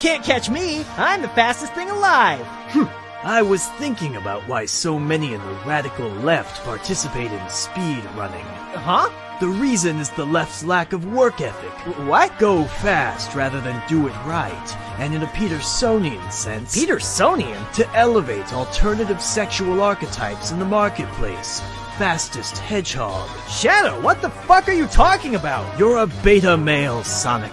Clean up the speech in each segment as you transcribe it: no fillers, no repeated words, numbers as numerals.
Can't catch me! I'm the fastest thing alive! I was thinking about why so many in the radical left participate in speed running. Huh? The reason is the left's lack of work ethic. What? Go fast rather than do it right, and in a Petersonian sense... Petersonian? To elevate alternative sexual archetypes in the marketplace. Fastest hedgehog. Shadow, what the fuck are you talking about? You're a beta male, Sonic.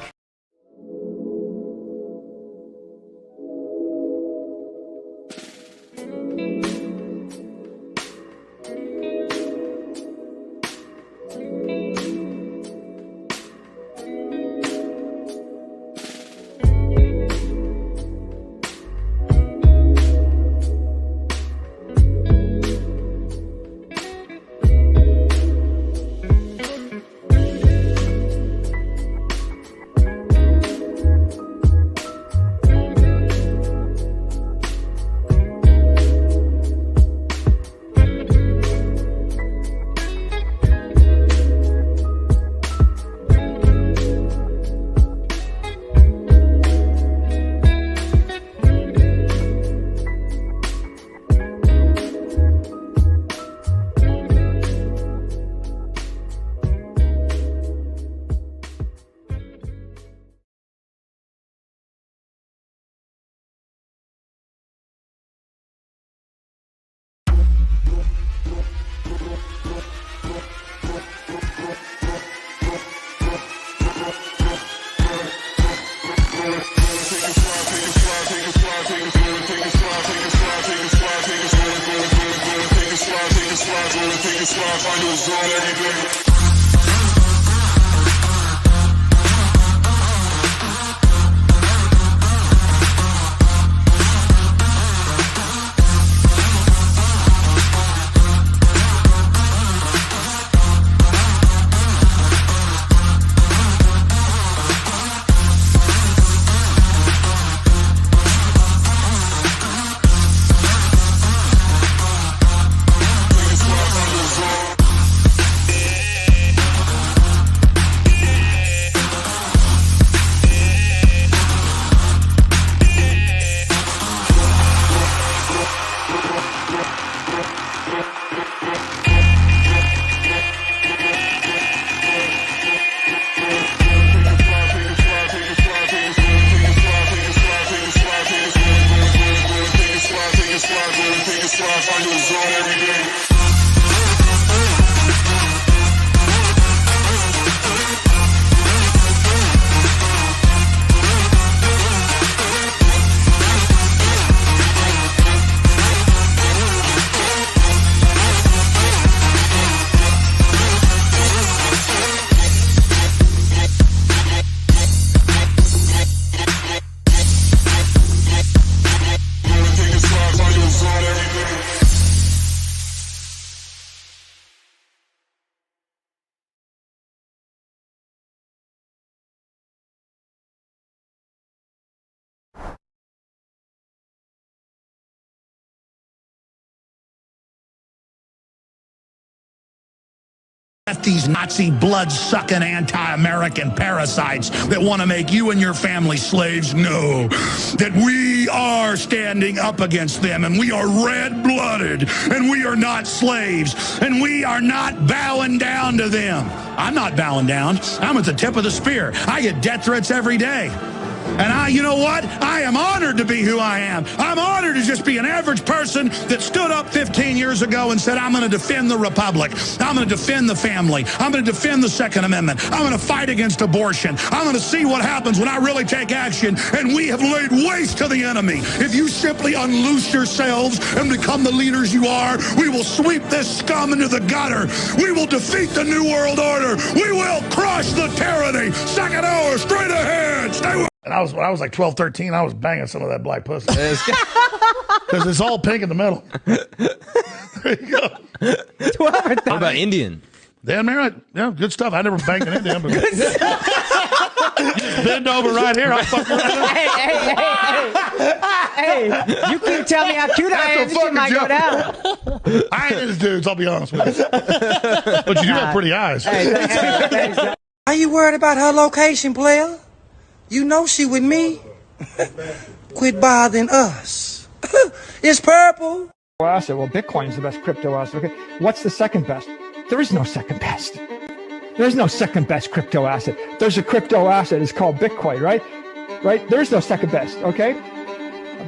These Nazi blood-sucking anti-American parasites that want to make you and your family slaves know that we are standing up against them, and we are red-blooded, and we are not slaves, and we are not bowing down to them. I'm not bowing down. I'm at the tip of the spear. I get death threats every day. And you know what? I am honored to be who I am. I'm honored to just be an average person that stood up 15 years ago and said, I'm going to defend the Republic. I'm going to defend the family. I'm going to defend the Second Amendment. I'm going to fight against abortion. I'm going to see what happens when I really take action. And we have laid waste to the enemy. If you simply unloose yourselves and become the leaders you are, we will sweep this scum into the gutter. We will defeat the New World Order. We will crush the tyranny. Second hour, straight ahead. Stay with And when I was like 12, 13, I was banging some of that black pussy. Because it's all pink in the middle. There you go. What about Indian? Damn right. Yeah, good stuff. I never banged an Indian. But just bend over right here. I'll fuck Hey, you can tell me how cute I am. You might go down. I ain't his dudes, I'll be honest with you. But you do have pretty eyes. Are you worried about her location, player? You know she with me. Quit bothering us. It's purple. Asset. Well, Bitcoin is the best crypto asset. Okay. What's the second best? There is no second best. There's no second best crypto asset. There's a crypto asset. It's called Bitcoin, right? Right? There's no second best. Okay.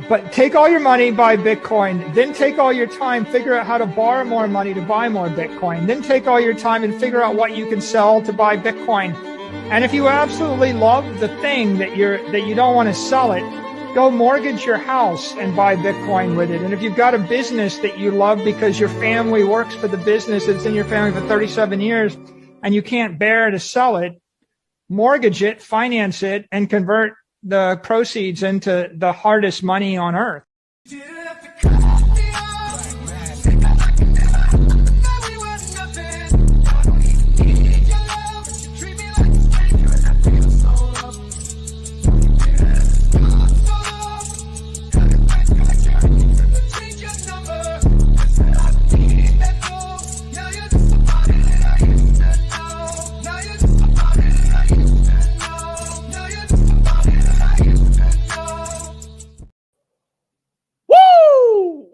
But take all your money, buy Bitcoin. Then take all your time, figure out how to borrow more money to buy more Bitcoin. Then take all your time and figure out what you can sell to buy Bitcoin. And if you absolutely love the thing that you don't want to sell it, go mortgage your house and buy Bitcoin with it. And if you've got a business that you love because your family works for the business, it's in your family for 37 years, and you can't bear to sell it, mortgage it, finance it, and convert the proceeds into the hardest money on earth.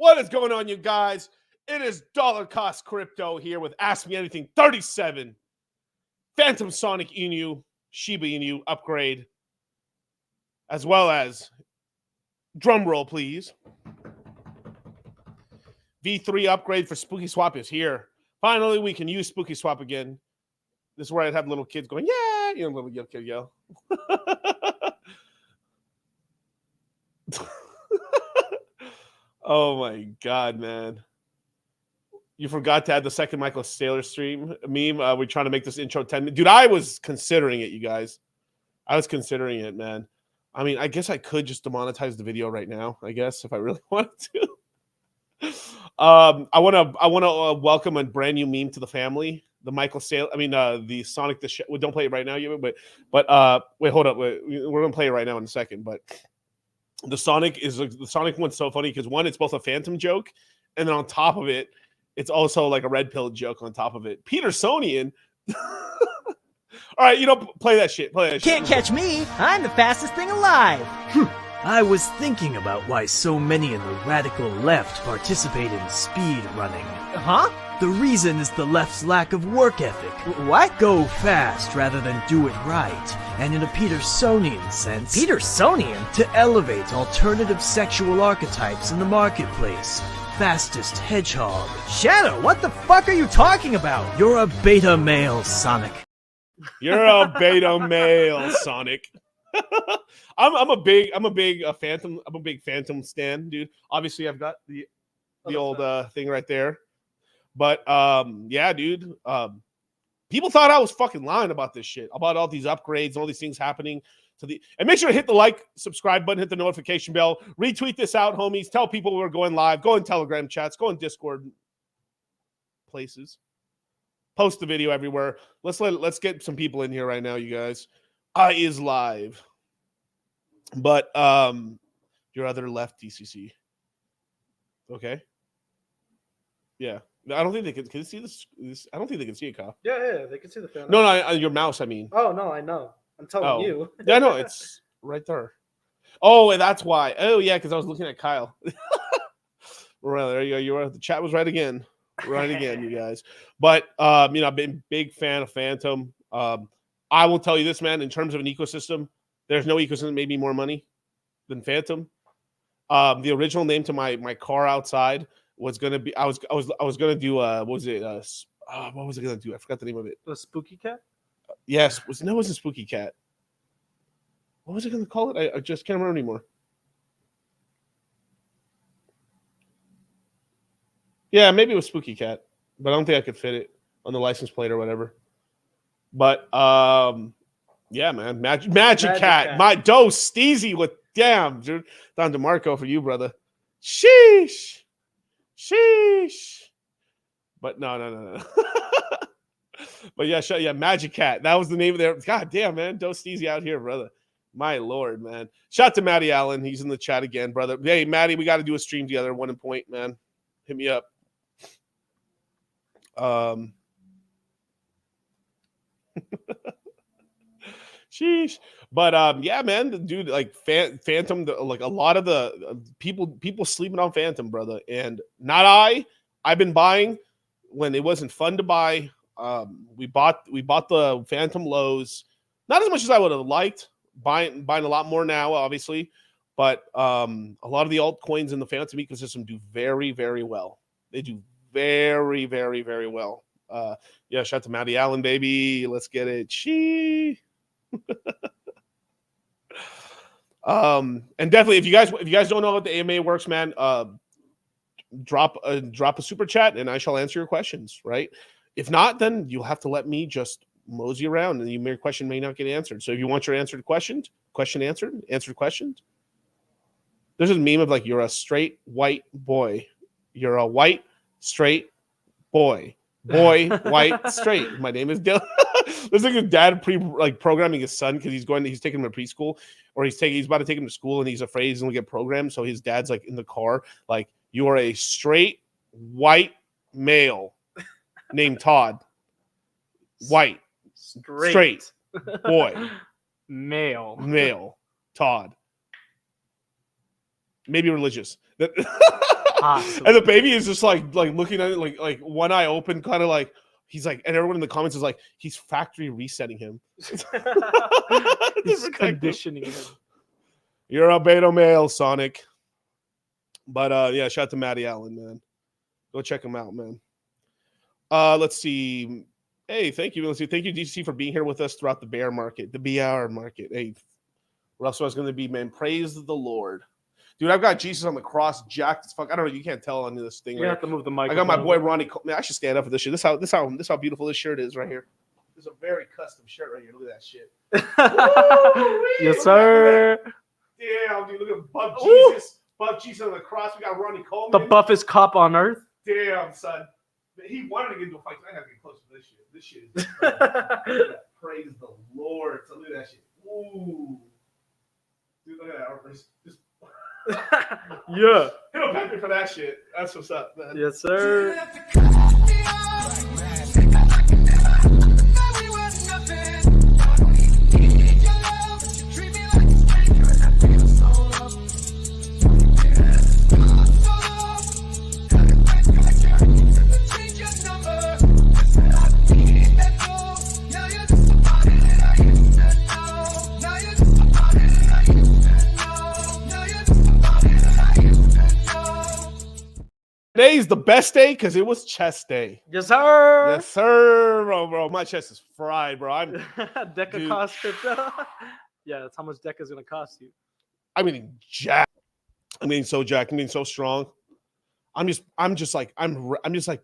What is going on, you guys? It is Dollar Cost Crypto here with Ask Me Anything 37. Fantom Sonic Inu, Shiba Inu upgrade, as well as, drum roll please, V3 upgrade for Spooky Swap is here. Finally, we can use Spooky Swap again. This is where I'd have little kids going, yeah, you know, little kid yell. Oh my God, man. You forgot to add the second Michael Saylor stream meme. We're trying to make this intro 10 minutes. Dude, I was considering it, you guys. I was considering it, man. I mean, I guess I could just demonetize the video right now, I guess, if I really wanted to. I want to welcome a brand new meme to the family. The Michael Saylor, I mean, the Sonic the well, don't play it right now, you but wait, hold up. We're going to play it right now in a second, but the Sonic one's so funny because one, it's both a Phantom joke, and then on top of it, it's also like a red pill joke on top of it. Petersonian. All right, play that shit. Can't catch me. I'm the fastest thing alive. I was thinking about why so many in the radical left participate in speed running. Huh? The reason is the left's lack of work ethic. What? Go fast rather than do it right, and in a Petersonian sense, Petersonian? to elevate alternative sexual archetypes in the marketplace. Fastest hedgehog. Shadow, what the fuck are you talking about? You're a beta male, Sonic. You're a beta male, Sonic. I'm a big Phantom stan, dude. Obviously, I've got the old thing right there. But yeah, dude. People thought I was fucking lying about this shit, about all these upgrades and all these things happening to the. And make sure to hit the like, subscribe button, hit the notification bell, retweet this out, homies. Tell people we're going live. Go in Telegram chats. Go in Discord places. Post the video everywhere. Let's get some people in here right now, you guys. Is live. But your other left DCC. Okay. Yeah. I don't think they can see this. I don't think they can see it, Kyle. Yeah, they can see the fan. No, your mouse, I mean. Oh, no, I know. I'm telling you. Yeah, no, it's right there. Oh, and that's why. Oh, yeah, because I was looking at Kyle. Well, there you go. You were. The chat was right again. Right again, you guys. But, I've been a big fan of Phantom. I will tell you this, man, in terms of an ecosystem, there's no ecosystem that made me more money than Phantom. The original name to my car outside was gonna be I was gonna do what was it what was I gonna do? I forgot the name of it. The Spooky Cat? Yes, it wasn't Spooky Cat. What was I gonna call it? I just can't remember anymore. Yeah, maybe it was Spooky Cat, but I don't think I could fit it on the license plate or whatever. But Yeah, man. Magic Cat. My dose Steezy with damn, dude. Don DeMarco for you, brother. Sheesh. But no. But yeah, Magic Cat. That was the name of their. God damn, man. Dose Steezy out here, brother. My lord, man. Shout out to Matty Allen. He's in the chat again, brother. Hey, Matty, we got to do a stream together. 1 point, man. Hit me up. Sheesh. But yeah, man, the dude, like Fantom, like a lot of the people sleeping on Fantom, brother. And not I've been buying when it wasn't fun to buy. We bought the Fantom lows, not as much as I would have liked. Buying a lot more now, obviously, but a lot of the altcoins in the Fantom ecosystem do very, very well. They do very, very, very well. Yeah, shout out to Matty Allen, baby. Let's get it. And definitely, if you guys don't know how the AMA works, man, drop a super chat and I shall answer your questions. Right? If not, then you'll have to let me just mosey around, and your question may not get answered. So if you want your answered question answered. There's a meme of like, you're a straight white boy. You're a white straight boy. Boy, white, straight. My name is Dylan. There's like a dad programming his son because he's taking him to preschool, or he's about to take him to school, and he's afraid he's gonna get programmed. So his dad's like in the car, like, you are a straight white male named Todd. White. Straight boy. Male. Todd. Maybe religious. Awesome. And the baby is just like looking at it like one eye open, kind of like he's like, and everyone in the comments is like, he's factory resetting him. He's conditioning him. You're a beta male, Sonic. But yeah, shout out to Matty Allen, man. Go check him out, man. Let's see. Hey, thank you. Let's see. Thank you, DC, for being here with us throughout the bear market, the BR market. Hey, what else was going to be, man? Praise the Lord. Dude, I've got Jesus on the cross, jacked as fuck. I don't know. You can't tell on this thing. You have to move the mic. I got my boy Ronnie. Man, I should stand up for this shit. This how beautiful this shirt is right here. This is a very custom shirt right here. Look at that shit. Yes, sir. Damn, dude. Look at Buff Jesus. Buff Jesus on the cross. We got Ronnie Coleman. The buffest cop on earth. Damn, son. He wanted to get into a fight. I gotta get close to this shit. This shit is crazy. Praise the Lord. So look at that shit. Ooh. Dude, look at that. Just Yeah. Hit a pepper for that shit. That's what's up, man. Yes, sir. Today's the best day because it was chest day. Yes, sir. Yes, sir, bro. My chest is fried, bro. I'm Deca cost crypto. Yeah, that's how much Deca is gonna cost you. I mean, jacked. I mean, so jacked. I mean, so strong. I'm just like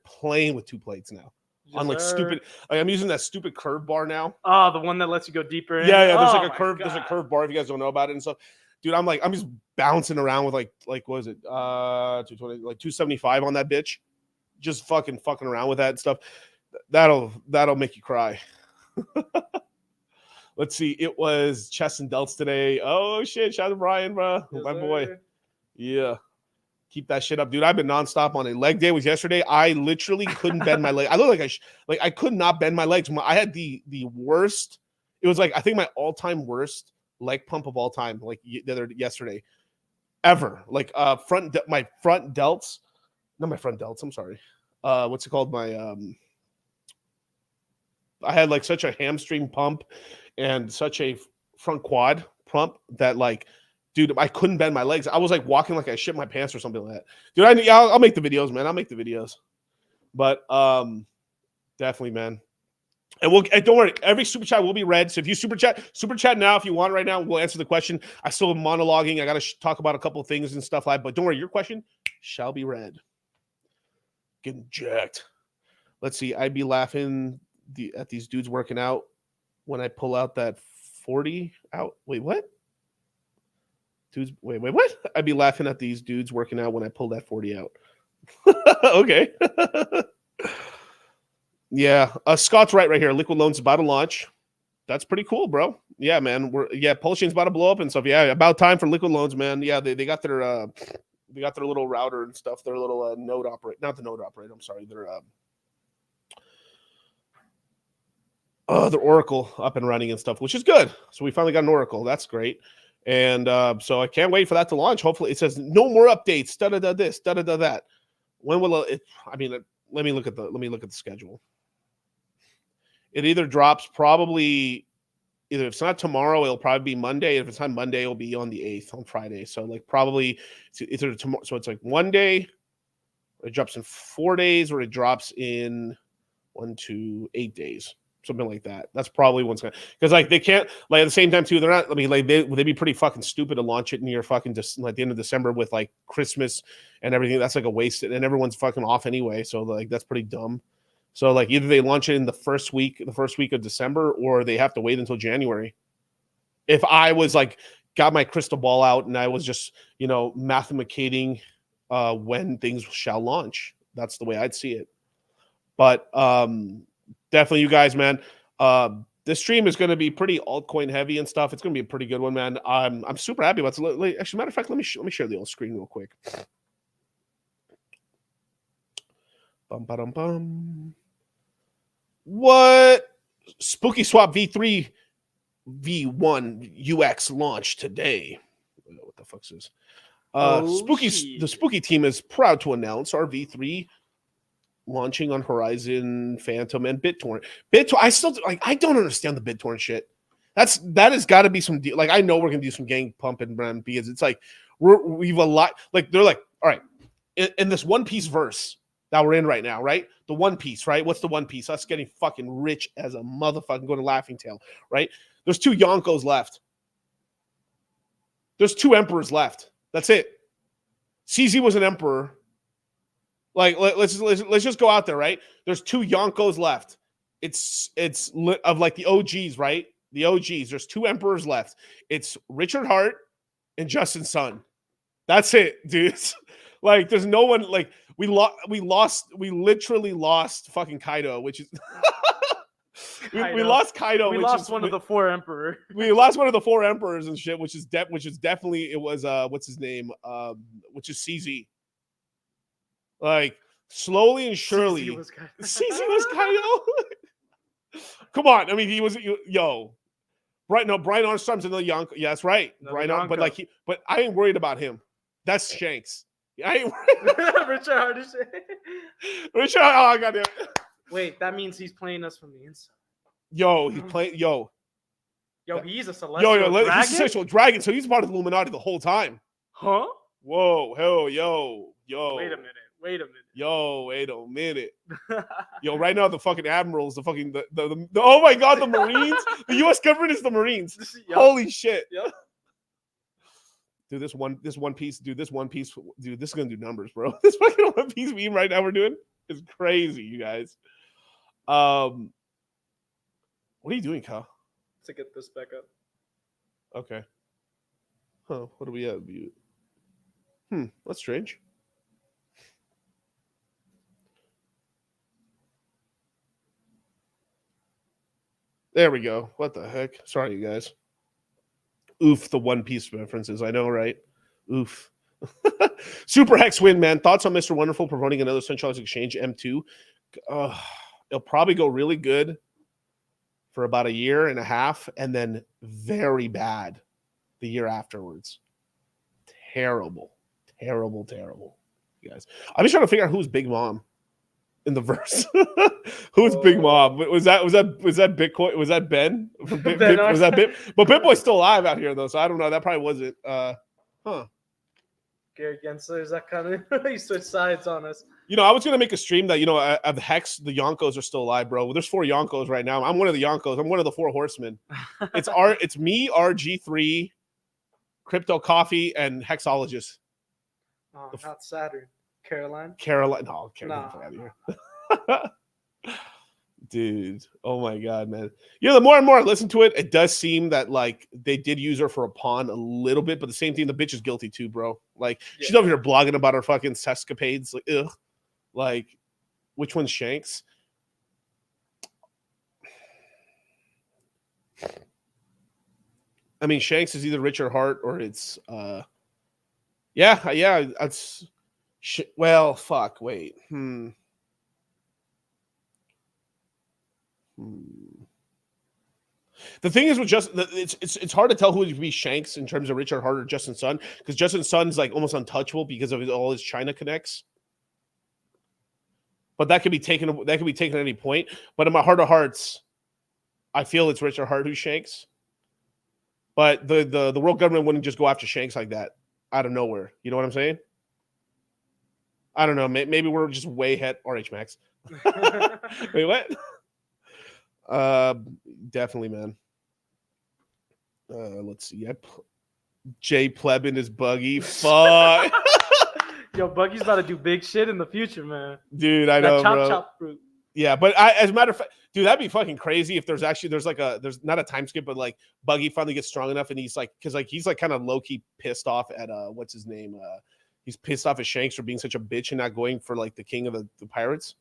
playing with 2 plates now. Yes, On like sir. stupid. Like, I'm using that stupid curve bar now. Oh, the one that lets you go deeper in. Yeah. There's Oh like a curve. my There's a God. curve bar if you guys don't know about it and stuff. Dude, I'm just bouncing around with like what is it? 220, like 275 on that bitch. Just fucking around with that and stuff. That'll make you cry. Let's see. It was chest and delts today. Oh shit! Shout out to Brian, bro. Yes, My sir. boy. Yeah. Keep that shit up, dude. I've been nonstop on it. Leg day was yesterday. I literally couldn't bend my leg. I look like I could not bend my legs. I had the worst. It was like, I think my all-time worst leg pump of all time, like yesterday, ever. Like my front delts, not my front delts. I'm sorry. What's it called? I had like such a hamstring pump and such a front quad pump that like, dude, I couldn't bend my legs. I was like walking like I shit my pants or something like that. Dude, I'll make the videos, man. I'll make the videos. But definitely, man. And don't worry, every super chat will be read. So if you super chat now if you want right now, we'll answer the question. I still am monologuing. I got to talk about a couple of things and stuff like that. But don't worry, your question shall be read. Getting jacked. Let's see. I'd be laughing at these dudes working out when I pull out that 40 out. Wait, what? Dudes, wait, what? I'd be laughing at these dudes working out when I pull that 40 out. Okay. Yeah. Scott's right here. Liquid Loans about to launch. That's pretty cool, bro. Yeah, man. Pulse Chain's about to blow up and stuff. Yeah, about time for Liquid Loans, man. Yeah, they got their little router and stuff, their little node operator. Not the node operator, I'm sorry. Their Oracle up and running and stuff, which is good. So we finally got an Oracle. That's great. And so I can't wait for that to launch. Hopefully it says no more updates, da-da-da this, da-da-da that. When will it? I mean, let me look at the schedule. It either drops probably if it's not tomorrow, it'll probably be Monday. If it's not Monday, it'll be on the 8th, on Friday. So like probably it's either tomorrow. So it's like one day, it drops in 4 days, or it drops in 8 days. Something like that. That's probably what's going to, because like they can't, like at the same time too, they're not, I mean, like they'd be pretty fucking stupid to launch it near fucking just like the end of December with like Christmas and everything. That's like a waste, and everyone's fucking off anyway. So like that's pretty dumb. So like either they launch it in the first week of December, or they have to wait until January. If I was like got my crystal ball out and I was just, mathemacating when things shall launch, that's the way I'd see it. But definitely, you guys, man. This stream is going to be pretty altcoin heavy and stuff. It's going to be a pretty good one, man. I'm super happy about it. Actually, matter of fact, let me share the old screen real quick. Bum. What? SpookySwap V3 V1 UX launched today. I don't know what the fuck's this? The Spooky team is proud to announce our V3 launching on Horizon, Phantom, and BitTorrent. I still I don't understand the BitTorrent shit. That has got to be some like, I know we're gonna do some gang pumping, man, because it's like we've a lot, like they're like, all right, in this One Piece verse that we're in right now, right? The One Piece, right? What's the One Piece? Us getting fucking rich as a motherfucking going to Laughing Tail, right? There's 2 Yonkos left. There's 2 emperors left. That's it. CZ was an emperor. Like let's just go out there, right? There's 2 Yonkos left. It's of like the OGs, right? The OGs. There's 2 emperors left. It's Richard Hart and Justin Sun. That's it, dudes. Like there's no one. Like we literally lost fucking Kaido, which is we lost Kaido. We lost one of the 4 emperors. We lost one of the 4 emperors and shit, which is definitely it was what's his name, which is CZ. Like slowly and surely, CZ was Kaido. Come on, I mean he was right? No, Brian Armstrong's another Yonko. Yeah, that's right, Brian. But I ain't worried about him. That's Shanks. I ain't worried. Richard Hart is Richard. Oh, goddamn. Wait, that means he's playing us from the inside. He's playing. He's a celestial dragon. He's a celestial dragon, so he's part of the Illuminati the whole time. Huh? Whoa, hell, yo. Wait a minute. Yo, wait a minute. Yo, right now the fucking admirals, the fucking the oh my god, the Marines. The U.S. government is the Marines. Yep. Holy shit. Yep. Dude, this one piece, dude, this is gonna do numbers, bro. This fucking One Piece meme right now we're doing is crazy, you guys. What are you doing, Kyle? To get this back up. Okay. Huh? What do we have? That's strange. There we go. What the heck? Sorry, you guys. Oof, the One Piece references. I know, right? Oof. Super Hex win, man. Thoughts on Mr. Wonderful promoting another centralized exchange, M2? It'll probably go really good for about a year and a half, and then very bad the year afterwards. Terrible. You guys. I'm just trying to figure out who's Big Mom in the verse. Who's Big Mom? Was that Bitcoin? Was that Ben? Was that Bit? But BitBoy's still alive out here though, so I don't know. That probably wasn't. Gary Gensler, is that kind of he switched sides on us? I was gonna make a stream that of Hex, the Yonkos are still alive, bro. There's 4 Yonkos right now. I'm one of the Yonkos. I'm one of the 4 horsemen. It's me, RG3, Crypto Coffee, and Hexologist. Oh, not Saturn. Caroline. No, Caroline. Out of here. Dude, oh my god, man. You know, the more and more I listen to it, it does seem that like they did use her for a pawn a little bit, but the same thing, the bitch is guilty too, bro. Like she's over here blogging about her fucking sescapades. Like, ugh. Like, which one's Shanks? I mean, Shanks is either Richard Hart or it's yeah, that's well, fuck, wait. The thing is with it's hard to tell who would be Shanks in terms of Richard Hart or Justin Sun, because Justin Sun's like almost untouchable because of all his China connects. But that could be taken at any point. But in my heart of hearts, I feel it's Richard Hart who's Shanks. But the world government wouldn't just go after Shanks like that out of nowhere. You know what I'm saying? I don't know. Maybe we're just way ahead. RH Max. Wait, what? Definitely, man. Let's see. Jay Pleb in his buggy. Fuck. Yo, Buggy's about to do big shit in the future, man. Dude, I know, bro. Chop fruit. Yeah, but as a matter of fact, dude, that'd be fucking crazy if there's not a time skip, but like Buggy finally gets strong enough and he's like, because like he's like kind of low key pissed off at what's his name? He's pissed off at Shanks for being such a bitch and not going for like the king of the pirates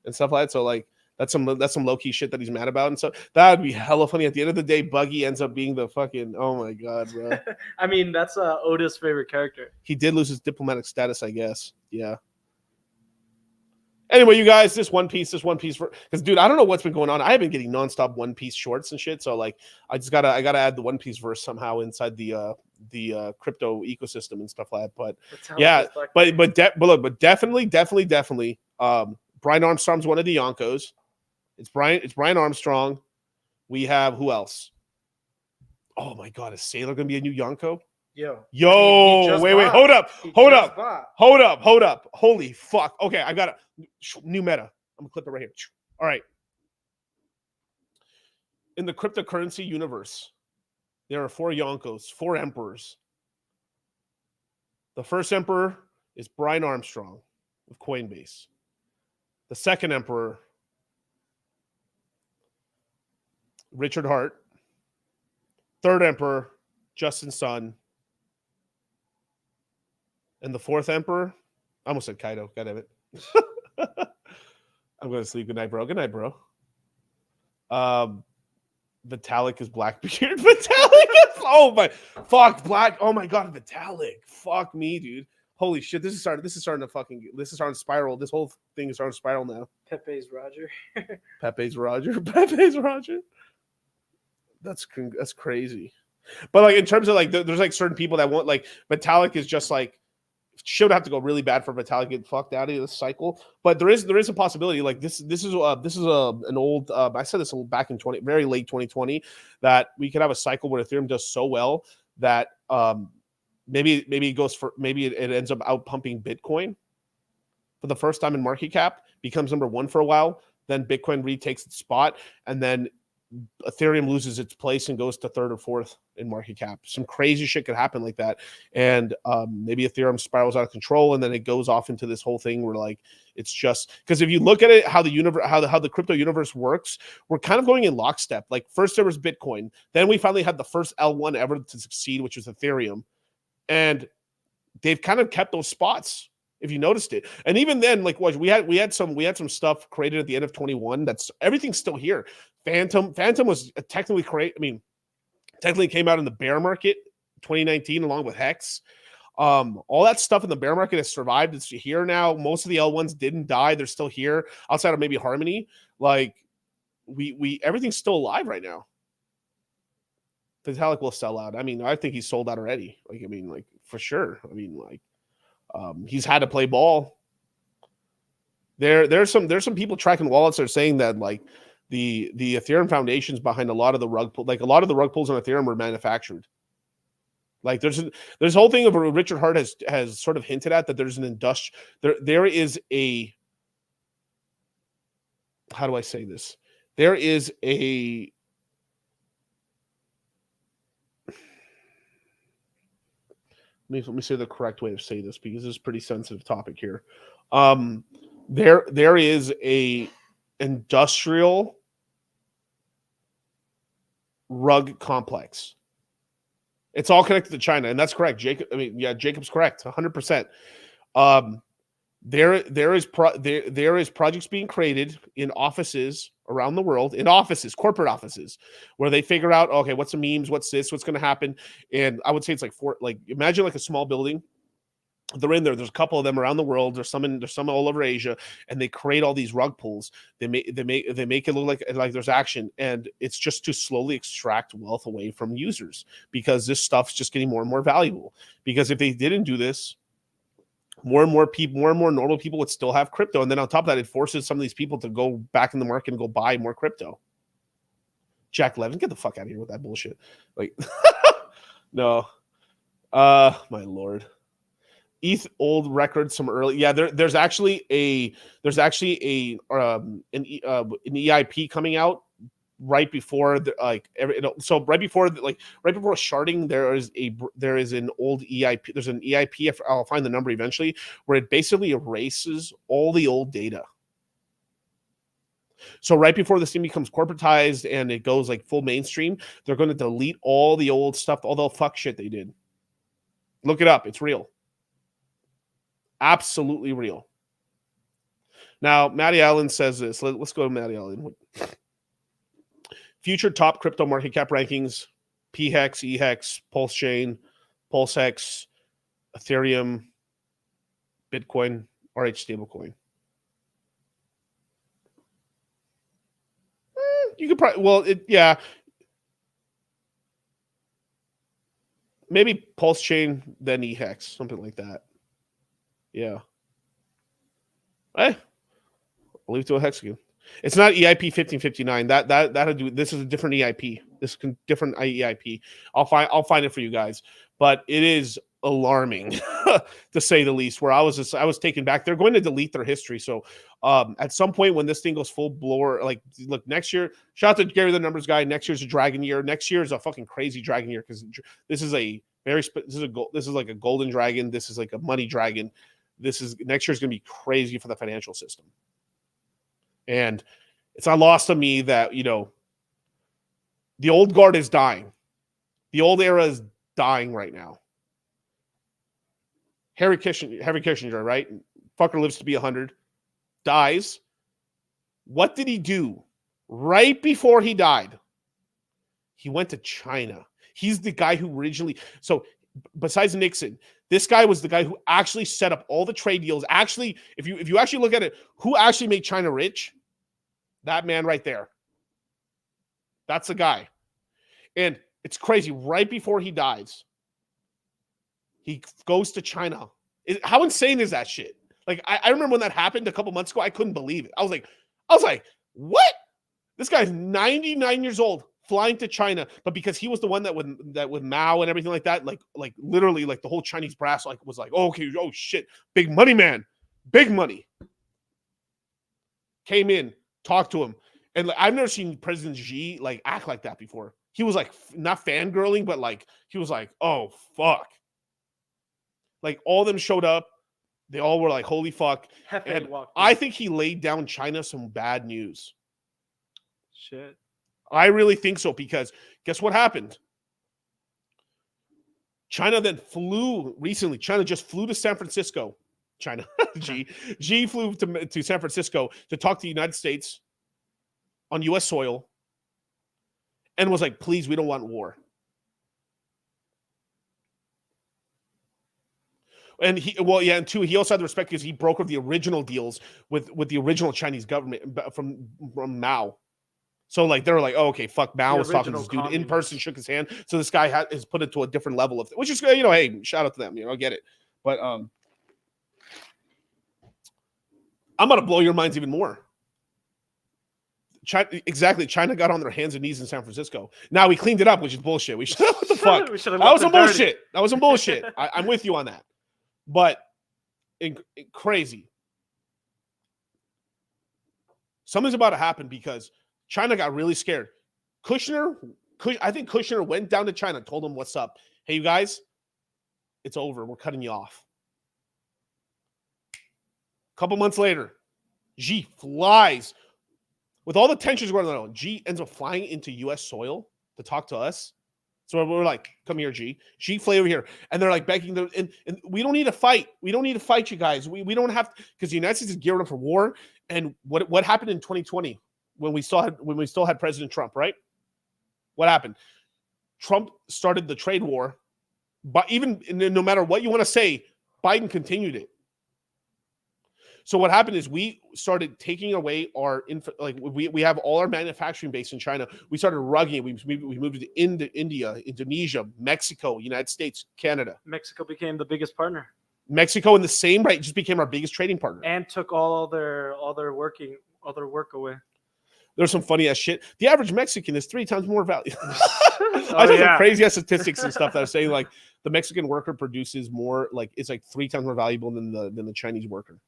and stuff like that. So like that's some low key shit that he's mad about, and so that would be hella funny. At the end of the day, Buggy ends up being the fucking oh my god, bro. I mean, that's Oda's favorite character. He did lose his diplomatic status, I guess. Yeah. Anyway, you guys, this One Piece because dude, I don't know what's been going on. I have been getting nonstop One Piece shorts and shit. So like, I gotta add the One Piece verse somehow inside the crypto ecosystem and stuff like that. But yeah, but definitely. Brian Armstrong's one of the Yonkos. It's Brian Armstrong. We have who else? Oh my god, is Sailor gonna be a new Yonko? Yo, wait, hold up. Holy fuck. Okay, I got a new meta. I'm gonna clip it right here. All right. In the cryptocurrency universe, there are 4 Yonkos, 4 emperors. The first emperor is Brian Armstrong of Coinbase. The second emperor, Richard Hart. Third emperor, Justin Sun. And the fourth emperor, I almost said Kaido. God damn it. I'm going to sleep. Good night, bro. Good night, bro. Vitalik is Blackbeard. Vitalik is, oh my, fuck, Black. Oh my God, Vitalik. Fuck me, dude. Holy shit, this is starting to spiral. This whole thing is starting to spiral now. Pepe's Roger. Pepe's Roger. That's crazy. But like in terms of like, there's like certain people that want like Vitalik is just like, should have to go really bad for Vitalik to get fucked out of this cycle. But there is a possibility. Like this is an old. I said this back in very late 2020 that we could have a cycle where Ethereum does so well that maybe it ends up out pumping Bitcoin for the first time in market cap, becomes number 1 for a while. Then Bitcoin retakes its spot, and then Ethereum loses its place and goes to 3rd or 4th in market cap. Some crazy shit could happen like that, and maybe Ethereum spirals out of control, and then it goes off into this whole thing where like it's just because if you look at it, how the crypto universe works, we're kind of going in lockstep. Like first there was Bitcoin, then we finally had the first L1 ever to succeed, which was Ethereum, and they've kind of kept those spots. If you noticed it, and even then, like we had some stuff created at the end of 21. That's everything's still here. Fantom was technically technically came out in the bear market 2019 along with Hex. All that stuff in the bear market has survived. It's here now. Most of the L1s didn't die. They're still here outside of maybe Harmony. Like we everything's still alive right now. Vitalik will sell out. I mean, I think he's sold out already. Like for sure. He's had to play ball. There's some people tracking wallets that are saying that like the Ethereum foundations behind a lot of the rug pull, like a lot of the rug pulls on Ethereum were manufactured. Like there's whole thing of Richard Hart has sort of hinted at that there's an there is a, how do I say this? There is a let me say the correct way to say this because this is a pretty sensitive topic here. There is a industrial rug complex. It's all connected to China, and that's correct. Jacob's correct, 100%. There is projects being created in offices around the world, corporate offices, where they figure out, okay, what's the memes, what's this, what's going to happen, and I would say it's imagine like a small building. They're in there. There's a couple of them around the world. There's some all over Asia, and they create all these rug pulls. They make it look like there's action, and it's just to slowly extract wealth away from users because this stuff's just getting more and more valuable. Because if they didn't do this, more and more normal people would still have crypto, and then on top of that, it forces some of these people to go back in the market and go buy more crypto. Jack Levin, get the fuck out of here with that bullshit. Like, no, my lord. ETH old record, some early, yeah. There's actually an EIP coming out right before right before sharding. There is an old EIP. There's an EIP. I'll find the number eventually, where it basically erases all the old data. So right before this thing becomes corporatized and it goes like full mainstream, they're going to delete all the old stuff, all the fuck shit they did. Look it up. It's real. Absolutely real. Now, Matty Allen says this. Let's go to Matty Allen. Future top crypto market cap rankings: PHEX, EHEX, Pulse Chain, PulseX, Ethereum, Bitcoin, RH stablecoin. You could probably, maybe Pulse Chain, then EHEX, something like that. Yeah. Hey, I'll leave it to a hexagon. It's not EIP 1559. That'll do. This is a different EIP. This is different EIP. I'll find it for you guys. But it is alarming, to say the least. Where I was taken back. They're going to delete their history. So, at some point when this thing goes full blower, like, look, next year. Shout out to Gary the Numbers Guy. Next year's a dragon year. Next year is a fucking crazy dragon year because this is like a golden dragon. This is like a money dragon. Next year's going to be crazy for the financial system. And it's not lost on me that, the old guard is dying. The old era is dying right now. Harry Kissinger, right? Fucker lives to be 100. Dies. What did he do right before he died? He went to China. He's the guy who originally... So, besides Nixon, this guy was the guy who actually set up all the trade deals. Actually, if you actually look at it, who actually made China rich? That man right there. That's the guy. And it's crazy. Right before he dies, he goes to China. How insane is that shit? Like, I remember when that happened a couple months ago. I couldn't believe it. I was like, what? This guy's 99 years old, flying to China, but because he was the one that with Mao and everything like that, like literally, like the whole Chinese brass was like, oh, okay, oh shit, big money man, big money. Came in, talked to him, and like I've never seen President Xi like act like that before. He was like not fangirling, but like he was like, oh fuck. Like all of them showed up, they all were like, holy fuck. And I think he laid down China some bad news. Shit. I really think so, because guess what happened? China then China just flew to San Francisco. China, Xi flew to San Francisco to talk to the United States on U.S. soil and was like, please, we don't want war. And he also had the respect because he brokered the original deals with the original Chinese government from Mao. So like they were like, oh, okay, fuck, Mao was talking to this dude in person, shook his hand. So this guy is put it to a different level of, which is, hey, shout out to them, I get it. But I'm gonna blow your minds even more. China got on their hands and knees in San Francisco. Now we cleaned it up, which is bullshit. What the fuck? That was some bullshit. That was some bullshit. I'm with you on that. But crazy. Something's about to happen because China got really scared. I think Kushner went down to China, told them what's up. Hey, you guys, it's over. We're cutting you off. A couple months later, Xi flies with all the tensions going on, G ends up flying into U.S. soil to talk to us. So we're like, come here, G. G, fly over here. And they're like begging them. And we don't need to fight. We don't need to fight you guys. We don't have to, because the United States is gearing up for war. And what happened in 2020 when we still had President Trump, right? What happened? Trump started the trade war, but even no matter what you want to say, Biden continued it. So what happened is we started taking away our we have all our manufacturing base in China. We started rugging it. We moved to India, Indonesia, Mexico, United States, Canada. Mexico became the biggest partner. Mexico in the same right just became our biggest trading partner and took all their work away. There's some funny ass shit. The average Mexican is 3 times more valuable. I saw some crazy ass statistics and stuff that are saying like the Mexican worker produces more, like it's like 3 times more valuable than the Chinese worker.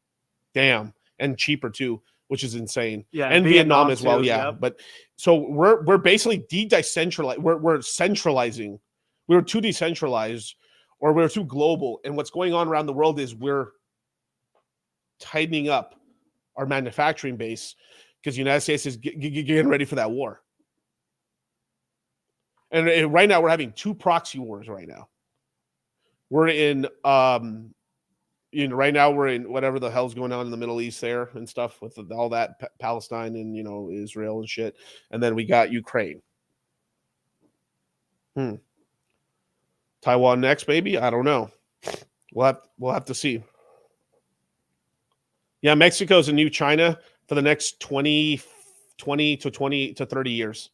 Damn, and cheaper too, which is insane. Yeah, and Vietnam as well. Too, yeah, yep. But so we're basically decentralized. We're centralizing. We were too decentralized, or we're too global. And what's going on around the world is we're tightening up our manufacturing base because the United States is getting ready for that war. And right now we're having 2 proxy wars. Right now, we're in. Right now we're in whatever the hell's going on in the Middle East there and stuff with all that Palestine and Israel and shit, and then we got Ukraine. Taiwan next, maybe. I don't know. We'll have to see. Yeah, Mexico's a new China for the next 20 to 30 years.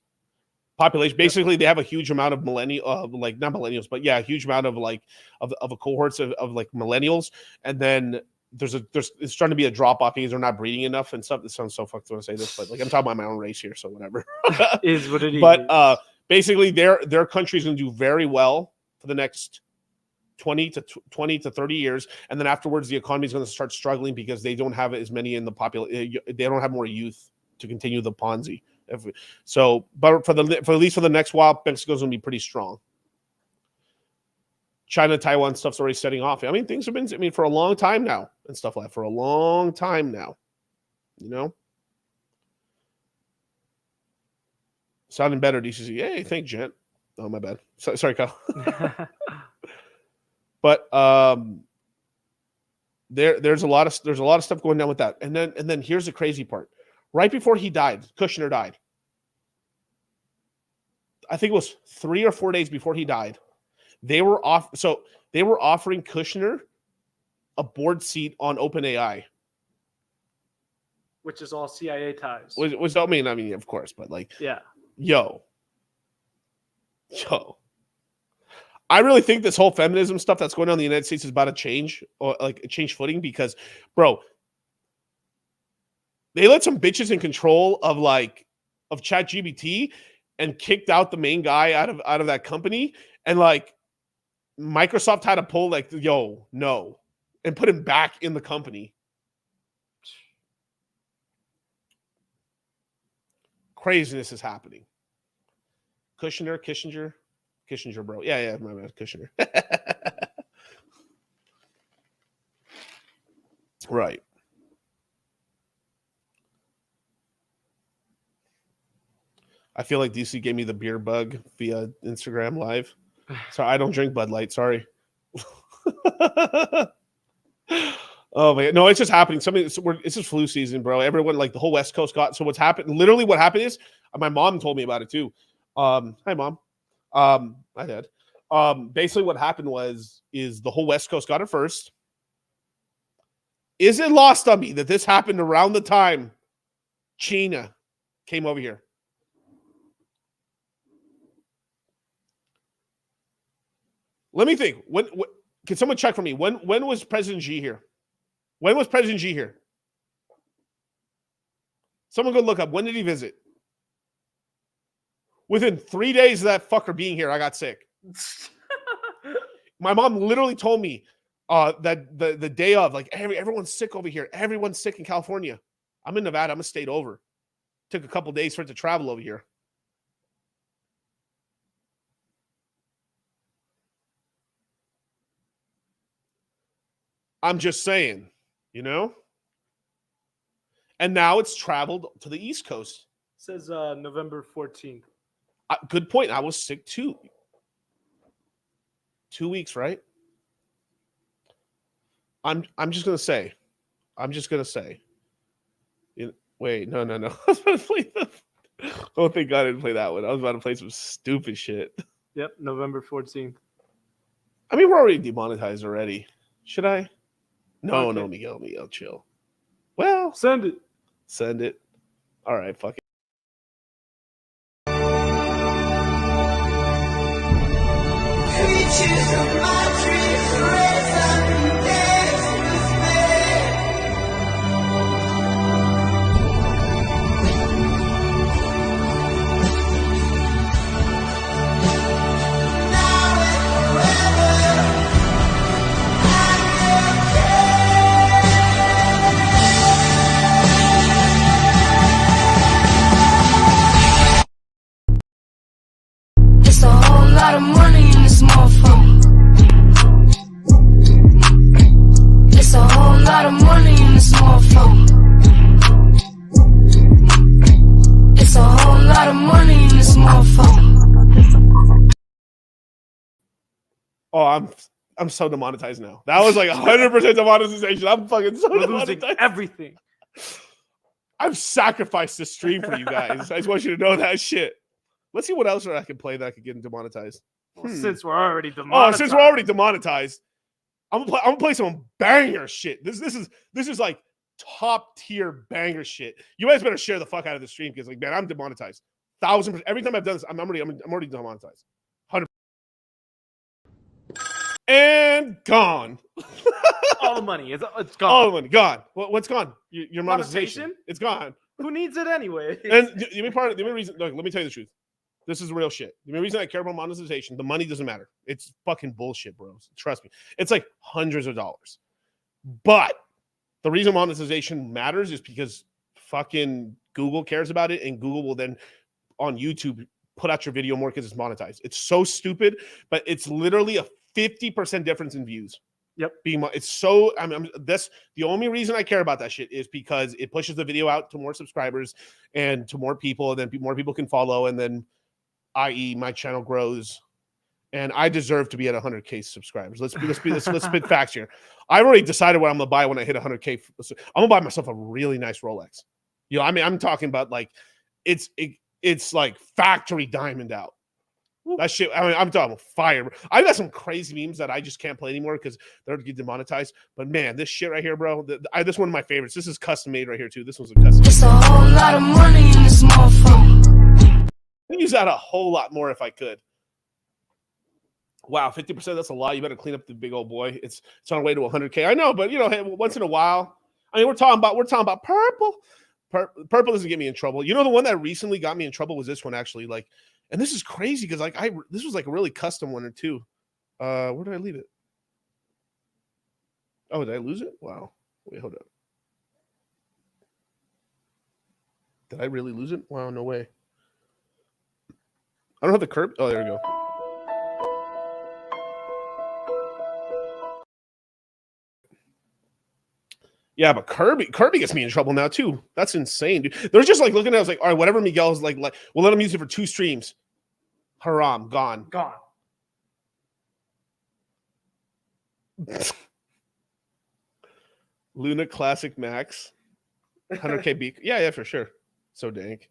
Population, basically, they have a huge amount of not millennials, but yeah, a huge amount of a cohorts of like millennials, and then there's it's starting to be a drop off because they're not breeding enough and stuff. This sounds so fucked to say this, but like I'm talking about my own race here, so whatever. Is what it is. But basically, their country is going to do very well for the next 20 to 30 years, and then afterwards, the economy is going to start struggling because they don't have as many in the population. They don't have more youth to continue the Ponzi. But for at least for the next while, Mexico's gonna be pretty strong. China, Taiwan stuff's already setting off. I mean, things have been for a long time now and stuff like that. For a long time now, Sounding better, DCC. Hey, thanks, Gent. Oh, my bad. Sorry, Kyle. But there's a lot of stuff going down with that. And then here's the crazy part. Right before he died, Kushner died. I think it was 3 or 4 days before he died. They were offering Kushner a board seat on OpenAI, which is all CIA ties. Which I mean, of course, but like, yeah, yo. I really think this whole feminism stuff that's going on in the United States is about to change, or like change footing, because, bro, they let some bitches in control of ChatGPT and kicked out the main guy out of that company, and like Microsoft had to pull no, and put him back in the company. Craziness is happening. Kissinger, bro. Yeah, my man, Kushner. Right. I feel like DC gave me the beer bug via Instagram Live. So I don't drink Bud Light. Sorry. Oh man, no, it's just happening. It's just flu season, bro. Everyone, like the whole West Coast got. So what's happened? Literally, what happened is my mom told me about it too. Hi, Mom. My dad. Basically, what happened is the whole West Coast got it first. Is it lost on me that this happened around the time China came over here? Let me think. When can someone check for me? When was President Xi here? When was President Xi here? Someone go look up. When did he visit? Within 3 days of that fucker being here, I got sick. My mom literally told me that the day of, like, everyone's sick over here. Everyone's sick in California. I'm in Nevada. I'm a state over. Took a couple days for it to travel over here. I'm just saying, And now it's traveled to the East Coast. Says November 14th. Good point. I was sick too. 2 weeks, right? I'm just gonna say. Wait, no. I was about to play oh, thank God I didn't play that one. I was about to play some stupid shit. Yep, November 14th. I mean, we're already demonetized already. Should I? No, Okay. no, Miguel, chill. Well, Send it. All right, fuck it. Creatures of my dreams raise up and dance with me. Now and forever, I will care. It's a whole lot of money in this motherfucker. It's a whole lot of money in this motherfucker. It's a whole lot of money in this motherfucker. Oh, I'm so demonetized now. That was like 100% demonetization. I'm fucking so We're losing demonetized. everything. I've sacrificed this stream for you guys. I just want you to know that shit. Let's see what else I can play that I could get demonetized. Well, since we're already demonetized. Oh, since we're already demonetized, I'm gonna play some banger shit. This is like top tier banger shit. You guys better share the fuck out of the stream because like, man, I'm demonetized. 1,000%. Every time I've done this, I'm already demonetized. 100%. And gone. all the money. It's gone. All the money gone. What's gone? Your monetization. It's gone. Who needs it anyway? And the only reason, look, let me tell you the truth. This is real shit. The only reason I care about monetization, the money doesn't matter. It's fucking bullshit, bros. Trust me. It's like hundreds of dollars. But the reason monetization matters is because fucking Google cares about it, and Google will then on YouTube put out your video more because it's monetized. It's so stupid, but it's literally a 50% difference in views. Yep. It's so, that's the only reason I care about that shit is because it pushes the video out to more subscribers and to more people, and then more people can follow, and then i.e. my channel grows, and I deserve to be at 100K subscribers. Let's spit facts here. I've already decided what I'm gonna buy when I hit 100K. I'm gonna buy myself a really nice Rolex. You know, I mean, I'm talking about like it's like factory diamond out. That shit. I mean, I'm talking fire. I've got some crazy memes that I just can't play anymore because they're get demonetized. But man, this shit right here, bro. This one of my favorites. This is custom made right here too. This one's a custom. It's a whole lot of money in this motherfucker. I use that a whole lot more if I could. Wow, 50%. That's a lot. You better clean up the big old boy. It's on our way to 100K. I know, but you know, hey, once in a while. I mean, we're talking about purple. Purple doesn't get me in trouble. You know, the one that recently got me in trouble was this one actually. Like, and this is crazy because like this was like a really custom one or two. Where did I leave it? Oh, did I lose it? Wow. Wait, hold up. Did I really lose it? Wow, no way. I don't have the curb. Oh, there we go. Yeah, but Kirby gets me in trouble now too. That's insane, dude. They're just like looking at it, I was like, all right, whatever Miguel's like, we'll let him use it for 2 streams. Haram, gone. Luna Classic Max. 100K beak. Yeah, for sure. So dank.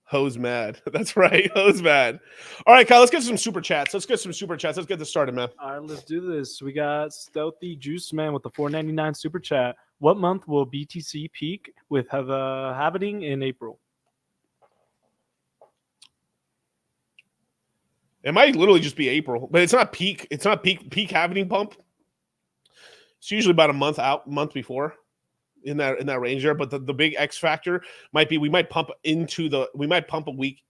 Hose mad. That's right. Hose mad. All right, Kyle, let's get some super chats. Let's get this started, man. All right, let's do this. We got Stealthy Juice Man with the $4.99 super chat. What month will BTC peak with happening in April? It might literally just be April, but it's not peak. It's not peak happening pump. It's usually about a month before. In that range there, but the big X factor might be we might pump a week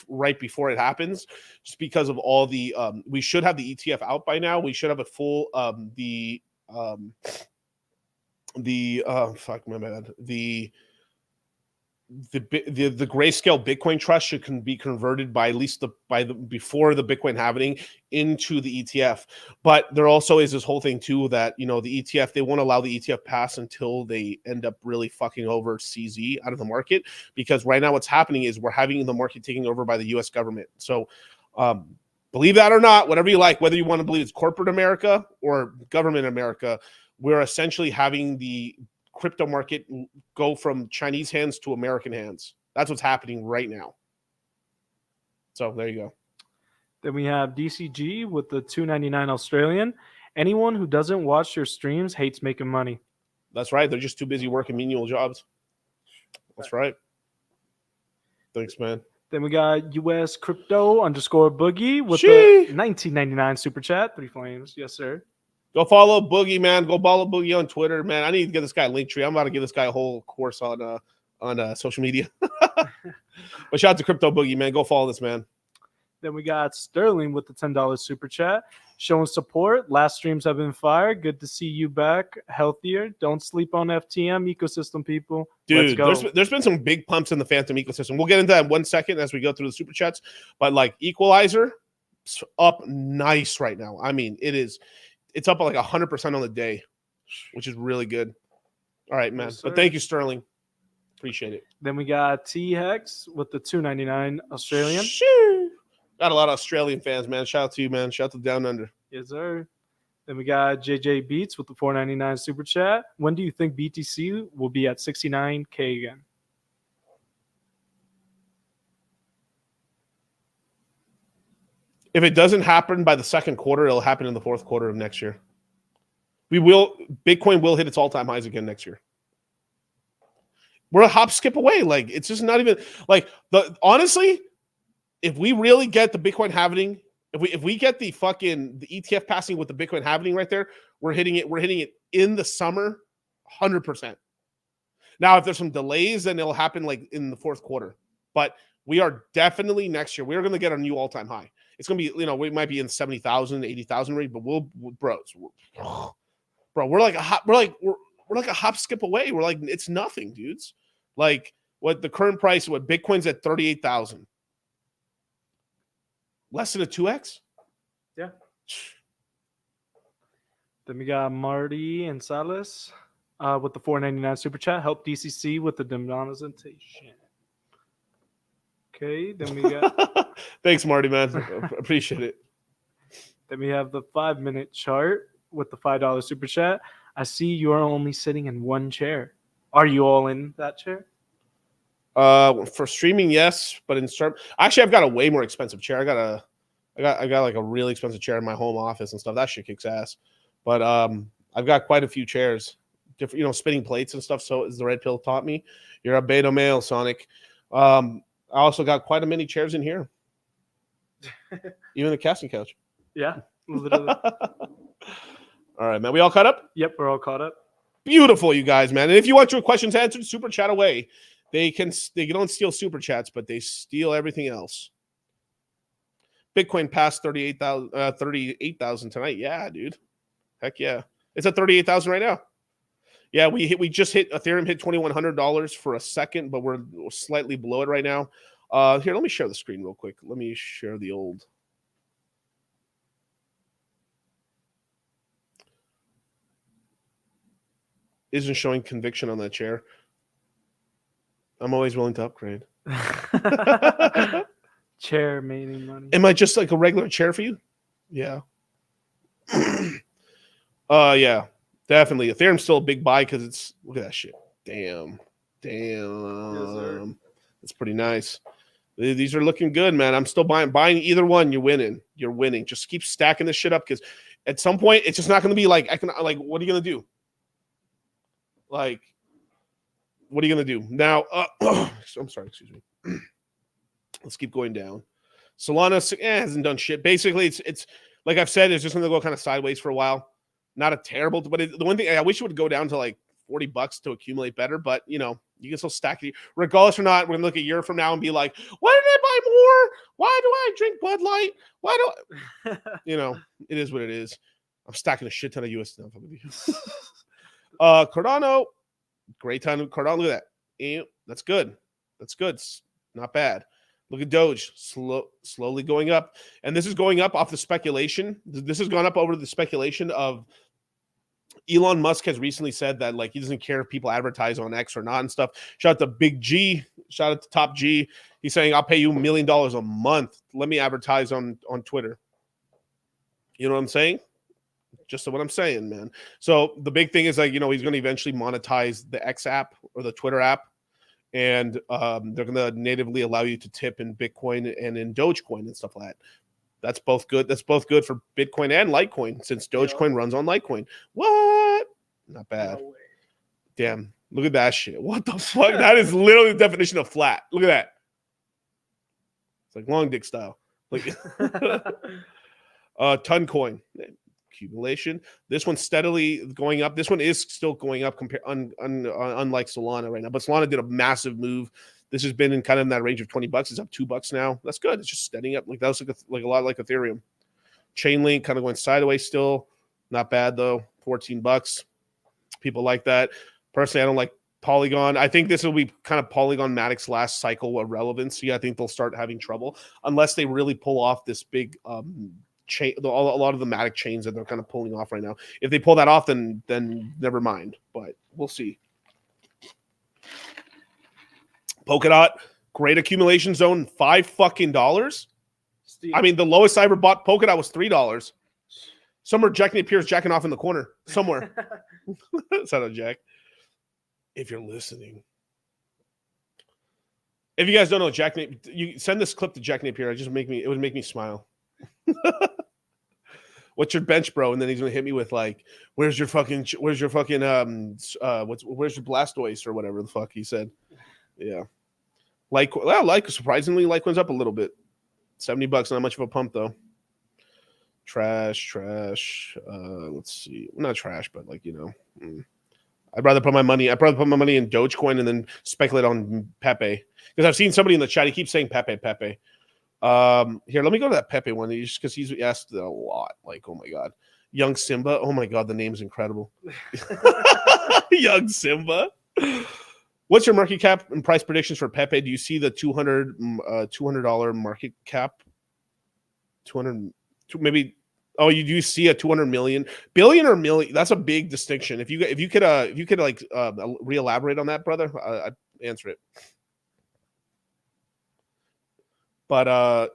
right before it happens, just because of all the we should have the ETF out by now. We should have a full fuck my bad, the grayscale Bitcoin trust can be converted by at least before the Bitcoin halving into the ETF. But there also is this whole thing too that the ETF, they won't allow the ETF pass until they end up really fucking over CZ out of the market, because right now what's happening is we're having the market taken over by the US government. So believe that or not, whatever you like, whether you want to believe it's corporate America or government America, we're essentially having the crypto market go from Chinese hands to American hands. That's what's happening right now. So there you go. Then we have DCG with the $2.99 Australian. Anyone who doesn't watch your streams hates making money. That's right. They're just too busy working menial jobs. That's right. Thanks, man. Then we got US Crypto _Boogie with the $19.99 super chat. 3 flames. Yes, sir. Go follow Boogie, man. Go follow Boogie on Twitter, man. I need to get this guy a Linktree. I'm about to give this guy a whole course on social media. But shout out to Crypto Boogie, man. Go follow this man. Then we got Sterling with the $10 super chat, showing support. Last streams have been fire. Good to see you back, healthier. Don't sleep on FTM ecosystem, people. Dude, there's been some big pumps in the Fantom ecosystem. We'll get into that in 1 second as we go through the super chats. But like Equalizer, up nice right now. I mean, it's up like 100% on the day, which is really good. All right, man. But thank you, Sterling. Appreciate it. Then we got T-Hex with the $2.99 Australian. Got a lot of Australian fans, man. Shout out to you, man. Shout out to Down Under. Yes, sir. Then we got JJ Beats with the $4.99 super chat. When do you think BTC will be at 69K again? If it doesn't happen by the second quarter, it'll happen in the fourth quarter of next year. Bitcoin will hit its all-time highs again next year. We're a hop skip away. Like, it's just not even like honestly, if we really get the Bitcoin halving, if we get the ETF passing with the Bitcoin halving right there, we're hitting it in the summer, 100%. Now, if there's some delays, then it'll happen like in the fourth quarter. But we are definitely next year. We're going to get a new all-time high. It's going to be, we might be in 70,000, 80,000 range, but we're like a hop skip away. We're like, it's nothing, dudes. Like what the current price, what Bitcoin's at 38,000. Less than a 2x? Yeah. Then we got Marty and Salas with the $4.99 super chat. Help DCC with the demonetization. Okay, then we got... Thanks, Marty, man. Appreciate it. Then we have the 5-minute chart with the $5 super chat. I see you are only sitting in one chair. Are you all in that chair? For streaming, yes, but actually, I've got a way more expensive chair. I got like a really expensive chair in my home office and stuff. That shit kicks ass. But I've got quite a few chairs, different, spinning plates and stuff. So as the red pill taught me, you're a beta male, Sonic. I also got quite a many chairs in here, even the casting couch. Yeah, literally. All right, man. We all caught up? Yep, we're all caught up. Beautiful, you guys, man. And if you want your questions answered, super chat away. They don't steal super chats, but they steal everything else. Bitcoin passed 38,000 tonight. Yeah, dude. Heck yeah. It's at 38,000 right now. Yeah, we just hit Ethereum hit $2,100 for a second, but we're slightly below it right now. Here, let me share the screen real quick. Let me share the old. Isn't showing conviction on that chair. I'm always willing to upgrade. Chair making money. Am I just like a regular chair for you? Yeah. Yeah, definitely. Ethereum's still a big buy because it's, look at that shit. Damn. Yes, That's pretty nice. These are looking good, man. I'm still buying either one. You're winning. Just keep stacking this shit up because at some point it's just not going to be like what are you going to do? Like, what are you going to do now? I'm sorry, excuse me. Let's keep going down. Solana hasn't done shit. Basically, it's like I've said, it's just going to go kind of sideways for a while. Not a terrible, but the one thing I wish it would go down to like $40 to accumulate better. But you can still stack it. Regardless or not, we're gonna look a year from now and be like, why did I buy more? Why do I drink Bud Light? Why do I? It is what it is. I'm stacking a shit ton of US stuff. Cardano, great time. Cardano, look at that. That's good. That's good. It's not bad. Look at Doge, slowly going up. And this is going up off the speculation. This has gone up over the speculation of Elon Musk has recently said that like he doesn't care if people advertise on X or not and stuff. Shout out to Big G. Shout out to Top G. He's saying, I'll pay you $1 million a month. Let me advertise on Twitter. You know what I'm saying? Just what I'm saying, man. So the big thing is like, he's going to eventually monetize the X app or the Twitter app. And they're going to natively allow you to tip in Bitcoin and in Dogecoin and stuff like that. That's both good. That's both good for Bitcoin and Litecoin since Dogecoin runs on Litecoin. What? Not bad. No way. Damn. Look at that shit. What the fuck? That is literally the definition of flat. Look at that. It's like long dick style. Like ton coin. Accumulation. This one's steadily going up. This one is still going up unlike Solana right now. But Solana did a massive move. This has been in kind of in that range of $20. It's up $2 now. That's good. It's just steadying up. Like that was like a lot like Ethereum. Chainlink kind of going sideways still. Not bad though. $14. People like that. Personally, I don't like Polygon. I think this will be kind of Polygon Matic's last cycle of relevancy. I think they'll start having trouble unless they really pull off this big chain. A lot of the Matic chains that they're kind of pulling off right now. If they pull that off, then never mind. But we'll see. Polkadot, great accumulation zone, $5 I mean, the lowest I ever bought Polkadot was $3. Somewhere Jack Napier's jacking off in the corner. Somewhere. Shout out Jack. If you're listening. If you guys don't know Jack Napier, you send this clip to Jack Napier. It would make me smile. What's your bench, bro? And then he's gonna hit me with like, where's your Blastoise or whatever the fuck he said. Yeah. Surprisingly, Litecoin's up a little bit. $70, not much of a pump though. Trash. Let's see. Not trash, but like, I'd rather put my money in Dogecoin and then speculate on Pepe. Because I've seen somebody in the chat, he keeps saying Pepe. Here, let me go to that Pepe one just because he's asked it a lot. Like, oh my god. Young Simba. Oh my god, the name's incredible. Young Simba. What's your market cap and price predictions for Pepe? Do you see the $200 market cap? 200 maybe. Oh, you do see a 200 million, billion or million? That's a big distinction. If you could like re-elaborate on that, brother, I'd answer it. But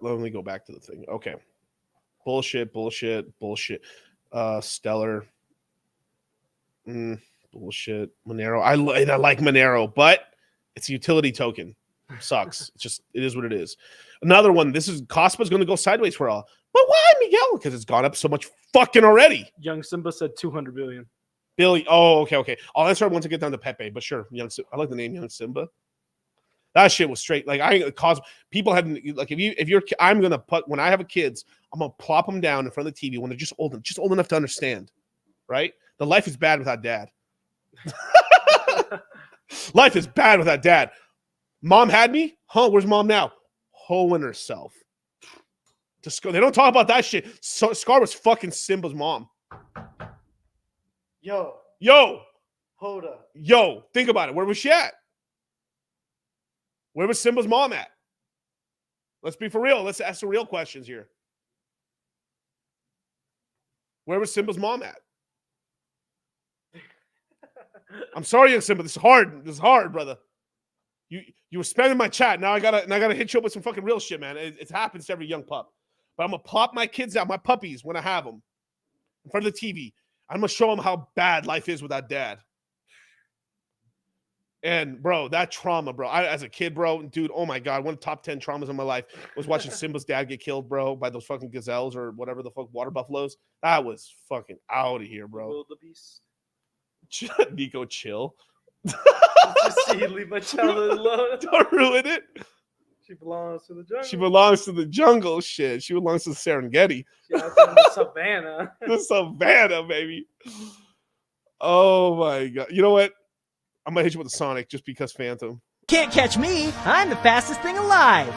let me go back to the thing. Okay, bullshit. Stellar. Bullshit. Monero. I like Monero, but it's a utility token. Sucks. It is what it is. Another one. This is Cospa's going to go sideways for all. But why, Miguel? Because it's gone up so much fucking already. Young Simba said 200 billion. Billy. Oh, okay. I'll answer it once I get down to Pepe. But sure, I like the name Young Simba. That shit was straight. Like people had like I'm gonna put when I have kids, I'm gonna plop them down in front of the TV when they're just old enough to understand, right? The life is bad without dad. Life is bad without dad. Mom had me. Huh? Where's mom now? Hoeing herself. They don't talk about that shit. So Scar was fucking Simba's mom. Yo. Hold up. Yo, think about it. Where was she at? Where was Simba's mom at? Let's be for real. Let's ask the real questions here. Where was Simba's mom at? I'm sorry, Young Simba. This is hard, brother. You were spamming my chat. Now I gotta hit you up with some fucking real shit, man. It happens to every young pup. But I'm gonna plop my kids out, my puppies, when I have them, in front of the TV. I'm gonna show them how bad life is without dad. And bro, that trauma, bro. As a kid, bro, dude, oh my god, one of the top 10 traumas of my life was watching Simba's dad get killed, bro, by those fucking gazelles or whatever the fuck, water buffaloes. That was fucking out of here, bro. Wildebeest. Nico, chill. Leave my child alone. Don't ruin it. She belongs to the jungle. She belongs to the jungle. Shit. She belongs to the Serengeti. The savannah. The savannah, baby. Oh my god. You know what? I'm gonna hit you with a Sonic just because Phantom. Can't catch me. I'm the fastest thing alive.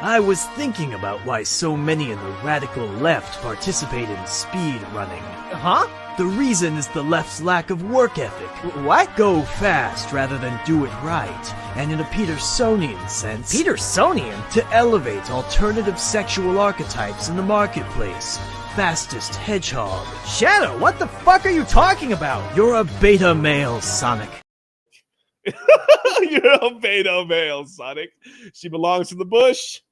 I was thinking about why so many in the radical left participate in speed running. Huh? The reason is the left's lack of work ethic. What? Go fast rather than do it right. And in a Petersonian sense, Petersonian? to elevate alternative sexual archetypes in the marketplace. Fastest hedgehog. Shadow, what the fuck are you talking about? You're a beta male, Sonic. You're a beta male, Sonic. She belongs to the bush.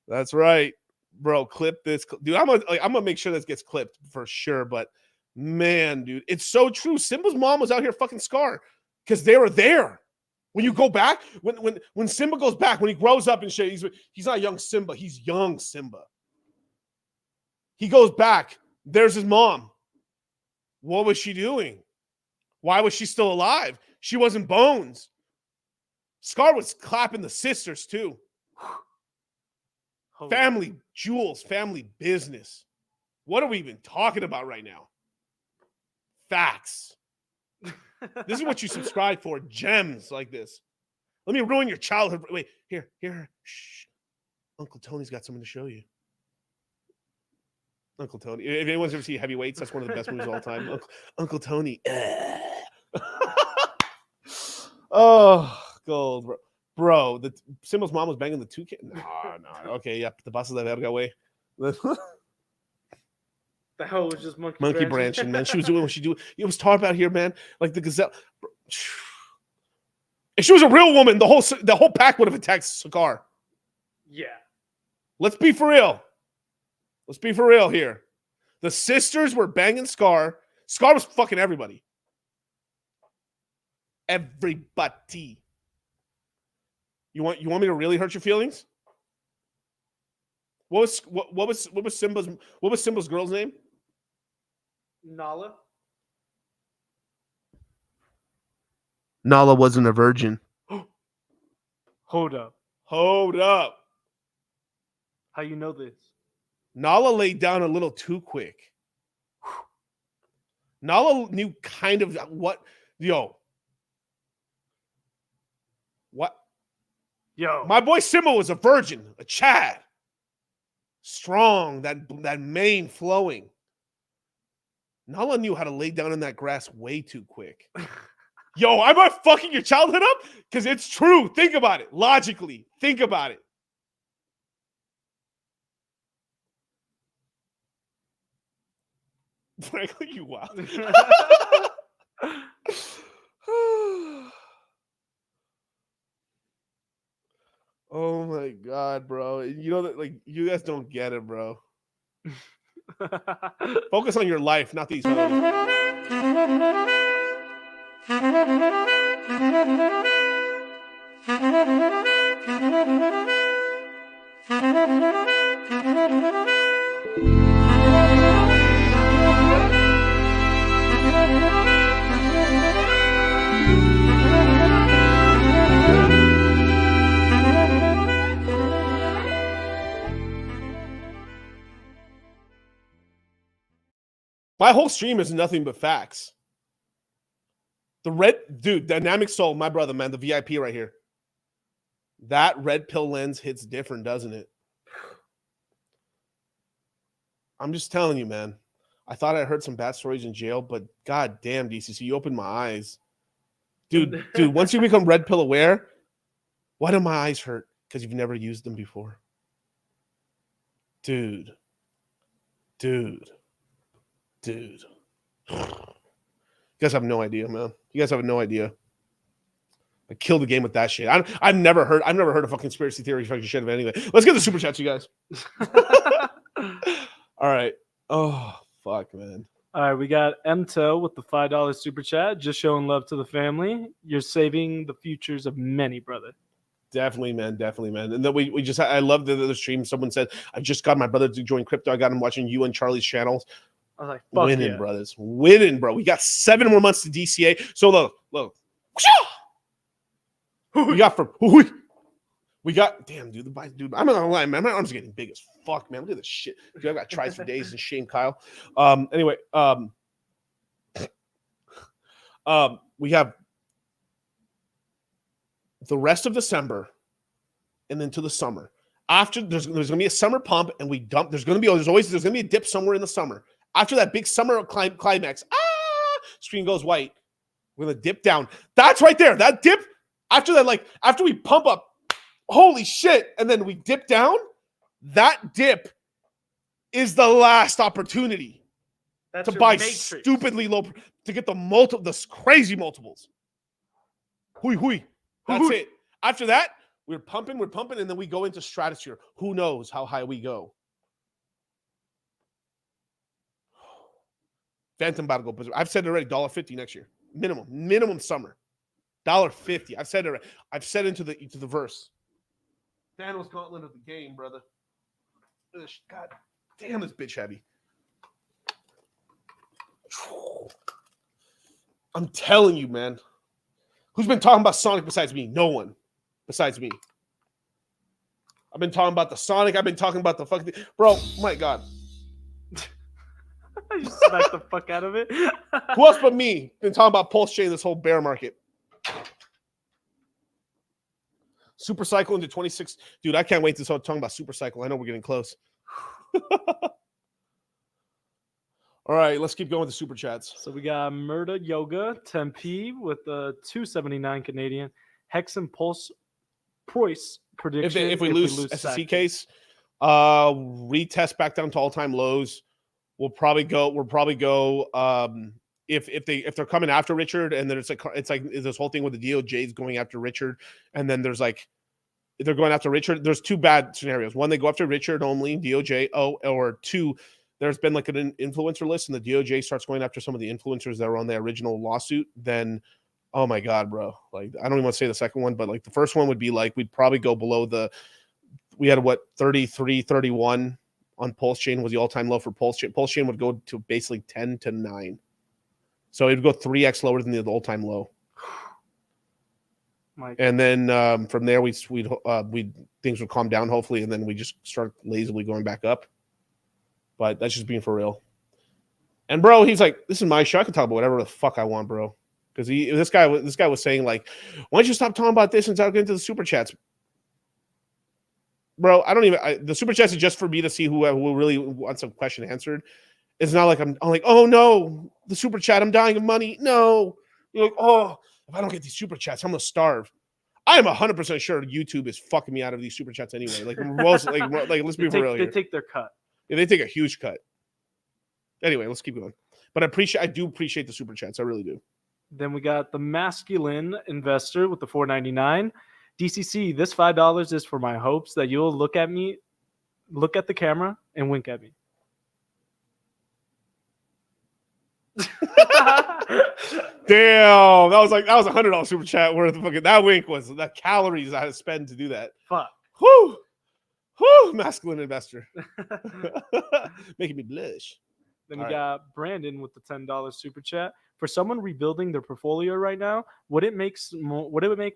That's right, bro. Clip this, dude. I'm gonna make sure this gets clipped for sure. But man, dude, it's so true. Simba's mom was out here fucking Scar because they were there. When you go back, when Simba goes back, when he grows up and shit, he's not young Simba. He's young Simba. He goes back. There's his mom. What was she doing? Why was she still alive? She wasn't Bones. Scar was clapping the sisters too. Family jewels, family business. What are we even talking about right now? Facts. This is what you subscribe for. Gems like this. Let me ruin your childhood. Wait, here. Shh. Uncle Tony's got something to show you. Uncle Tony. If anyone's ever seen Heavyweights, that's one of the best movies of all time. Uncle Tony. Oh, gold, bro. The Simba's mom was banging the two kids. No. Okay, yep. The bus is that got away. The hell was just monkey branching, man. She was doing what she do. It was taught about here, man. Like the gazelle. If she was a real woman, the whole pack would have attacked Scar. Yeah. Let's be for real. Let's be for real here. The sisters were banging Scar. Scar was fucking everybody. Everybody. You want me to really hurt your feelings? What was Simba's girl's name? Nala. Nala wasn't a virgin. Hold up. How you know this? Nala laid down a little too quick. Nala knew kind of what. My boy Simba was a virgin, a Chad. Strong, that mane flowing. Nala knew how to lay down in that grass way too quick. Am I fucking your childhood up? Because it's true. Think about it. Logically. Think about it. Frankly, you wild. Oh my god, bro. You know that, like, you guys don't get it, bro. Focus on your life, not these My whole stream is nothing but facts. The red, dude, Dynamic Soul, my brother, man, the VIP right here. That red pill lens hits different, doesn't it? I'm just telling you, man. I thought I heard some bad stories in jail, but god damn, DCC, you opened my eyes. Dude, once you become red pill aware, why do my eyes hurt? Because you've never used them before. Dude. You guys have no idea, man. You guys have no idea. I killed the game with that shit. I've never heard a fucking conspiracy theory fucking shit of anyway. Let's get the super chats, you guys. All right. Oh, fuck, man. All right, we got MTEL with the $5 super chat, just showing love to the family. You're saving the futures of many, brother. Definitely, man. And then we just, I love the stream. Someone said, I just got my brother to join crypto. I got him watching you and Charlie's channels. I was like, fuck winning, yeah. brothers. Winning, bro. We got 7 more months to DCA. So look. We got damn, dude. I'm not gonna lie, man. My arms are getting big as fuck, man. Look at this shit. Dude, I got tries for days and shame Kyle. Anyway, we have the rest of December and then to the summer. After there's gonna be a summer pump and we dump. There's gonna be a dip somewhere in the summer. After that big summer climax, screen goes white. We're gonna dip down. That's right there. That dip after that, like after we pump up, holy shit, and then we dip down. That dip is the last opportunity That's to your buy matrix. stupidly low to get the crazy multiples. Hui. That's it. After that, we're pumping, and then we go into stratosphere. Who knows how high we go? Phantom about to go berserk. I've said it already, $1.50 next year. Minimum summer. $1.50. I've said it already. I've said into the verse. Thanos gauntlet of the game, brother. God damn, this bitch heavy. I'm telling you, man. Who's been talking about Sonic besides me? No one besides me. I've been talking about the Sonic. I've been talking about the fucking bro. My God. You smacked the fuck out of it. Who else but me been talking about Pulse Chain this whole bear market? Super Cycle into 26. Dude, I can't wait to start talking about Super Cycle. I know we're getting close. All right, let's keep going with the super chats. So we got Murda Yoga 10p with the 279 Canadian. Hex and Pulse Price prediction. If we lose SSC case, retest back down to all-time lows. We'll probably go. If they're coming after Richard, and there's like it's like this whole thing with the DOJ is going after Richard, and then there's like they're going after Richard. There's two bad scenarios. One, they go after Richard only, DOJ. Or two, there's been like an influencer list, and the DOJ starts going after some of the influencers that were on the original lawsuit. Then, oh my God, bro! Like I don't even want to say the second one, but like the first one would be like we'd probably go below the. We had 33, 31 on Pulse Chain was the all-time low for Pulse Chain. Pulse Chain would go to basically 10 to 9. So it would go 3x lower than the all-time low. And then from there, we'd things would calm down hopefully, and then we just start lazily going back up. But that's just being for real. And bro, he's like, "This is my show. I can talk about whatever the fuck I want, bro." Because this guy was saying like, "Why don't you stop talking about this and start getting into the super chats?" Bro, I don't even. The super chats is just for me to see who really wants a question answered. It's not like I'm like, oh no, the super chat, I'm dying of money. No, you're like, oh, if I don't get these super chats, I'm gonna starve. I am 100% sure YouTube is fucking me out of these super chats anyway. Like most, like let's be real here. They take their cut. Yeah, they take a huge cut. Anyway, let's keep going. But I do appreciate the super chats. I really do. Then we got the masculine investor with the $4.99. DCC, this $5 is for my hopes that you'll look at the camera, and wink at me. Damn, that was $100 super chat worth. Fucking that wink was the calories I had to spend to do that. Fuck. Whoo, masculine investor, making me blush. Then we got Brandon with the $10 super chat. For someone rebuilding their portfolio right now, would it make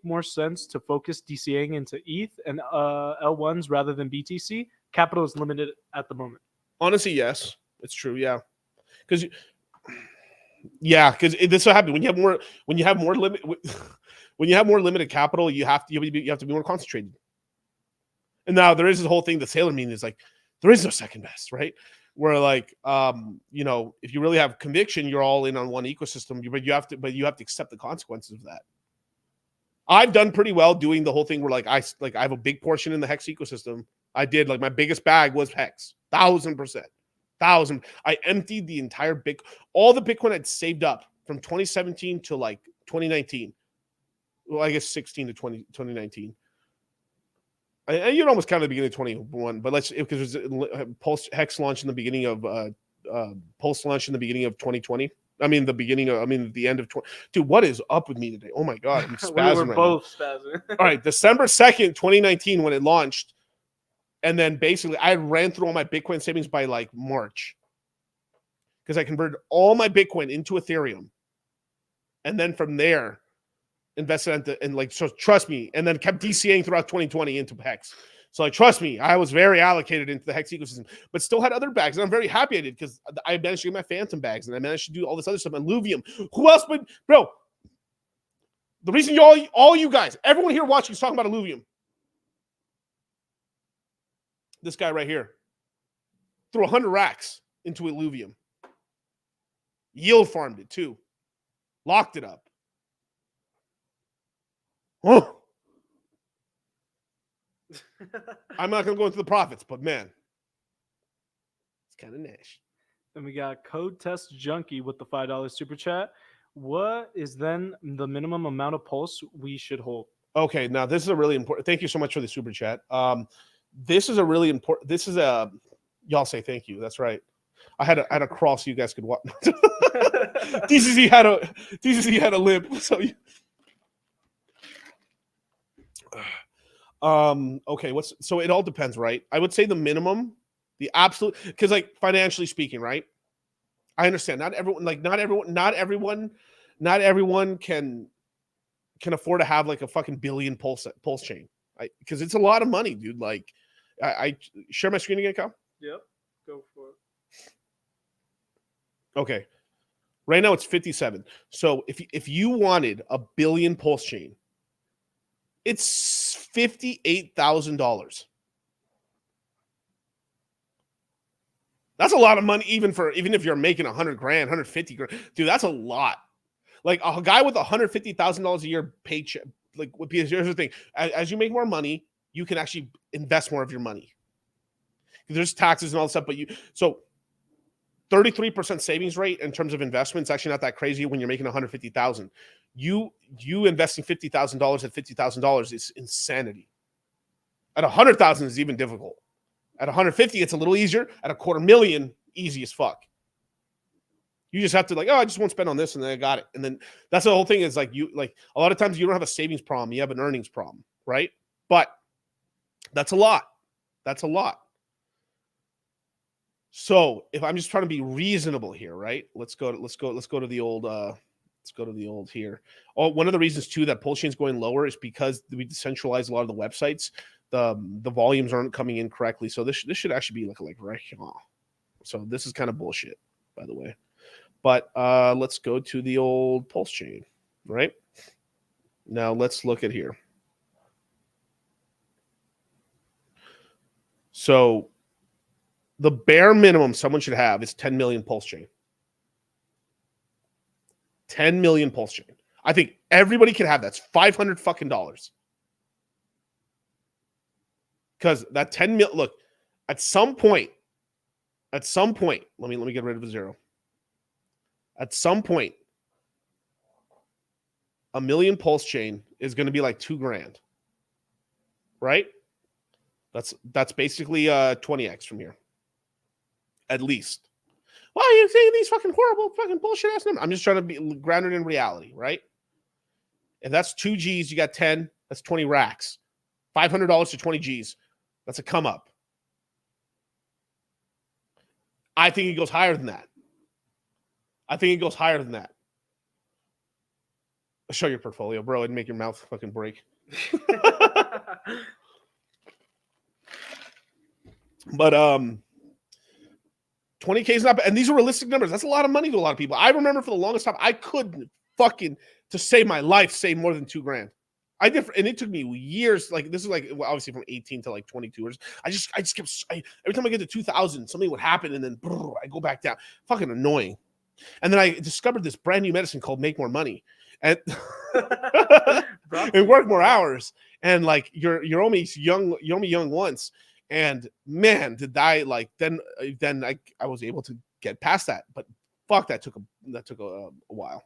more sense to focus DCAing into ETH and L1s rather than BTC? Capital is limited at the moment. Honestly, yes, it's true. Yeah, because this will happen when you have more limited capital. You have to be more concentrated. And now there is this whole thing. The Sailor meme is like there is no second best, right? Where like if you really have conviction, you're all in on one ecosystem, but you have to accept the consequences of that. I've done pretty well doing the whole thing where I have a big portion in the Hex ecosystem. I did, like, my biggest bag was Hex, 1,000%. I emptied the entire all the Bitcoin I'd saved up from 2017 to like 2019. Well, I guess 16 to 2019. And you'd almost count at the beginning of 21, but because Pulse Hex launched in the beginning of Pulse launched in the beginning of 2020. The end of 20. Dude, what is up with me today? Oh my God, I'm spazzing. We're both spazzing. All right, December 2nd, 2019, when it launched, and then basically I ran through all my Bitcoin savings by like March, because I converted all my Bitcoin into Ethereum, and then from there invested so trust me, and then kept DCAing throughout 2020 into Hex. So like, trust me, I was very allocated into the Hex ecosystem, but still had other bags, and I'm very happy I did, because I managed to get my Phantom bags, and I managed to do all this other stuff. And Luvium, who else but bro? The reason all you guys, everyone here watching is talking about Illuvium. This guy right here threw 100 racks into Illuvium. Yield farmed it too. Locked it up. Oh. I'm not going to go into the profits, but man, it's kind of niche. Then we got Code Test Junkie with the $5 super chat. What is then the minimum amount of pulse we should hold? Okay, now this is a really important. Thank you so much for the super chat. This is a really important. This is a. Y'all say thank you. That's right. I had a crawl so you guys could watch. DCC had a limp. So. Okay. So it all depends, right? I would say the minimum, the absolute, because like financially speaking, right? I understand. Not everyone can afford to have like a fucking billion pulse chain, because it's a lot of money, dude. Like, I share my screen again, Kyle. Yep, go for it. Okay, right now it's 57. So if you wanted a billion pulse chain, it's $58,000. That's a lot of money, even if you're making 100 grand, 150 grand, dude. That's a lot. Like a guy with $150,000 a year paycheck, like here's the thing: as you make more money, you can actually invest more of your money. There's taxes and all that stuff, but 33% savings rate in terms of investment is actually not that crazy when you're making 150,000. You investing $50,000 at $50,000 is insanity. At 100,000 is even difficult. At 150, it's a little easier. At $250,000, easy as fuck. You just have to I just won't spend on this, and then I got it. And then that's the whole thing is a lot of times you don't have a savings problem, you have an earnings problem, right? But that's a lot. That's a lot. So if I'm just trying to be reasonable here, right? Let's go to the old here. Oh, one of the reasons too that pulse chain is going lower is because we decentralize a lot of the websites. The volumes aren't coming in correctly. So this should actually be like right here. So this is kind of bullshit, by the way. But let's go to the old pulse chain, right? Now let's look at here. So the bare minimum someone should have is 10 million pulse chain. 10 million pulse chain. I think everybody can have that. It's $500 fucking dollars. Because that 10 mil, look, at some point, let me get rid of a zero. At some point, a million pulse chain is going to be like $2,000, right? That's basically 20x from here, at least. Well, you're saying these fucking horrible fucking bullshit ass numbers. I'm just trying to be grounded in reality, right? If that's 2 G's, you got 10. That's 20 racks. $500 to 20 G's. That's a come up. I think it goes higher than that. Show your portfolio, bro, and make your mouth fucking break. But 20K is not bad. And these are realistic numbers. That's a lot of money to a lot of people. I remember for the longest time, I couldn't to save my life, save more than $2,000. I did, and it took me years. Like this is obviously from 18 to 22. I just kept. Every time I get to 2,000, something would happen, and then I go back down. Fucking annoying. And then I discovered this brand new medicine called Make More Money, and and work more hours. And you're only young once. And man, did I then I was able to get past that. But fuck, that took a while.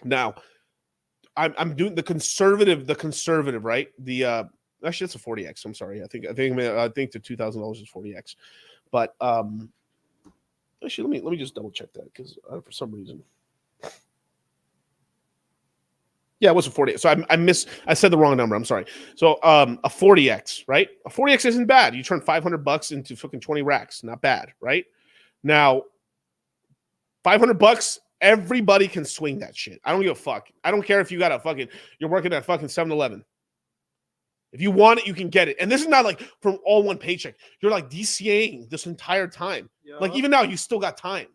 Now. I'm doing the conservative, right? The actually that's a 40x. I'm sorry. I think the $2,000 is 40x. But actually let me just double check that because for some reason. Yeah, it was a 40. So I said the wrong number. I'm sorry. So a 40x, right? A 40x isn't bad. You turn $500 into fucking 20 racks. Not bad, right? Now $500. Everybody can swing that shit. I don't give a fuck. I don't care if you got you're working at fucking 7-Eleven. If you want it, you can get it. And this is not from all one paycheck. You're DCAing this entire time. Yep. Even now, you still got time.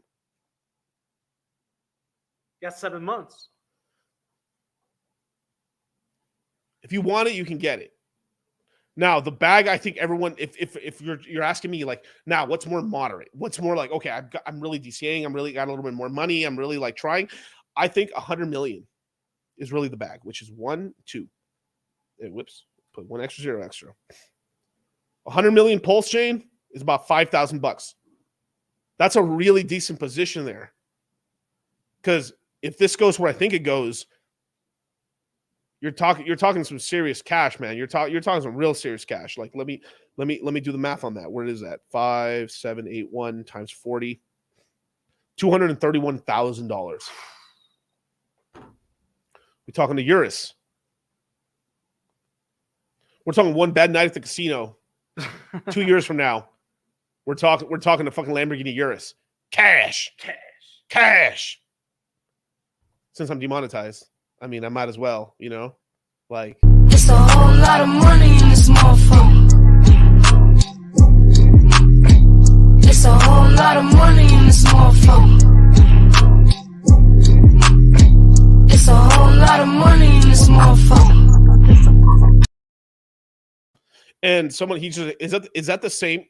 You got 7 months. If you want it, you can get it. Now, the bag, I think everyone, if you're asking me now, what's more moderate? What's more okay, I'm really DCAing. I'm really got a little bit more money. I'm really trying. I think 100 million is really the bag, which is 1, 2. Whoops, put one extra zero extra. 100 million pulse chain is about $5,000. That's a really decent position there. Because if this goes where I think it goes, you're talking some serious cash, man. You're talking some real serious cash. Like let me do the math on that. Where is that? 5,781 times 40. $231,000. We're talking to Eurus. We're talking one bad night at the casino. 2 years from now, we're talking to fucking Lamborghini Urus. Cash. Since I'm demonetized, I mean, I might as well, you know, like. It's a whole lot of money in this motherfucker. It's a whole lot of money in this motherfucker. It's a whole lot of money in this motherfucker. And someone is that the same?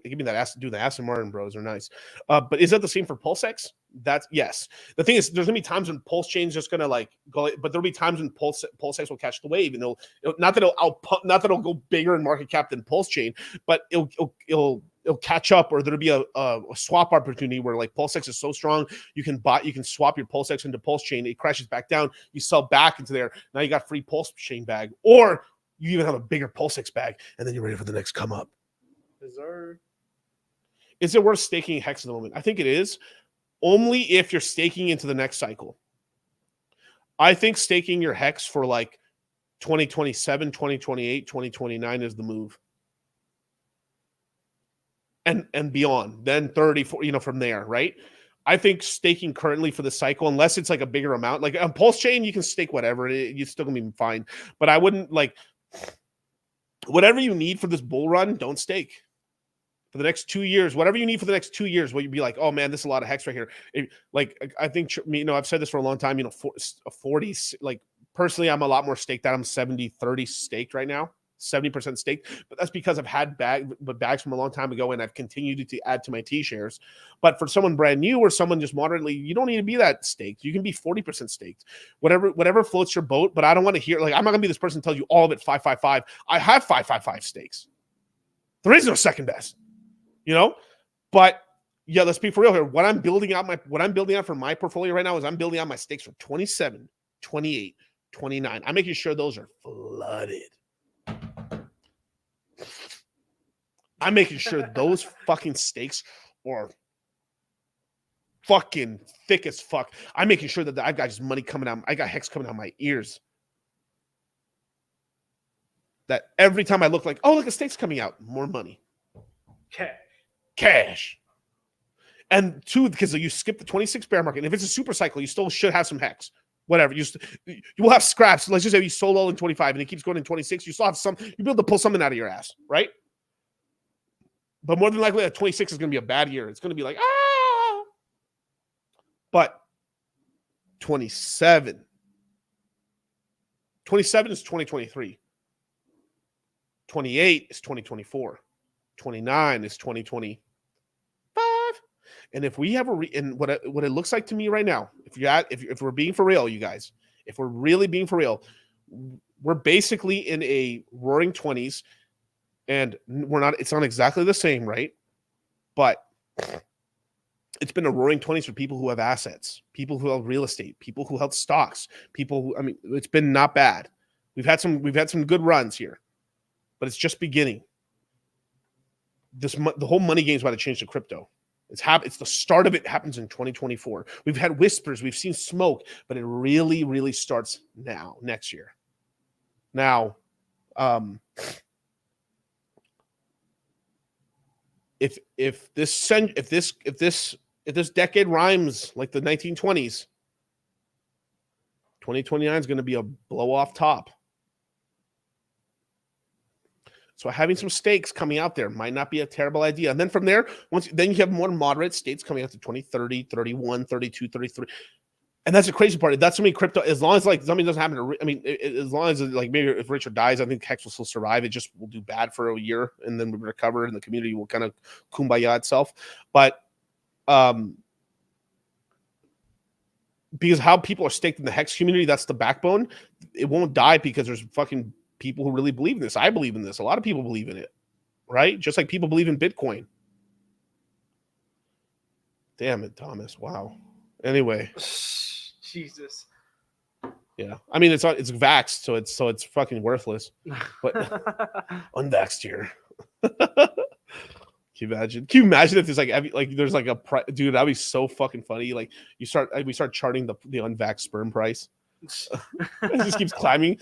Give me that Aston. The Aston Martin bros are nice. But is that the same for PulseX? That's yes. The thing is, there's gonna be times when Pulse Chain's just gonna like go, but there'll be times when PulseX will catch the wave, and not that it'll go bigger in market cap than Pulse Chain, but it'll catch up, or there'll be a swap opportunity where like PulseX is so strong, you can swap your PulseX into Pulse Chain. It crashes back down, you sell back into there. Now you got free Pulse Chain bag, or you even have a bigger PulseX bag, and then you're ready for the next come up. Is it worth staking Hex at the moment? I think it is, only if you're staking into the next cycle. I think staking your Hex for like 2027, 2028, 2029 is the move. And beyond, then 30, 40, from there, right? I think staking currently for the cycle, unless it's like a bigger amount, like on Pulse Chain, you can stake whatever, you're still gonna be fine. But I wouldn't like whatever you need for this bull run, don't stake for the next 2 years. Whatever you need for the next 2 years, where you'd be like, oh man, this is a lot of Hex right here. I think, I've said this for a long time. 40, like personally, I'm a lot more staked out. I'm 70-30 staked right now. 70% staked, but that's because I've had bags from a long time ago, and I've continued to add to my T shares. But for someone brand new or someone just moderately, you don't need to be that staked. You can be 40% staked, whatever floats your boat. But I don't want to hear, like, I'm not gonna be this person to tell you all of it 555. I have 555 stakes. There is no second best, But yeah, let's be for real here. What I'm building out for my portfolio right now is I'm building out my stakes for 27, 28, 29. I'm making sure those are flooded. I'm making sure those fucking stakes are fucking thick as fuck. I'm making sure that I've got just money coming out. I got Hex coming out my ears. That every time I look like, oh, look, a stake's coming out, more money. Cash. And two, because you skip the 26 bear market. And if it's a super cycle, you still should have some Hex. Whatever. You will have scraps. Let's just say you sold all in 25 and it keeps going in 26. You still have some, you'll be able to pull something out of your ass, right? But more than likely, that 26 is going to be a bad year. It's going to be like, ah. But 27 is 2023. 28 is 2024. 29 is 2025. And if we have and what it looks like to me right now, if we're being for real, you guys, if we're really being for real, we're basically in a roaring 20s. And it's not exactly the same, right? But it's been a roaring 20s for people who have assets, people who have real estate, people who held stocks, it's been not bad. We've had some good runs here, but it's just beginning. The whole money game is about to change to crypto. It's the start of it happens in 2024. We've had whispers, we've seen smoke, but it really, really starts now, next year. Now, if this decade rhymes like the 1920s, 2029 is going to be a blow off top. So having some stakes coming out there might not be a terrible idea. And then from there, then you have more moderate states coming out to 2030, 31, 32, 33. And that's the crazy part. That's something crypto, as long as like something doesn't happen. As long as like maybe if Richard dies, I think Hex will still survive. It just will do bad for a year and then we'll recover and the community will kind of kumbaya itself. But because how people are staked in the Hex community, that's the backbone. It won't die because there's fucking people who really believe in this. I believe in this. A lot of people believe in it, right? Just like people believe in Bitcoin. Damn it, Thomas. Wow. Anyway. Jesus. Yeah. I mean, it's vaxxed, so it's fucking worthless. But unvaxxed here. Can you imagine if there's like there's like dude, that'd be so fucking funny. Like we start charting the unvaxxed sperm price. It just keeps climbing.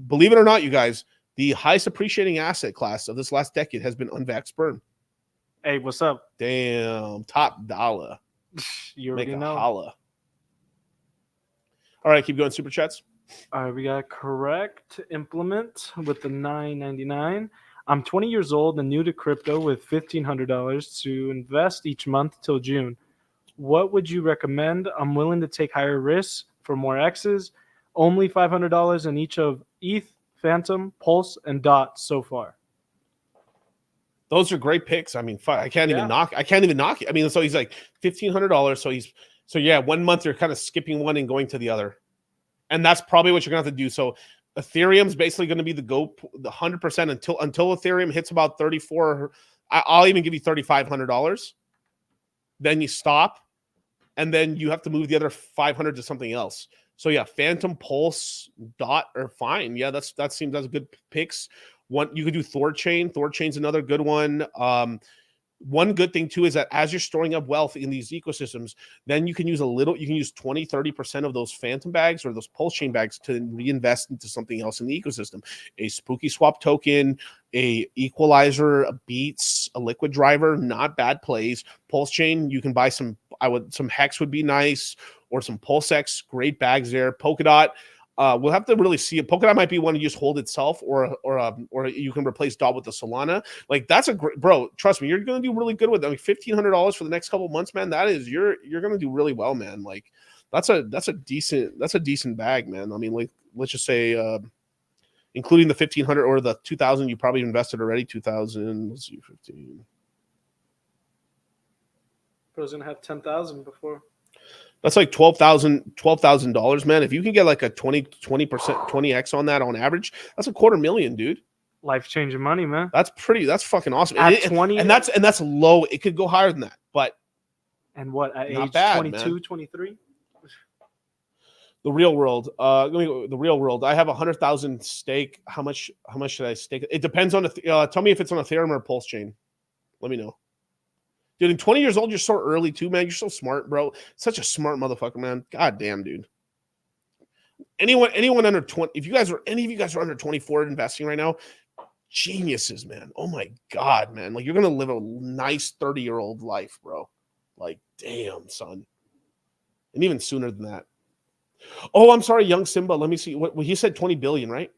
Believe it or not, you guys, the highest appreciating asset class of this last decade has been unvaxxed sperm. Hey, what's up? Damn, top dollar. You already know. Holla. All right, keep going. Super chats. All right, we got correct implement with the $9.99. I'm 20 years old and new to crypto with $1,500 to invest each month till June. What would you recommend? I'm willing to take higher risks for more X's. Only $500 in each of ETH, Phantom, Pulse, and DOT so far. Those are great picks. I mean, I can't even knock it. I mean, so he's like $1,500. So yeah, 1 month you're kind of skipping one and going to the other, and that's probably what you're gonna have to do. So Ethereum's basically going to be the 100% until Ethereum hits about 34. I'll even give you $3,500. Then you stop, and then you have to move the other 500 to something else. So yeah, Phantom, Pulse, Dot are fine. Yeah, that's good picks. One, you could do Thorchain. Thorchain's another good one. One good thing too is that as you're storing up wealth in these ecosystems, then you can use 20, 30% of those Phantom bags or those Pulse Chain bags to reinvest into something else in the ecosystem. A spookyswap token, a equalizer, a Beats, a liquid driver, not bad plays. Pulse Chain, you can buy some Hex would be nice, or some PulseX, great bags there. Polkadot, we'll have to really see it. Polkadot might be one to just hold itself, or you can replace Dot with the Solana. Like that's a great, bro. Trust me, you're gonna do really good with them. Like $1,500 for the next couple of months, man. That is you're gonna do really well, man. Like that's a decent bag, man. I mean, like let's just say, including the 1,500 or the 2,000 you probably invested already. 2,000. Let's see, 15. I was gonna have 10,000 before. That's like $12,000, man. If you can get like a 20%, 20x on that on average, that's $250,000, dude. Life-changing money, man. That's fucking awesome. At 20, and that's low. It could go higher than that, but and what at not age bad, 22, man. 23? The real world. Let me go. The real world. I have 100,000 stake. How much should I stake? It depends on the. Tell me if it's on Ethereum or Pulse Chain. Let me know. Dude, in 20 years old, you're so early too, man. You're so smart, bro. Such a smart motherfucker, man. God damn, dude. Anyone under 20, any of you guys are under 24 investing right now, geniuses, man. Oh my God, man. Like you're gonna live a nice 30-year-old life, bro. Like, damn, son. And even sooner than that. Oh, I'm sorry, young Simba. Let me see. What he said 20 billion, right?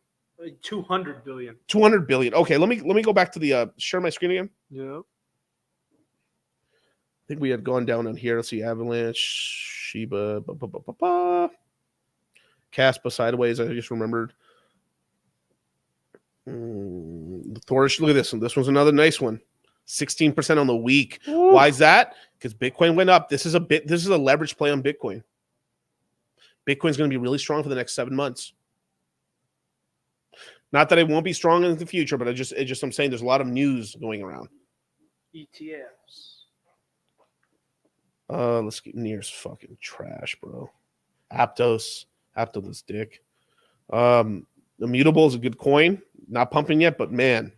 200 billion. 200 billion. Okay, let me go back to the share my screen again. Yep. I think we had gone down on here. Let's see, Avalanche, Shiba, Caspa sideways. I just remembered. Thorish, look at this one. This one's another nice one. 16% on the week. Ooh. Why is that? Because Bitcoin went up. This is a leverage play on Bitcoin. Bitcoin's going to be really strong for the next 7 months. Not that it won't be strong in the future, but I'm saying there's a lot of news going around. ETFs. Let's get Near's fucking trash, bro. Aptos is dick. Immutable is a good coin. Not pumping yet, but man,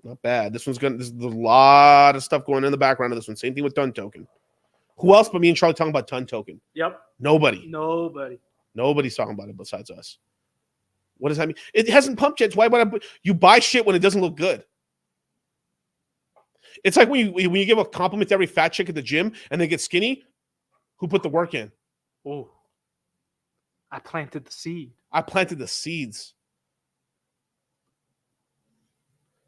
not bad. There's a lot of stuff going on in the background of this one. Same thing with Ton Token. Who else but me and Charlie talking about Ton Token? Yep. Nobody. Nobody's talking about it besides us. What does that mean? It hasn't pumped yet. Why would you buy shit when it doesn't look good? It's like when you give a compliment to every fat chick at the gym and they get skinny. Who put the work in? Oh, I planted the seed. I planted the seeds.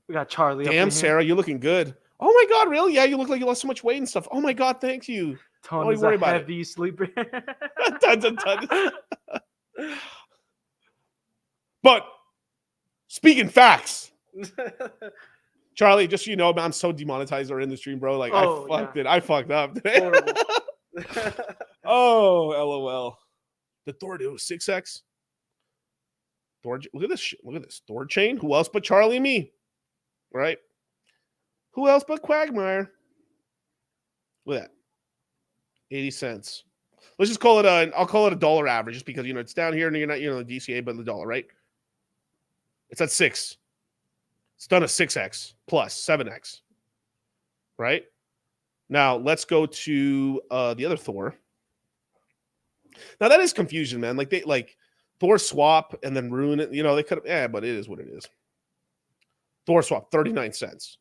We got Charlie. Damn, Sarah, you're looking good. Oh my God, really? Yeah, you look like you lost so much weight and stuff. Oh my God, thank you. Don't worry about heavy it. Sleeper. tons. But speaking facts. Charlie, just so you know, I'm so demonetized our industry, bro. Like, I fucked up today. Horrible. Oh, LOL. The Thor do 6x. Thor, look at this shit. Look at this. Thor chain. Who else but Charlie and me? Right? Who else but Quagmire? Look at that. 80 cents. Let's just call it I'll call it a dollar average just because, it's down here and you're not, the DCA, but the dollar, right? It's at 6. It's done a 6x plus 7x. Right? Now, let's go to the other Thor. Now, that is confusion, man. Like Thor swap and then ruin it. They could have, but it is what it is. Thor swap, 39 cents.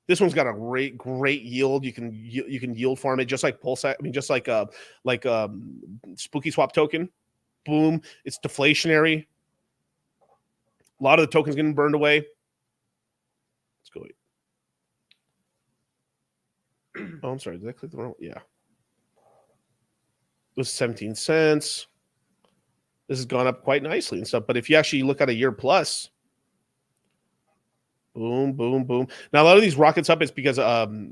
This one's got a great yield. You can yield farm it just like Pulse. Just like spooky swap token. Boom. It's deflationary. A lot of the tokens getting burned away. Let's go. Oh, I'm sorry. Did I click the wrong? Yeah. It was 17 cents. This has gone up quite nicely and stuff. But if you actually look at a year plus, boom, boom, boom. Now a lot of these rockets up is because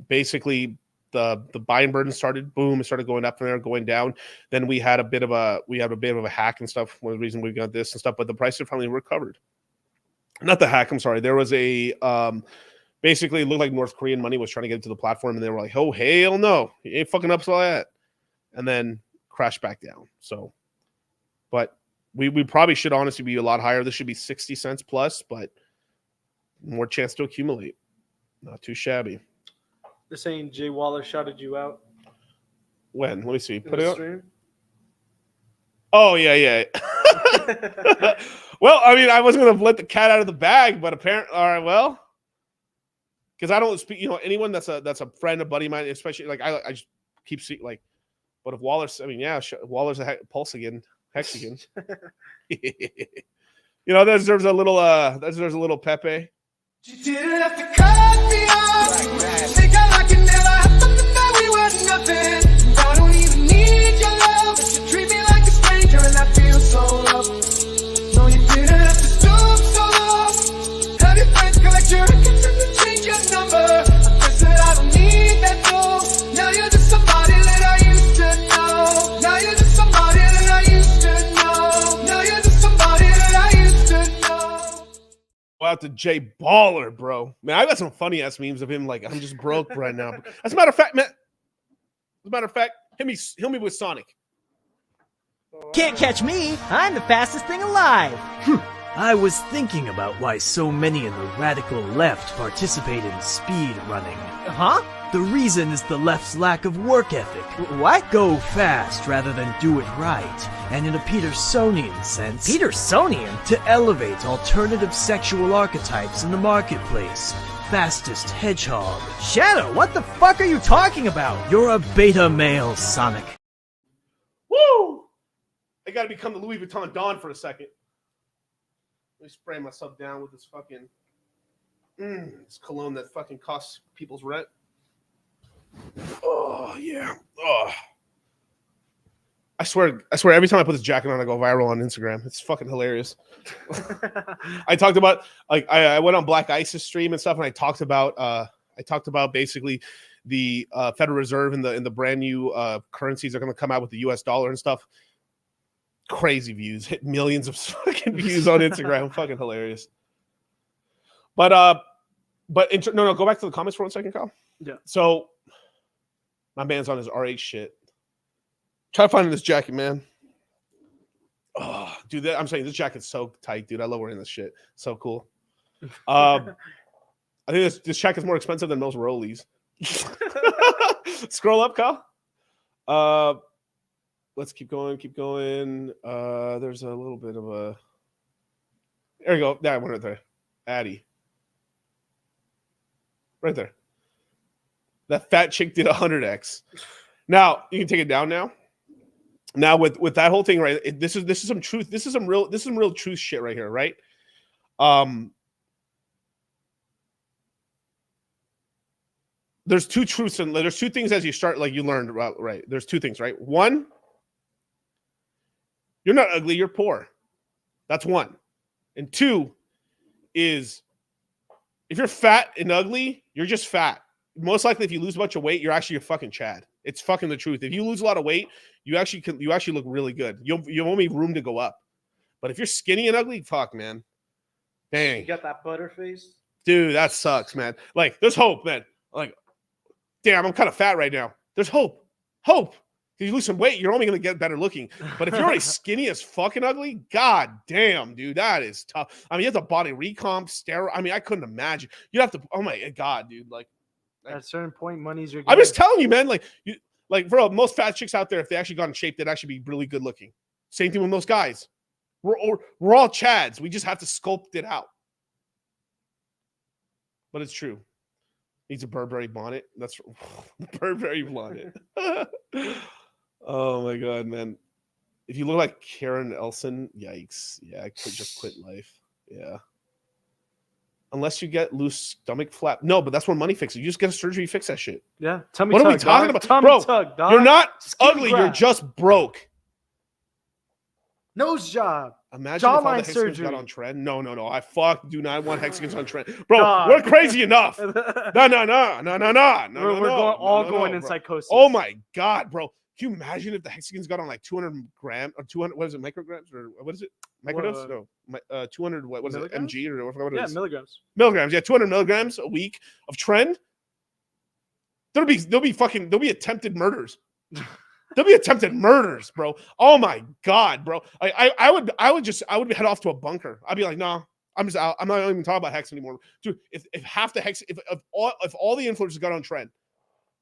basically the buying burden started. Boom, it started going up from there, going down. Then we had a bit of a hack and stuff. One of the reasons we got this and stuff, but the price have finally recovered. Not the hack. I'm sorry. There was a basically it looked like North Korean money was trying to get into the platform, and they were like, "Oh hell no, you ain't fucking up so that," and then crashed back down. So, but we probably should honestly be a lot higher. This should be 60 cents plus, but more chance to accumulate. Not too shabby. They're saying Jay Waller shouted you out. When? Let me see. Put In the it stream? up. Oh yeah. Well, I mean, I wasn't gonna let the cat out of the bag, but apparently, all right. Well, because I don't speak, anyone that's a friend, a buddy of mine, especially like I just keep seeing like. But if Waller's, I mean, yeah, Waller's a pulse again, hex again. That deserves a little Pepe. You didn't have to cut me off. Think I like it never happened, that we were nothing. I don't even need your love, but you treat me like a stranger, and I feel so loved. No, you didn't have to stoop so low. Have your friends collect your records and change your number. I said I don't need that though. Now you're just somebody that I used to know. Now you're just somebody that I used to know. Now you're just somebody that I used to know. Go out to Jay Baller, bro. Man, I got some funny ass memes of him like I'm just broke right now. As a matter of fact, man. Hit me with Sonic. Can't catch me. I'm the fastest thing alive. I was thinking about why so many in the radical left participate in speed running. Huh? The reason is the left's lack of work ethic. What? Go fast rather than do it right, and in a Petersonian sense, Petersonian? to elevate alternative sexual archetypes in the marketplace. Fastest hedgehog. Shadow, what the fuck are you talking about? You're a beta male, Sonic. Woo! I gotta become the Louis Vuitton Don for a second. Let me spray myself down with this fucking this cologne that fucking costs people's rent. Oh yeah. Oh. I swear every time I put this jacket on, I go viral on Instagram. It's fucking hilarious. I talked about I went on Black Ice's stream and stuff, and I talked about basically the Federal Reserve and the brand new currencies are going to come out with the US dollar and stuff. Crazy views, hit millions of fucking views on Instagram. Fucking hilarious. But no, go back to the comments for 1 second, Kyle. Yeah. So my man's on his RH shit. Try finding this jacket, man. Oh, dude, I'm saying this jacket's so tight, dude. I love wearing this shit. So cool. I think this jacket's more expensive than most Rollies. Scroll up, Kyle. Let's keep going. There's a little bit of a. There we go. That one right there. Addy. Right there. That fat chick did 100x. Now you can take it down now. Now with that whole thing, right? This is some truth. This is some real truth shit right here, right? There's two truths and there's two things as you start, like you learned about, right? There's two things, right? One, you're not ugly, you're poor. That's one. And two is if you're fat and ugly, you're just fat. Most likely, if you lose a bunch of weight, you're actually a fucking Chad. It's fucking the truth. If you lose a lot of weight, you actually look really good. You only room to go up. But if you're skinny and ugly, fuck, man. Dang. You got that butter face? Dude, that sucks, man. Like, there's hope, man. Like, damn, I'm kind of fat right now. There's hope. Hope. If you lose some weight, you're only going to get better looking. But if you're already skinny as fucking ugly, god damn, dude, that is tough. I mean, you have to body recomp, steroid. I mean, I couldn't imagine. You'd have to, oh my god, dude. Like, at a certain point, money's your game. I'm just telling you, man. Like, bro, most fat chicks out there, if they actually got in shape, they'd actually be really good looking. Same thing with most guys. We're all Chads. We just have to sculpt it out. But it's true. Needs a Burberry bonnet. That's Burberry bonnet. Oh my god, man! If you look like Karen Elson, yikes! Yeah, I could just quit life. Yeah, unless you get loose stomach flap. No, but that's when money fixes. You just get a surgery, fix that shit. Yeah, tummy what tug, are we talking dog. about, tummy bro? Tug, dog. You're not Skinny ugly. grab. You're just broke. Nose job. Imagine if all the Jawline Hexagons surgery. got on trend. No. I do not want Hexagons on trend, bro. Dog. We're crazy enough. No. We're going in bro. psychosis. Oh my god, bro. Can you imagine if the Hexagons got on like 200 grams or 200? What is it, micrograms or what is it? Microdose? No, 200. What is it? Mg or what it is? Milligrams. Milligrams. Yeah, 200 milligrams a week of trend. There'll be attempted murders. There'll be attempted murders, bro. Oh my god, bro. I would head off to a bunker. I'd be like, no, I'm just out. I'm not even talking about Hex anymore, dude. If half the Hex, if all the influencers got on trend,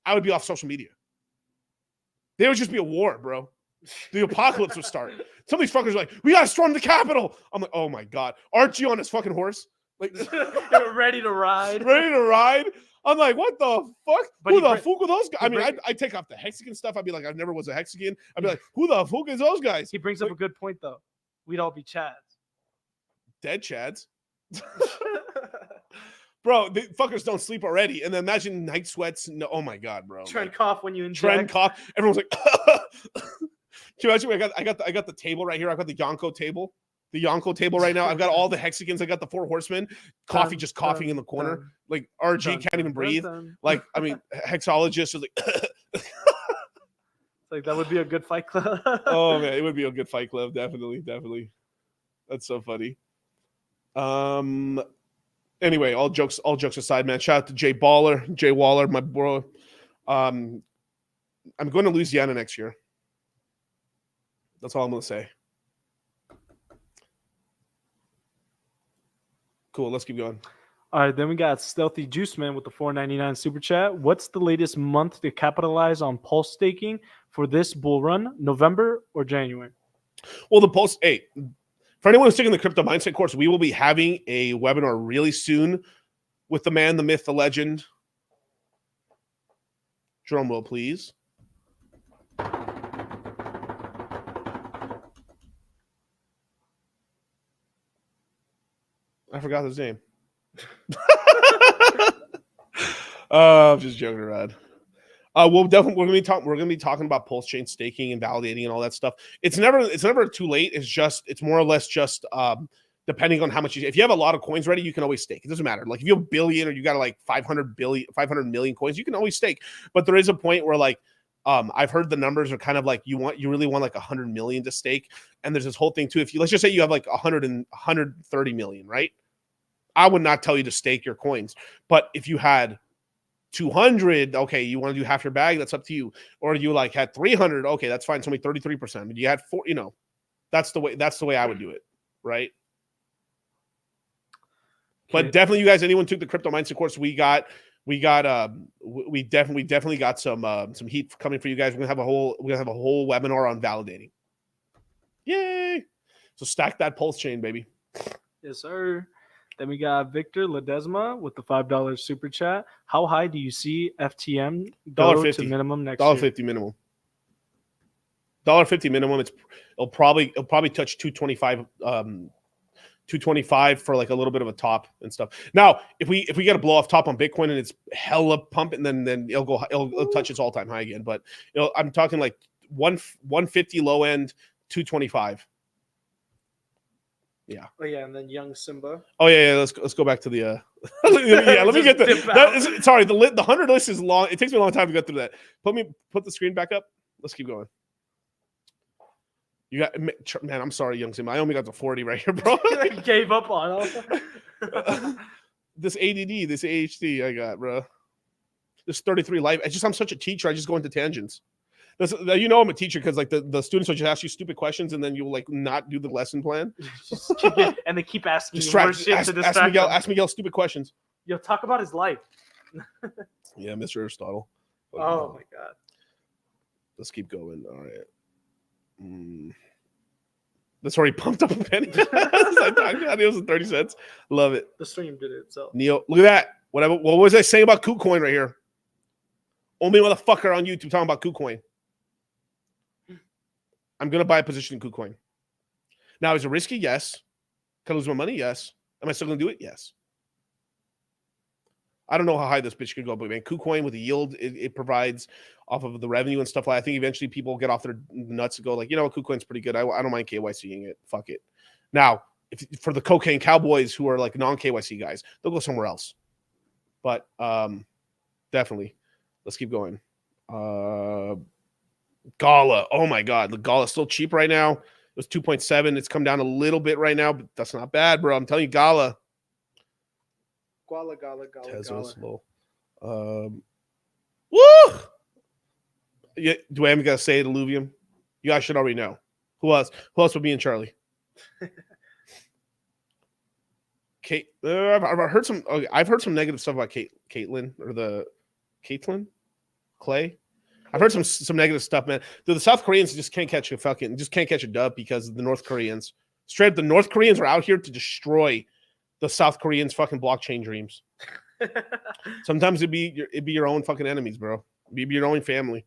I would be off social media. There would just be a war, bro. The apocalypse would start. Some of these fuckers are like, we gotta storm the Capitol. I'm like, oh my god, Archie on his fucking horse, like ready to ride. Ready to ride. I'm like, what the fuck? But who the fuck are those guys? I mean, I'd take off the Hexagon stuff. I'd be like, I never was a Hexagon. I'd be like, who the fuck is those guys? He brings up a good point, though. We'd all be Chads. Dead Chads. Bro, the fuckers don't sleep already. And then imagine night sweats. No, oh my god, bro. Trend cough when you inject. Trend cough. Everyone's like, can you imagine? I got the table right here. I've got the Yonko table. The Yonko table right now. I've got all the Hexagons. I got the 4 horsemen. Coffee just coughing in the corner. Like RG can't even breathe. Like, I mean, hexologist is like like that would be a good fight club. Oh man, it would be a good fight club. Definitely. That's so funny. Anyway, all jokes aside, man. Shout out to Jay Waller, my bro. I'm going to Louisiana next year. That's all I'm gonna say. Cool, let's keep going. All right, then we got Stealthy Juice Man with the $4.99 super chat. What's the latest month to capitalize on pulse staking for this bull run? November or January? Well, the pulse. Hey, for anyone who's taking the crypto mindset course, we will be having a webinar really soon with the man, the myth, the legend. Drum roll, please. I forgot his name. I'm just joking around. We're gonna be talking about pulse chain staking and validating and all that stuff. It's never too late. It's more or less just depending on how much if you have a lot of coins ready, you can always stake. It doesn't matter. Like if you have a billion or you got like 500 million coins, you can always stake. But there is a point where like I've heard the numbers are kind of like you really want like 100 million to stake. And there's this whole thing too. If you let's just say you have like 130 million, right? I would not tell you to stake your coins. But if you had 200, okay, you want to do half your bag, that's up to you. Or you like had 300, okay, that's fine. It's only 33%. But you had 4, that's the way I would do it, right? But definitely, you guys, anyone took the crypto mindset course, we definitely got some heat coming for you guys. We're gonna have a whole webinar on validating. Yay! So stack that pulse chain, baby. Yes, sir. Then we got Victor Ledesma with the $5 super chat. How high do you see FTM go to minimum next year? $1.50 minimum. $1.50 minimum. It'll probably touch 225. 225 for like a little bit of a top and stuff. Now, if we get a blow off top on Bitcoin and it's hella pumping, then it'll touch its all time high again. But I'm talking like 150 low end, 225. Yeah. Oh yeah, and then young Simba. Oh yeah. Let's go back to the Yeah, let me get Just the. Sorry, the 100 list is long. It takes me a long time to go through that. Put the screen back up. Let's keep going. You got, man. I'm sorry, Young Sim. I only got to 40 right here, bro. Gave up on all. This ADD, this ADHD I got, bro. This 33 life. I'm such a teacher. I just go into tangents. You know I'm a teacher because like the students will just ask you stupid questions and then you'll like not do the lesson plan. And they keep asking you more shit to distract ask Miguel stupid questions. Yo, talk about his life. Yeah, Mr. Aristotle. Oh my god. Let's keep going. All right. That's already pumped up a penny. It was 30 cents. Love it. The stream did it itself. Neo, look at that. What was I saying about KuCoin right here? Only motherfucker on YouTube talking about KuCoin. I'm going to buy a position in KuCoin. Now, is it risky? Yes. Can I lose my money? Yes. Am I still going to do it? Yes. I don't know how high this bitch could go, but man, KuCoin with the yield it provides off of the revenue and stuff like that. I think eventually people get off their nuts and go like, you know what, KuCoin's pretty good. I don't mind KYCing it. Fuck it. Now, for the cocaine cowboys who are like non-KYC guys, they'll go somewhere else. But definitely. Let's keep going. Gala. Oh my God. The Gala's still cheap right now. It was 2.7. It's come down a little bit right now, but that's not bad, bro. I'm telling you, Gala. Gala. Tesla's low. Woo! Yeah, do I even gotta say it, Illuvium? You guys should already know. Who else? Who else would be in Charlie? Kate. I've heard some. Okay, I've heard some negative stuff about Caitlyn or the Caitlyn Clay. I've heard some negative stuff, man. Dude, the South Koreans just can't catch a dub because the North Koreans. Straight up, the North Koreans are out here to destroy the South Koreans' fucking blockchain dreams. Sometimes it'd be your own fucking enemies, bro. It'd be your own family.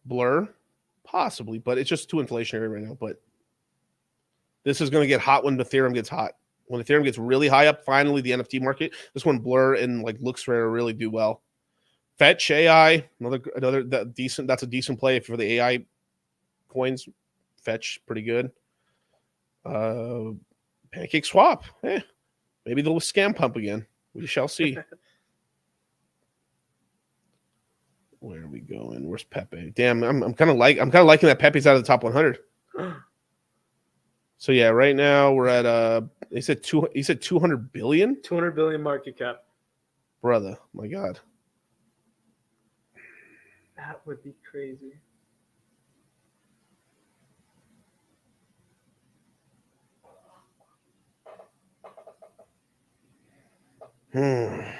Blur, possibly, but it's just too inflationary right now. But this is going to get hot when Ethereum gets hot. When Ethereum gets really high up, finally the NFT market. This one, Blur and like LooksRare really do well. Fetch AI, another decent. That's a decent play for the AI coins. Fetch pretty good. Pancake Swap. Maybe they'll scam pump again. We shall see. Where are we going? Where's Pepe? Damn, I'm kind of liking that Pepe's out of the top 100. So yeah, right now we're at he said 200 billion? 200 billion market cap. Brother, my God. That would be crazy. Let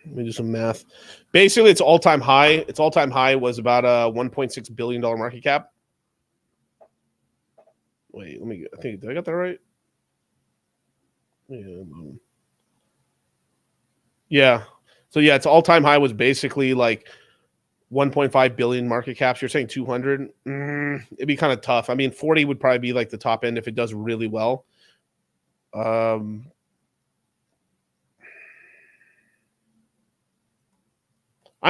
me do some math. Basically, it's all-time high. Its all-time high was about a $1.6 billion market cap. Wait, did I got that right? Yeah. So yeah, its all-time high was basically like 1.5 billion market caps. You're saying 200? It'd be kind of tough. I mean, 40 would probably be like the top end if it does really well. I'm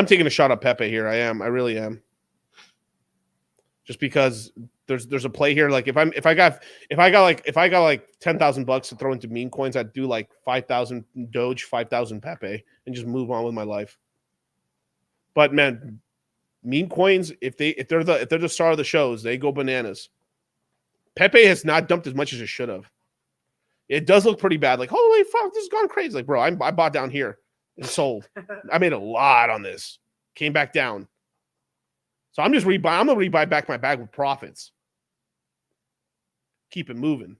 taking a shot at Pepe here. I really am. Just because there's a play here. Like if I got like 10,000 bucks to throw into meme coins, I'd do like 5,000 Doge, 5,000 Pepe, and just move on with my life. But man, meme coins, if they're the star of the shows, they go bananas. Pepe has not dumped as much as it should have. It does look pretty bad. Like, holy fuck, this has gone crazy. Like, bro, I bought down here and sold. I made a lot on this. Came back down. So I'm gonna rebuy back my bag with profits. Keep it moving.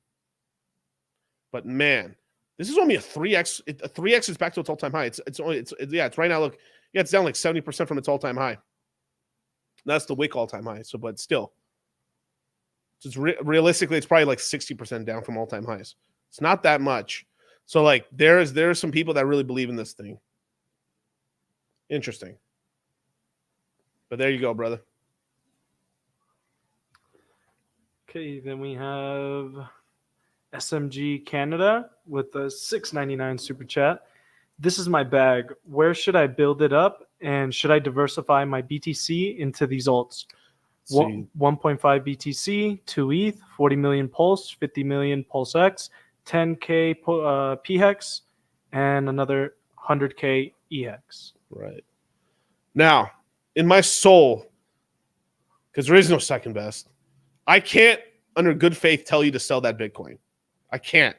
But man, this is only a 3x. A 3x is back to its all-time high. It's right now. Look, yeah, it's down like 70% from its all-time high. That's the Wick all-time high. So, but still, it's realistically, it's probably like 60% down from all-time highs. It's not that much. So, like, there's some people that really believe in this thing. Interesting. But there you go, brother. Okay, then we have SMG Canada with a $6.99 super chat. This is my bag. Where should I build it up? And should I diversify my BTC into these alts? See. 1.5 BTC, 2 ETH, 40 million Pulse, 50 million Pulse X, 10K PHEX, and another 100K EX. Right. Now, in my soul, because there is no second best, I can't, under good faith, tell you to sell that Bitcoin. I can't.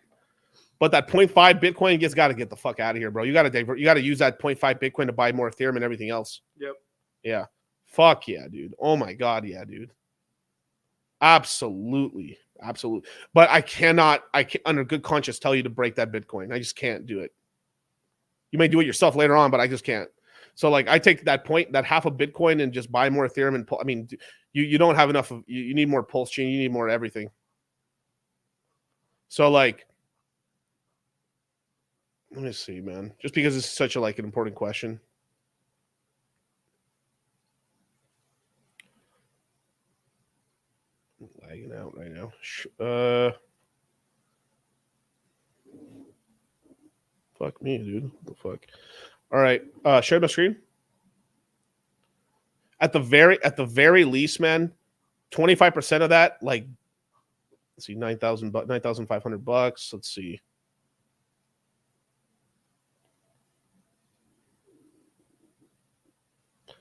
But that 0.5 Bitcoin just got to get the fuck out of here, bro. You got to use that 0.5 Bitcoin to buy more Ethereum and everything else. Yep. Yeah. Fuck yeah, dude. Oh my God, yeah, dude. Absolutely. Absolutely. But I can't, under good conscience, tell you to break that Bitcoin. I just can't do it. You may do it yourself later on, but I just can't. So like I take that half a Bitcoin and just buy more Ethereum and I mean, you don't have enough of, you need more Pulse chain, you need more everything. So like, let me see, man. Just because it's such an important question. I'm lagging out right now. Fuck me, dude. What the fuck? All right. Share my screen. At the very least, man, 25% of that, like, let's see, $9,500. Let's see.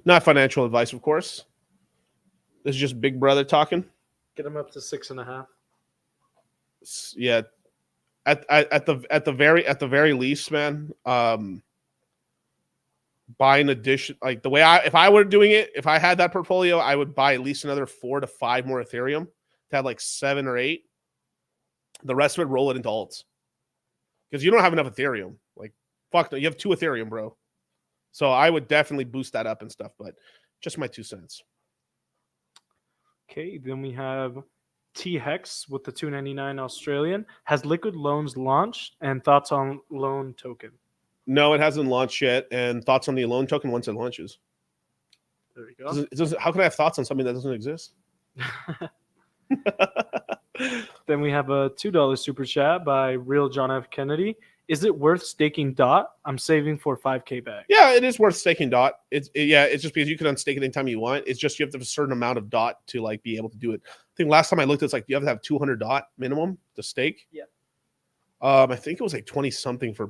Not financial advice, of course. This is just Big Brother talking. Get them up to 6.5. Yeah. At the very least, man, buy an addition, like the way if I were doing it, if I had that portfolio, I would buy at least another 4 to 5 more Ethereum to have like 7 or 8. The rest of it, roll it into alts, because you don't have enough Ethereum. Like, fuck no, you have 2 Ethereum, bro. So I would definitely boost that up and stuff, but just my 2 cents. Okay, then we have T-Hex with the 299 Australian. Has liquid loans launched, and thoughts on loan token? No, it hasn't launched yet, and thoughts on the loan token once it launches. There you go. How can I have thoughts on something that doesn't exist? Then we have a $2 super chat by Real John F. Kennedy. Is it worth staking DOT? I'm saving for 5K back. Yeah, it is worth staking DOT. It's just because you can unstake it anytime you want. It's just you have to have a certain amount of DOT to like be able to do it. I think last time I looked, it's like you have to have 200 DOT minimum to stake. Yeah. I think it was like 20 something for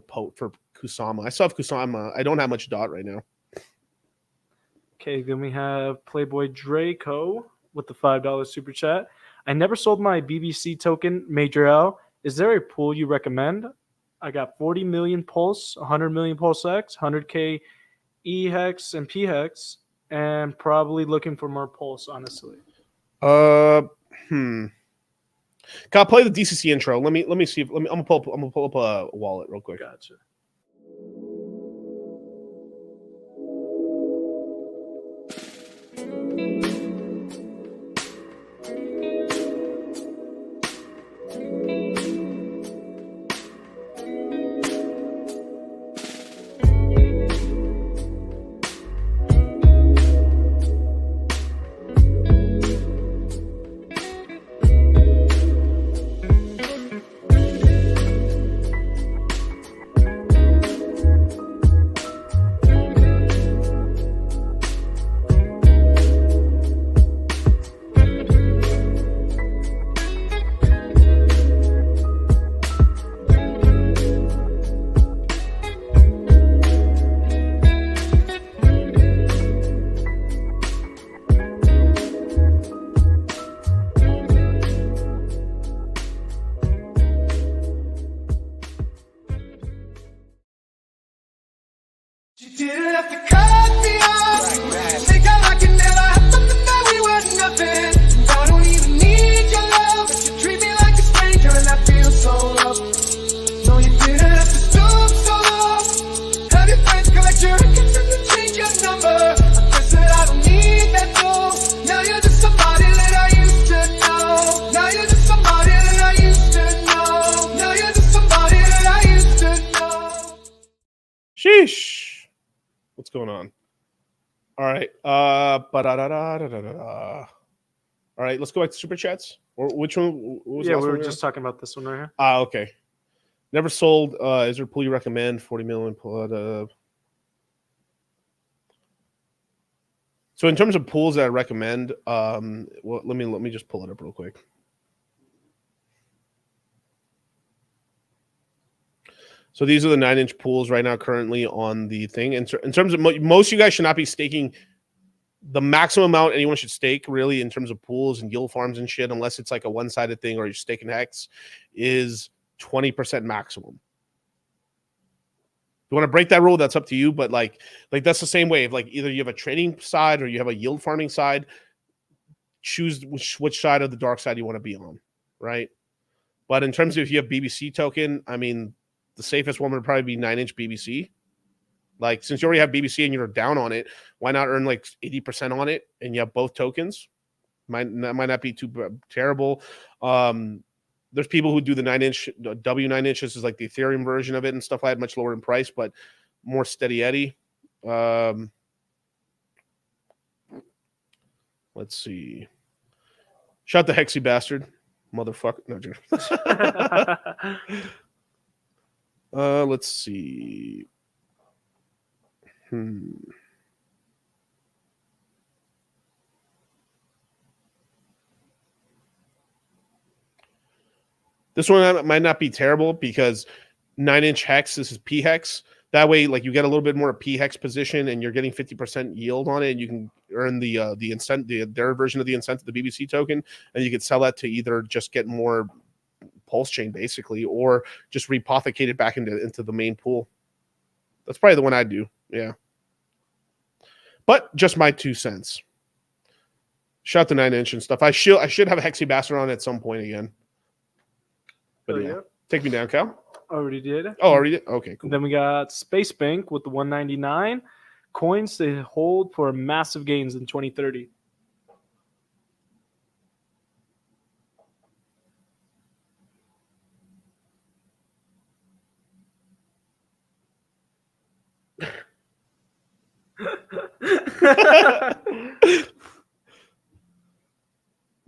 Kusama. I still have Kusama. I don't have much DOT right now. Okay, then we have Playboy Draco with the $5 super chat. I never sold my BBC token, Major L. Is there a pool you recommend? I got 40 million Pulse, 100 million Pulse X, 100K E-Hex and P-Hex, and probably looking for more Pulse, honestly. Can I play the DCC intro? Let me see. I'm gonna pull up a wallet real quick. Gotcha. You didn't have to cut me off. Think I like it never happened, that we were nothing. I don't even need your love, but you treat me like a stranger, and I feel so loved. No, you didn't have to stoop so low. Have your friends collect your records and then change your number. I guess that I don't need that though. Now you're just somebody that I used to know. Now you're just somebody that I used to know. Now you're just somebody that I used to know. Sheesh. What's going on? All right. All right. Let's go back to super chats. Or which one? What was the Yeah, last we were one just talking about this one right here. Okay. Never sold. Is there a pool you recommend? 40 million. So in terms of pools that I recommend, well, let me just pull it up real quick. So these are the 9-inch pools right now currently on the thing. In terms of most of you guys should not be staking the maximum amount anyone should stake really in terms of pools and yield farms and shit, unless it's like a one-sided thing or you're staking hex, is 20% maximum. You want to break that rule, that's up to you, but like that's the same way. If like either you have a trading side or you have a yield farming side, choose which side of the dark side you want to be on, right? But in terms of if you have BBC token, I mean, the safest one would probably be 9-inch BBC. Like, since you already have BBC and you're down on it, why not earn like 80% on it and you have both tokens? Might not be too terrible. There's people who do the 9-inch, W9 inches is like the Ethereum version of it and stuff like that, much lower in price, but more steady Eddie. Let's see. Shout the Hexy bastard. Motherfucker. No, let's see. This one might not be terrible because 9-inch hex, this is P hex. That way, like, you get a little bit more P hex position and you're getting 50% yield on it, and you can earn the incentive, their version of the incentive, the BBC token, and you could sell that to either just get more pulse chain basically, or just repothecate it back into the main pool. That's probably the one I'd do. Yeah. But just my 2 cents. Shout to 9-inch and stuff. I should have a Hexy Bastard on at some point again. But yeah. Take me down, Cal. Already did. Oh, already did? Okay, cool. Then we got Space Bank with the 199 coins to hold for massive gains in 2030.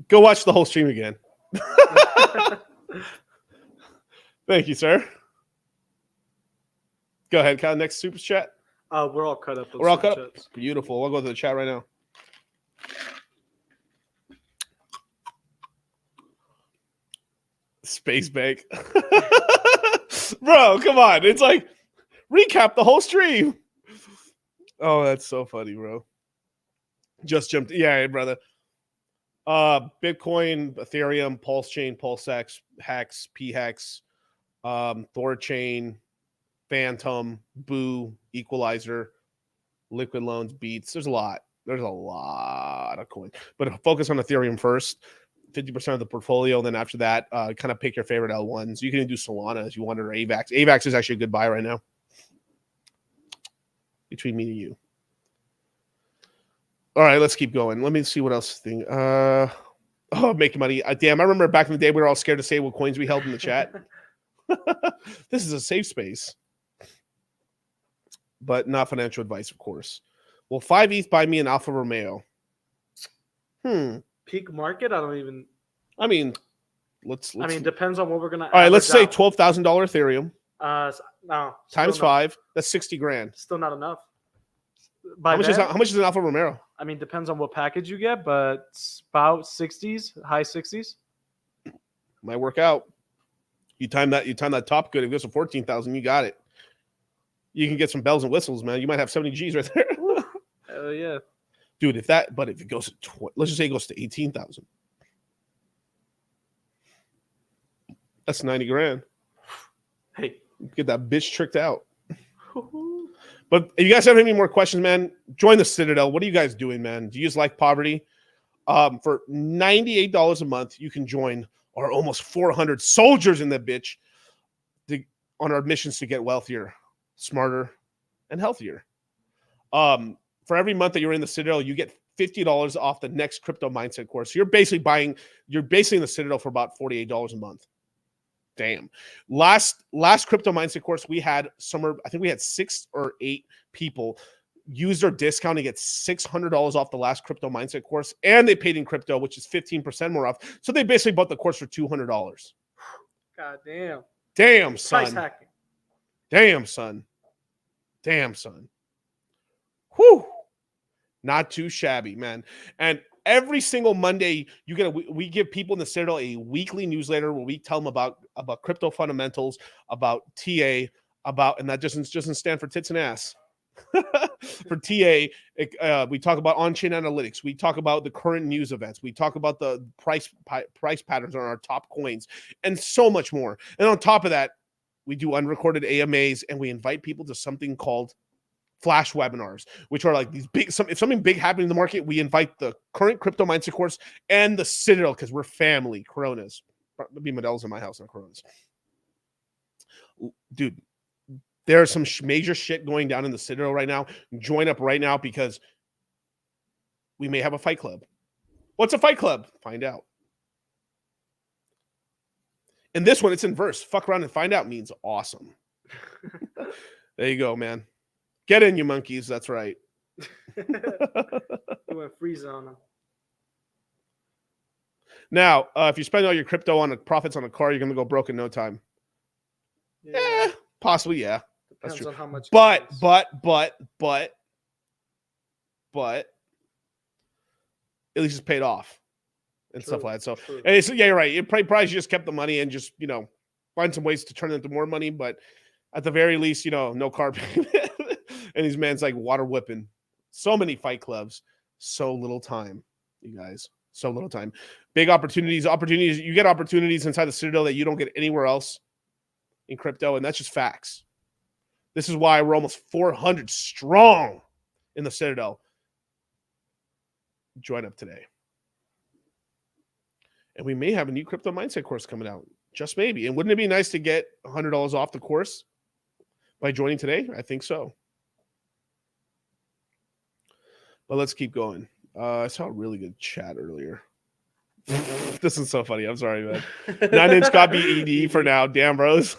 Go watch the whole stream again. Thank you, sir. Go ahead, Kyle. Next super chat. We're all cut up. We're all cut up. Beautiful. I'll go to the chat right now. Space Bank. Bro, come on. It's like, recap the whole stream. Oh, that's so funny, bro. Just jumped. Yeah, brother. Bitcoin, Ethereum, Pulse Chain, PulseX, Hex, PHEX, Thor Chain, Phantom, Boo, Equalizer, Liquid Loans, Beats. There's a lot. There's a lot of coins. But focus on Ethereum first. 50% of the portfolio. And then after that, kind of pick your favorite L1s. You can do Solana as you want, or AVAX. AVAX is actually a good buy right now. Between me and you. All right, let's keep going. Let me see what else thing. Making money. Damn, I remember back in the day we were all scared to say what coins we held in the chat. This is a safe space. But not financial advice, of course. Will 5 ETH buy me an Alfa Romeo? Peak market? I mean, let's depends on what we're gonna. All right, let's say $12,000 Ethereum. No. Times 5. That's 60 grand. Still not enough. How much is an Alfa Romeo? I mean, depends on what package you get, but it's about 60s, high 60s. Might work out. You time that top good. If it goes to 14,000, you got it. You can get some bells and whistles, man. You might have 70 G's right there. Hell yeah. Dude, if it goes to let's just say it goes to 18,000. That's 90 grand. Hey, get that bitch tricked out. But if you guys have any more questions, man, join the Citadel. What are you guys doing, man? Do you just like poverty? For $98 a month, you can join our almost 400 soldiers in that bitch on our missions to get wealthier, smarter, and healthier. For every month that you're in the Citadel, you get $50 off the next crypto mindset course. So you're basically in the Citadel for about $48 a month. Damn. Last crypto mindset course we had I think we had 6 or 8 people use their discount to get $600 off the last crypto mindset course, and they paid in crypto, which is 15% more off. So they basically bought the course for $200. God damn. Damn, son. Price hacking. Damn, son. Damn, son. Whew. Not too shabby, man. And every single Monday, we give people in the Citadel a weekly newsletter where we tell them about crypto fundamentals, about TA, and that doesn't stand for tits and ass. For TA, we talk about on-chain analytics. We talk about the current news events. We talk about the price patterns on our top coins, and so much more. And on top of that, we do unrecorded AMAs, and we invite people to something called flash webinars, which are like these big. If something big happening in the market, we invite the current crypto mindset course and the Citadel because we're family. Coronas, be Model's in my house, not Coronas, dude. There's some major shit going down in the Citadel right now. Join up right now because we may have a fight club. What's a fight club? Find out. In this one, it's in verse. Fuck around and find out means awesome. There you go, man. Get in, you monkeys. That's right. You went freeze on them. Now, if you spend all your crypto on profits on a car, you're going to go broke in no time. Yeah, possibly, yeah. Depends That's true. on how much. But at least it's paid off and stuff like that. So, yeah, you're right. It probably just kept the money and just, find some ways to turn it into more money. But at the very least, no car payment. And these man's like water whipping. So many fight clubs. So little time, you guys. So little time. Big opportunities. You get opportunities inside the Citadel that you don't get anywhere else in crypto. And that's just facts. This is why we're almost 400 strong in the Citadel. Join up today. And we may have a new crypto mindset course coming out. Just maybe. And wouldn't it be nice to get $100 off the course by joining today? I think so. But let's keep going. I saw a really good chat earlier. This is so funny. I'm sorry, man. 9-inch got BED for now. Damn, bros.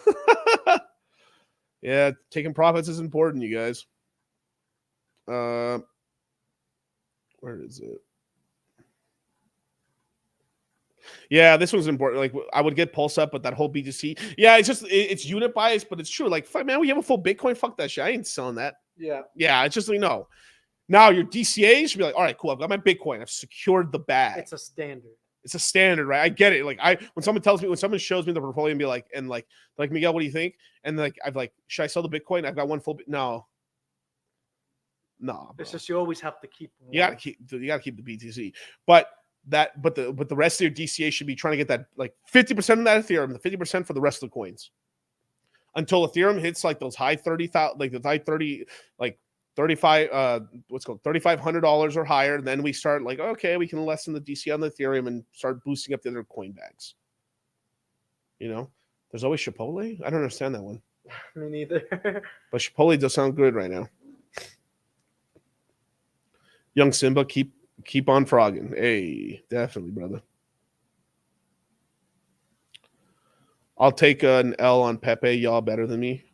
Yeah, taking profits is important, you guys. Where is it? Yeah, this one's important. Like, I would get Pulse up, but that whole BTC. Yeah, it's unit bias, but it's true. Like, fuck, man, we have a full Bitcoin. Fuck that shit. I ain't selling that. Yeah. Yeah, it's just like, no. Now your DCA should be like, all right, cool. I've got my Bitcoin. I've secured the bag. It's a standard. It's a standard, right? I get it. Like when someone shows me the portfolio and be like, Miguel, what do you think? And like, I've like, should I sell the Bitcoin? I've got one full. No. It's just, you always have to keep. You gotta keep the BTC, but the rest of your DCA should be trying to get that like 50% of that Ethereum, the 50% for the rest of the coins, until Ethereum hits like those high 30,000, like the high 30, like 35, what's called $3,500 or higher. Then we start like, okay, we can lessen the DC on the Ethereum and start boosting up the other coin bags. There's always Chipotle. I don't understand that one. Me neither. But Chipotle does sound good right now. Young Simba, keep on frogging. Hey, definitely, brother. I'll take an L on Pepe. Y'all better than me.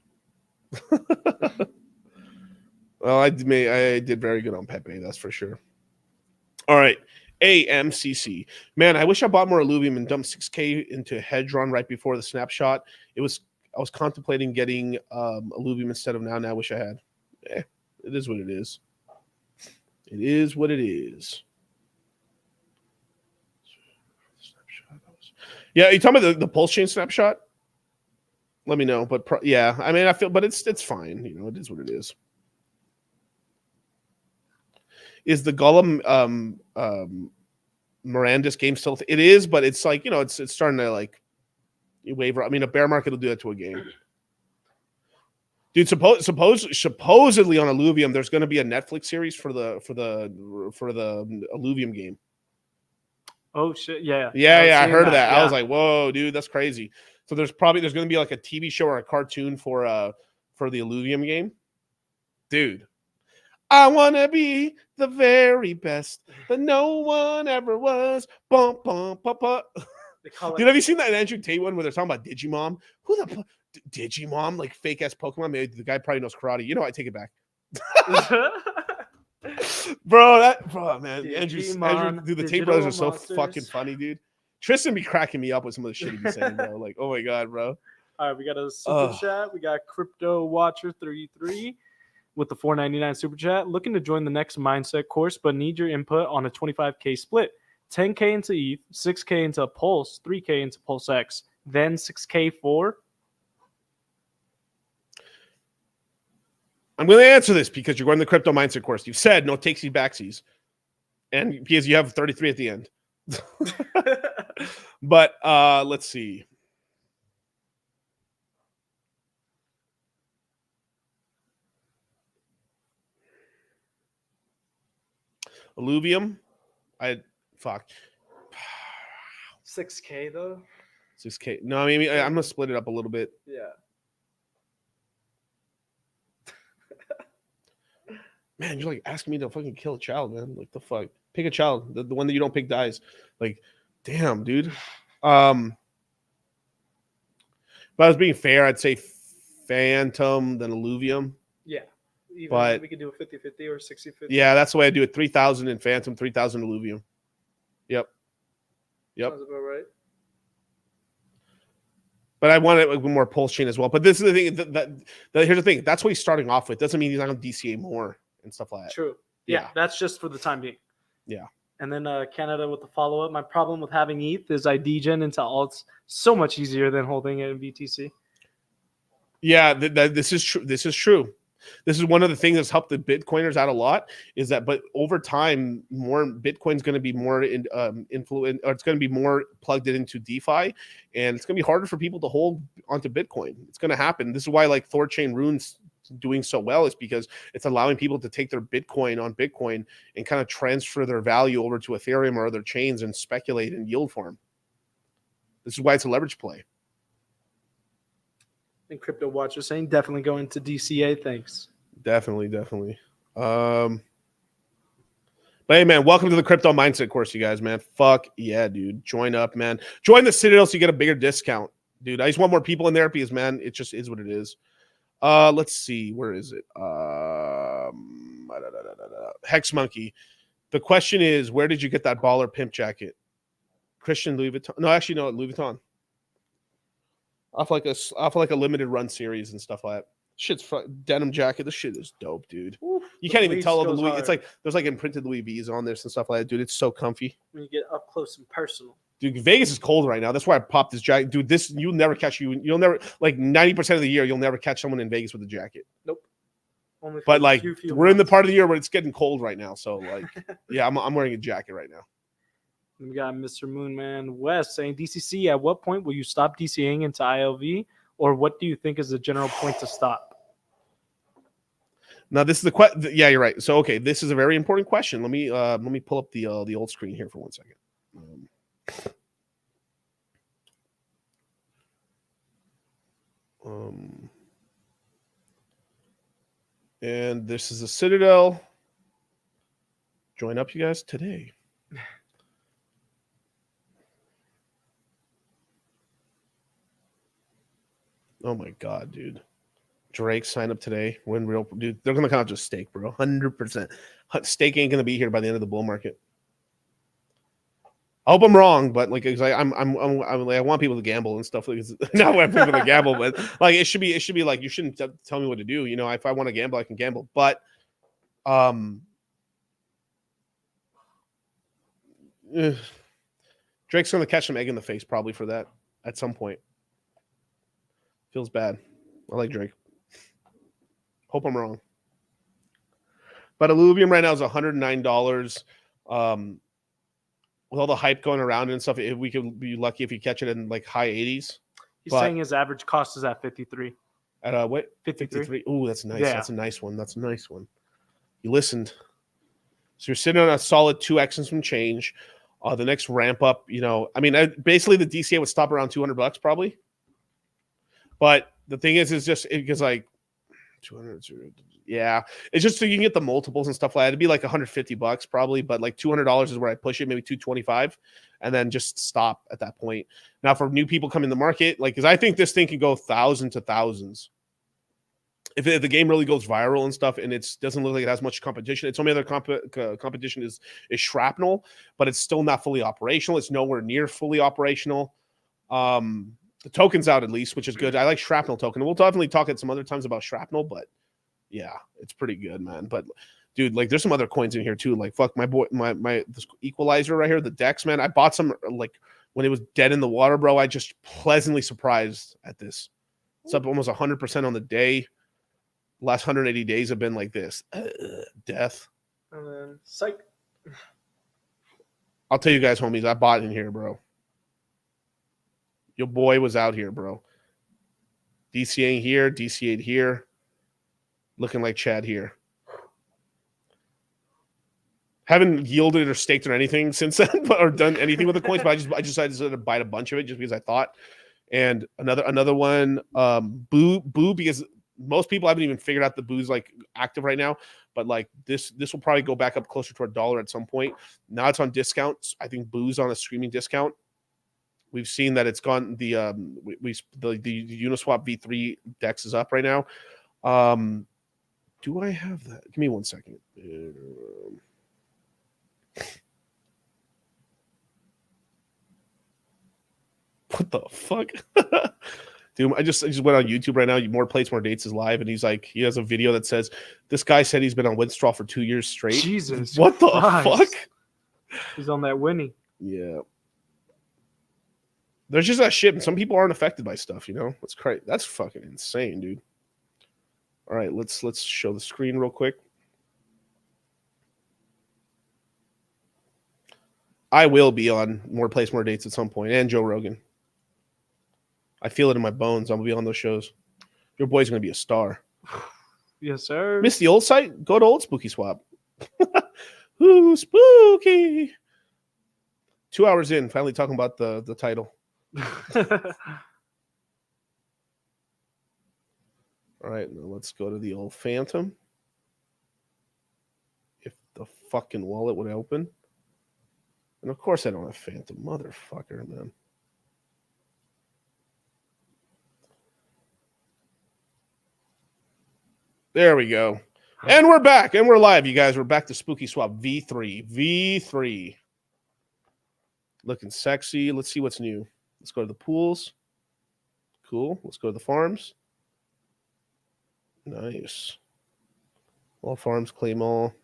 Well, I did very good on Pepe, that's for sure. All right, AMCC. Man, I wish I bought more Illuvium and dumped 6K into Hedron right before the snapshot. I was contemplating getting Illuvium instead of now. Now I wish I had. It is what it is. It is what it is. Yeah, you talking about the Pulse Chain snapshot? Let me know. But yeah, I mean, but it's fine. It is what it is. Is the Gollum Mirandus game still? It is, but it's like, it's starting to like waver. I mean, a bear market will do that to a game. Dude, supposedly on Illuvium, there's going to be a Netflix series for the Illuvium game. Oh shit! Yeah. I heard of that. Yeah. I was like, whoa, dude, that's crazy. So there's going to be like a TV show or a cartoon for the Illuvium game, dude. I want to be the very best that no one ever was. Bum, bum, bum, bum. Dude, have you seen that Andrew Tate one where they're talking about Digimon? Who the Digimon? Like fake ass Pokemon? Maybe the guy probably knows karate. I take it back. bro, man. Andrew, dude, the Tate brothers are so fucking funny, dude. Tristan be cracking me up with some of the shit he be saying, bro. Like, oh my god, bro. All right, we got a super chat. We got Crypto Watcher 33. with the $4.99 super chat. Looking to join the next mindset course, but need your input on a 25K split. 10K into ETH, 6K into Pulse, 3K into Pulse X, then 6K for. I'm going to answer this because you're going to the crypto mindset course. You've said no takesies backsies, and because you have 33 at the end. But let's see. Alluvium, fuck. 6K though. 6K. No, I mean I'm gonna split it up a little bit. Yeah. Man, you're like asking me to fucking kill a child, man. Like the fuck. Pick a child. The one that you don't pick dies. Like, damn, dude. If I was being fair, I'd say Phantom, then Alluvium. Yeah. Even But we could do a 50-50 or 60-50. yeah, that's the way I do it. 3,000 in Phantom, 3,000 Alluvium. Yep. Sounds about right. But I want it with more pulse chain as well. But this is the thing. Here's the thing. That's what he's starting off with. Doesn't mean he's not going to DCA more and stuff like that. True. Yeah, that's just for the time being. Yeah. And then Canada with the follow-up. My problem with having ETH is I degen into alts so much easier than holding it in BTC. Yeah, this is true. This is true. This is one of the things that's helped the Bitcoiners out a lot. Is that, but over time, more Bitcoin's going to be more influent, or it's going to be more plugged into DeFi, and it's going to be harder for people to hold onto Bitcoin. It's going to happen. This is why like Thorchain Rune's doing so well, is because it's allowing people to take their Bitcoin on Bitcoin and kind of transfer their value over to Ethereum or other chains and speculate and yield for them. This is why it's a leverage play. And Crypto Watch was saying definitely go into DCA. Thanks. Definitely. But hey, man, welcome to the Crypto Mindset course, you guys, man. Fuck yeah, dude. Join up, man. Join the Citadel so you get a bigger discount, dude. I just want more people in there because, man, it just is what it is. Let's see. Where is it? Hex Monkey. The question is, where did you get that baller pimp jacket? Christian Louis Vuitton. No, actually, no, Louis Vuitton. Off like a limited run series and stuff like that. Shit's denim jacket. This shit is dope, dude. Ooh, you can't even tell all the Louis. Hard. It's like there's like imprinted Louis V's on this and stuff like that, dude. It's so comfy. When you get up close and personal. Dude, Vegas is cold right now. That's why I popped this jacket. Dude, this you'll never like 90% of the year you'll never catch someone in Vegas with a jacket. Nope. Only but like we're in the part of the year where it's getting cold right now. So like yeah, I'm wearing a jacket right now. We got Mr. Moonman West saying DCC, at what point will you stop DCing into ILV, or what do you think is the general point to stop? Now this is the question. Yeah, you're right. So okay, this is a very important question. Let me pull up the old screen here for 1 second. And this is a Citadel. Join up, you guys, today. Oh my god, dude. Drake sign up today. When real dude, they're gonna come out just stake, bro. 100%. Stake ain't gonna be here by the end of the bull market. I hope I'm wrong, but like I want people to gamble and stuff. Like not want people to gamble, but like it should be like you shouldn't tell me what to do. You know, if I want to gamble, I can gamble. But Drake's gonna catch some egg in the face probably for that at some point. Feels bad. I like Drake. Hope I'm wrong. But Alluvium right now is $109. With all the hype going around and stuff, if we could be lucky if you catch it in like high 80s. He's saying his average cost is at 53. At what? 53. Ooh, that's nice. Yeah. That's a nice one. That's a nice one. You listened. So you're sitting on a solid 2x and some change. The next ramp up, you know, I mean, basically the DCA would stop around $200 probably. But the thing is just because like 200, yeah, it's just so you can get the multiples and stuff like that. It'd be like $150 probably, but like $200 is where I push it, maybe $225, and then just stop at that point. Now for new people coming to the market, like because I think this thing can go thousands to thousands. If the game really goes viral and stuff, and it doesn't look like it has much competition, its only other competition is Shrapnel, but it's still not fully operational. It's nowhere near fully operational. The token's out at least, which is good. I like Shrapnel token. We'll definitely talk at some other times about Shrapnel, but Yeah, it's pretty good, man. But dude, like there's some other coins in here too. Like fuck my boy, my this equalizer right here, the Dex, man. I bought some like when it was dead in the water, bro. I just pleasantly surprised at this. It's up almost 100% on the day. Last 180 days have been like this. Death. And then psych. I'll tell you guys, homies, I bought in here, bro. Your boy was out here, bro. DCAing here, DCA'd here. Looking like Chad here. Haven't yielded or staked or anything since then, or done anything with the coins, but I just decided to buy a bunch of it just because I thought. And another one, Boo, because most people haven't even figured out the Boo's like active right now. But like this will probably go back up closer to $1 at some point. Now it's on discounts. I think Boo's on a screaming discount. We've seen that it's gone. The Uniswap V3 Dex is up right now. Do I have that? Give me 1 second. What the fuck? Dude, I just went on YouTube right now. More Plates, More Dates is live, and he has a video that says this guy said he's been on Winstraw for 2 years straight. Jesus, what the Christ. fuck? He's on that Winnie. Yeah. There's just that shit, and some people aren't affected by stuff, you know? That's crazy. That's fucking insane, dude. All right, let's show the screen real quick. I will be on More Plates, More Dates at some point, and Joe Rogan. I feel it in my bones. I'm going to be on those shows. Your boy's going to be a star. Yes, sir. Miss the old site? Go to old Spooky Swap. Ooh, spooky. 2 hours in, finally talking about the title. All right, now let's go to the old Phantom. If the fucking wallet would open. And of course I don't have Phantom. Motherfucker, man. There we go. And we're back. And we're live, you guys. We're back to Spooky Swap V3. V3. Looking sexy. Let's see what's new. Let's go to the pools. Cool. Let's go to the farms. Nice. All farms claim all.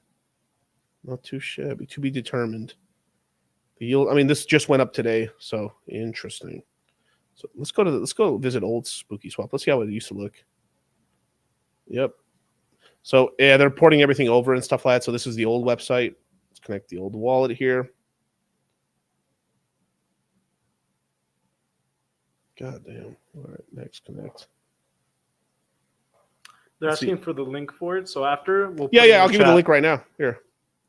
Not too shabby. To be determined. The yield. I mean, this just went up today, so interesting. So let's go visit old Spooky Swap. Let's see how it used to look. Yep. So yeah, they're porting everything over and stuff like that. So this is the old website. Let's connect the old wallet here. God damn. All right, next connect. They're asking for the link for it. So after we'll yeah, I'll give you the link right now. Here.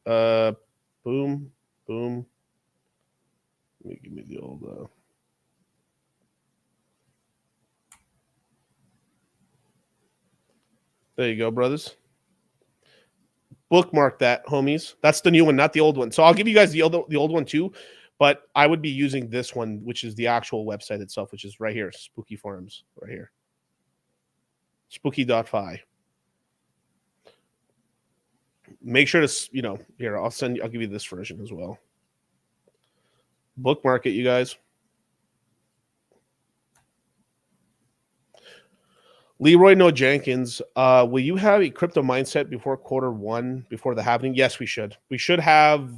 Boom. Boom. Give me the old There you go, brothers. Bookmark that, homies. That's the new one, not the old one. So I'll give you guys the old one too, but I would be using this one, which is the actual website itself, which is right here, Spooky Farms, right here. Spooky.fi. Make sure to, here, I'll give you this version as well. Bookmark it, you guys. Leroy No Jenkins, will you have a crypto mindset before Q1, before the halving? Yes, we should. We should have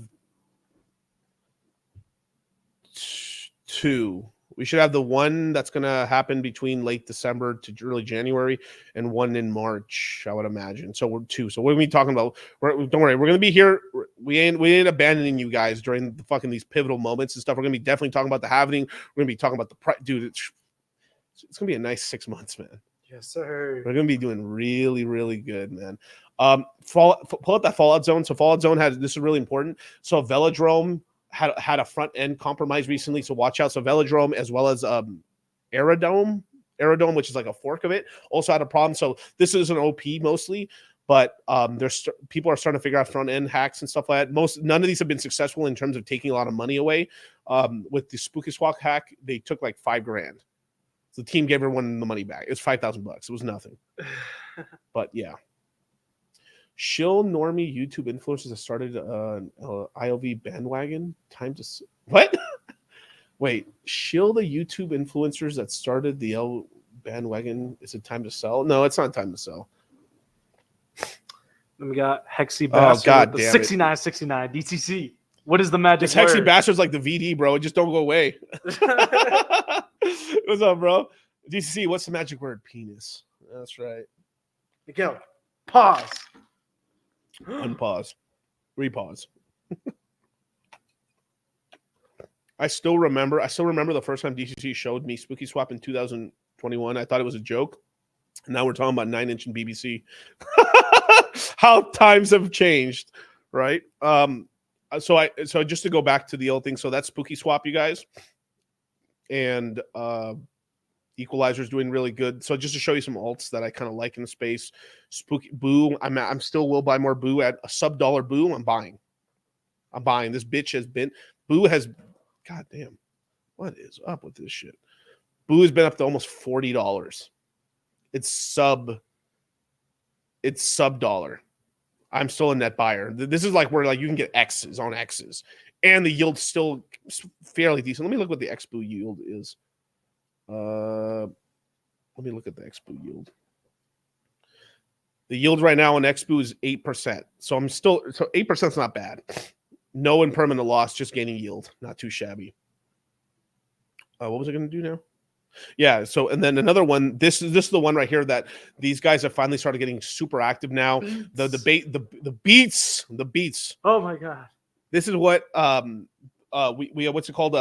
two. We should have the one that's going to happen between late December to early January and one in March, I would imagine. So we're two. So what are we talking about? Don't worry. We're going to be here. We ain't abandoning you guys during the fucking these pivotal moments and stuff. We're going to be definitely talking about the halving. We're going to be talking about the price. Dude, it's going to be a nice 6 months, man. Yes, sir. We're going to be doing really, really good, man. Pull up that Fallout Zone. So Fallout Zone this is really important. So Velodrome had a front end compromise recently. So watch out. So Velodrome as well as Aerodome, which is like a fork of it, also had a problem. So this is an OP mostly, but people are starting to figure out front end hacks and stuff like that. None of these have been successful in terms of taking a lot of money away. With the Spooky Swap hack, they took like $5,000. The team gave everyone the money back. It was $5,000. It was nothing. But yeah. Shill normie YouTube influencers that started IOV bandwagon. Time to what? Wait, shill the YouTube influencers that started the L bandwagon. Is it time to sell? No, it's not time to sell. Then we got Hexy Oh, Bastard God with the damn it. 6969 DCC. What is the magic This Hexy word? Bastard's like the VD, bro. It just don't go away. What's up, bro? DCC, what's the magic word? Penis. That's right. Miguel, pause. Unpause. Repause. I still remember the first time DCC showed me Spooky Swap in 2021. I thought it was a joke. And now we're talking about 9-inch and BBC. How times have changed, right? So just to go back to the old thing, so that's Spooky Swap, you guys. And Equalizer's doing really good. So just to show you some alts that I kind of like in the space. Spooky Boo. I'm still will buy more Boo at a sub-dollar Boo. I'm buying. This bitch has been Boo has God damn. What is up with this shit? Boo has been up to almost $40. It's sub dollar. I'm still a net buyer. This is like where like you can get X's on X's. And the yield's still fairly decent. Let me look what the X-Boo yield is. Let me look at the X-Boo yield. The yield right now on X-Boo is 8%. So 8% is not bad. No impermanent loss, just gaining yield. Not too shabby. What was I going to do now? Yeah, so and then another one. This is the one right here that these guys have finally started getting super active now. The beats. Oh my god. This is what we what's it called?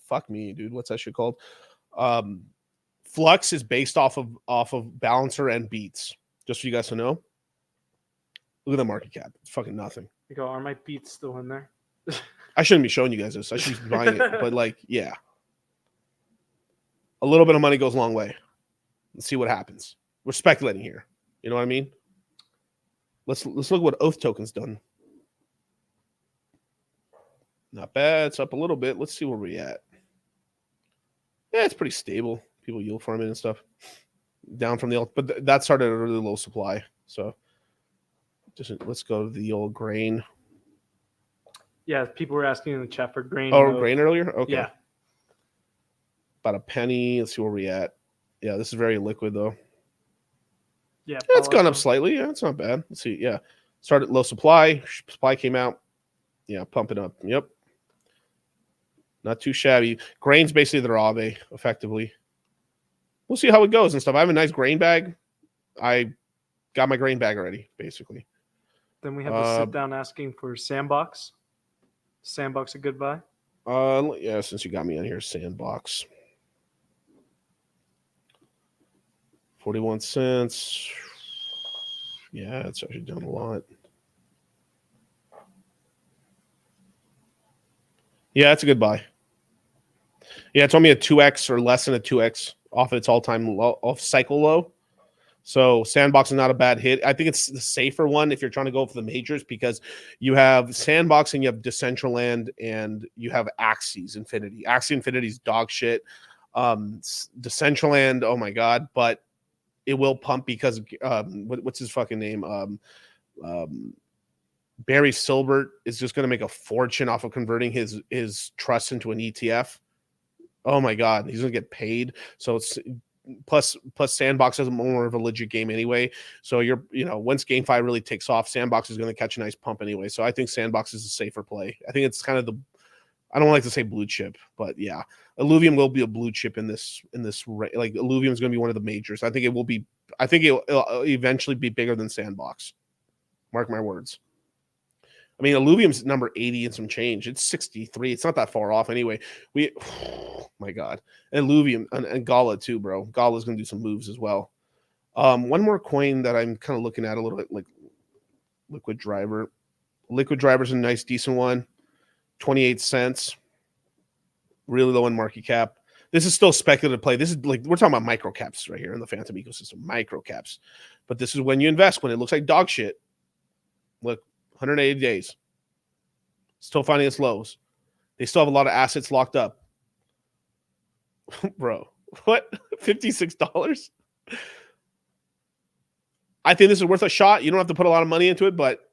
Fuck me, dude. What's that shit called? Flux is based off of balancer and beats. Just for you guys to know. Look at the market cap. It's fucking nothing. You go, are my beats still in there? I shouldn't be showing you guys this. I should be buying it. But like, yeah. A little bit of money goes a long way. Let's see what happens. We're speculating here. You know what I mean? Let's look what Oath Token's done. Not bad. It's up a little bit. Let's see where we're at. Yeah, it's pretty stable. People yield farming and stuff. Down from the old, but that started at a really low supply. So just let's go to the old grain. Yeah, people were asking in the chat for grain. Oh, grain earlier? Okay. Yeah. About a penny. Let's see where we at. Yeah, this is very liquid though. Yeah, it's gone up slightly. Yeah, it's not bad. Let's see. Yeah. Started low supply. Supply came out. Yeah, pumping up. Yep. Not too shabby. Grain's basically their Aave, effectively. We'll see how it goes and stuff. I have a nice grain bag. I got my grain bag already, basically. Then we have to sit down asking for Sandbox. Sandbox a good buy? Yeah, since you got me on here, Sandbox. 41 cents. Yeah, it's actually down a lot. Yeah, it's a good buy. Yeah, it's only a 2x or less than a 2x off its all-time low, off cycle low. So Sandbox is not a bad hit. I think it's the safer one if you're trying to go for the majors because you have Sandbox and you have Decentraland and you have Axie Infinity. Axie Infinity's dog shit. Decentraland, oh my god, but it will pump because what's his fucking name? Barry Silbert is just going to make a fortune off of converting his trust into an ETF. Oh my god, he's going to get paid. So it's plus Sandbox has more of a legit game anyway. So once GameFi really takes off, Sandbox is going to catch a nice pump anyway. So I think Sandbox is a safer play. I think it's kind of I don't like to say blue chip, but yeah, Illuvium will be a blue chip in this like Illuvium is going to be one of the majors. I think it will be. I think it'll eventually be bigger than Sandbox. Mark my words. I mean, Illuvium's number 80 and some change. It's 63. It's not that far off anyway. My God. And Illuvium and Gala too, bro. Gala's going to do some moves as well. One more coin that I'm kind of looking at a little bit, like Liquid Driver. Liquid Driver's a nice, decent one. 28 cents. Really low in market cap. This is still speculative play. This is like, we're talking about micro caps right here in the Fantom ecosystem. Micro caps. But this is when you invest, when it looks like dog shit. Look. 180 days. Still finding its lows. They still have a lot of assets locked up. Bro, what? $56? I think this is worth a shot. You don't have to put a lot of money into it, but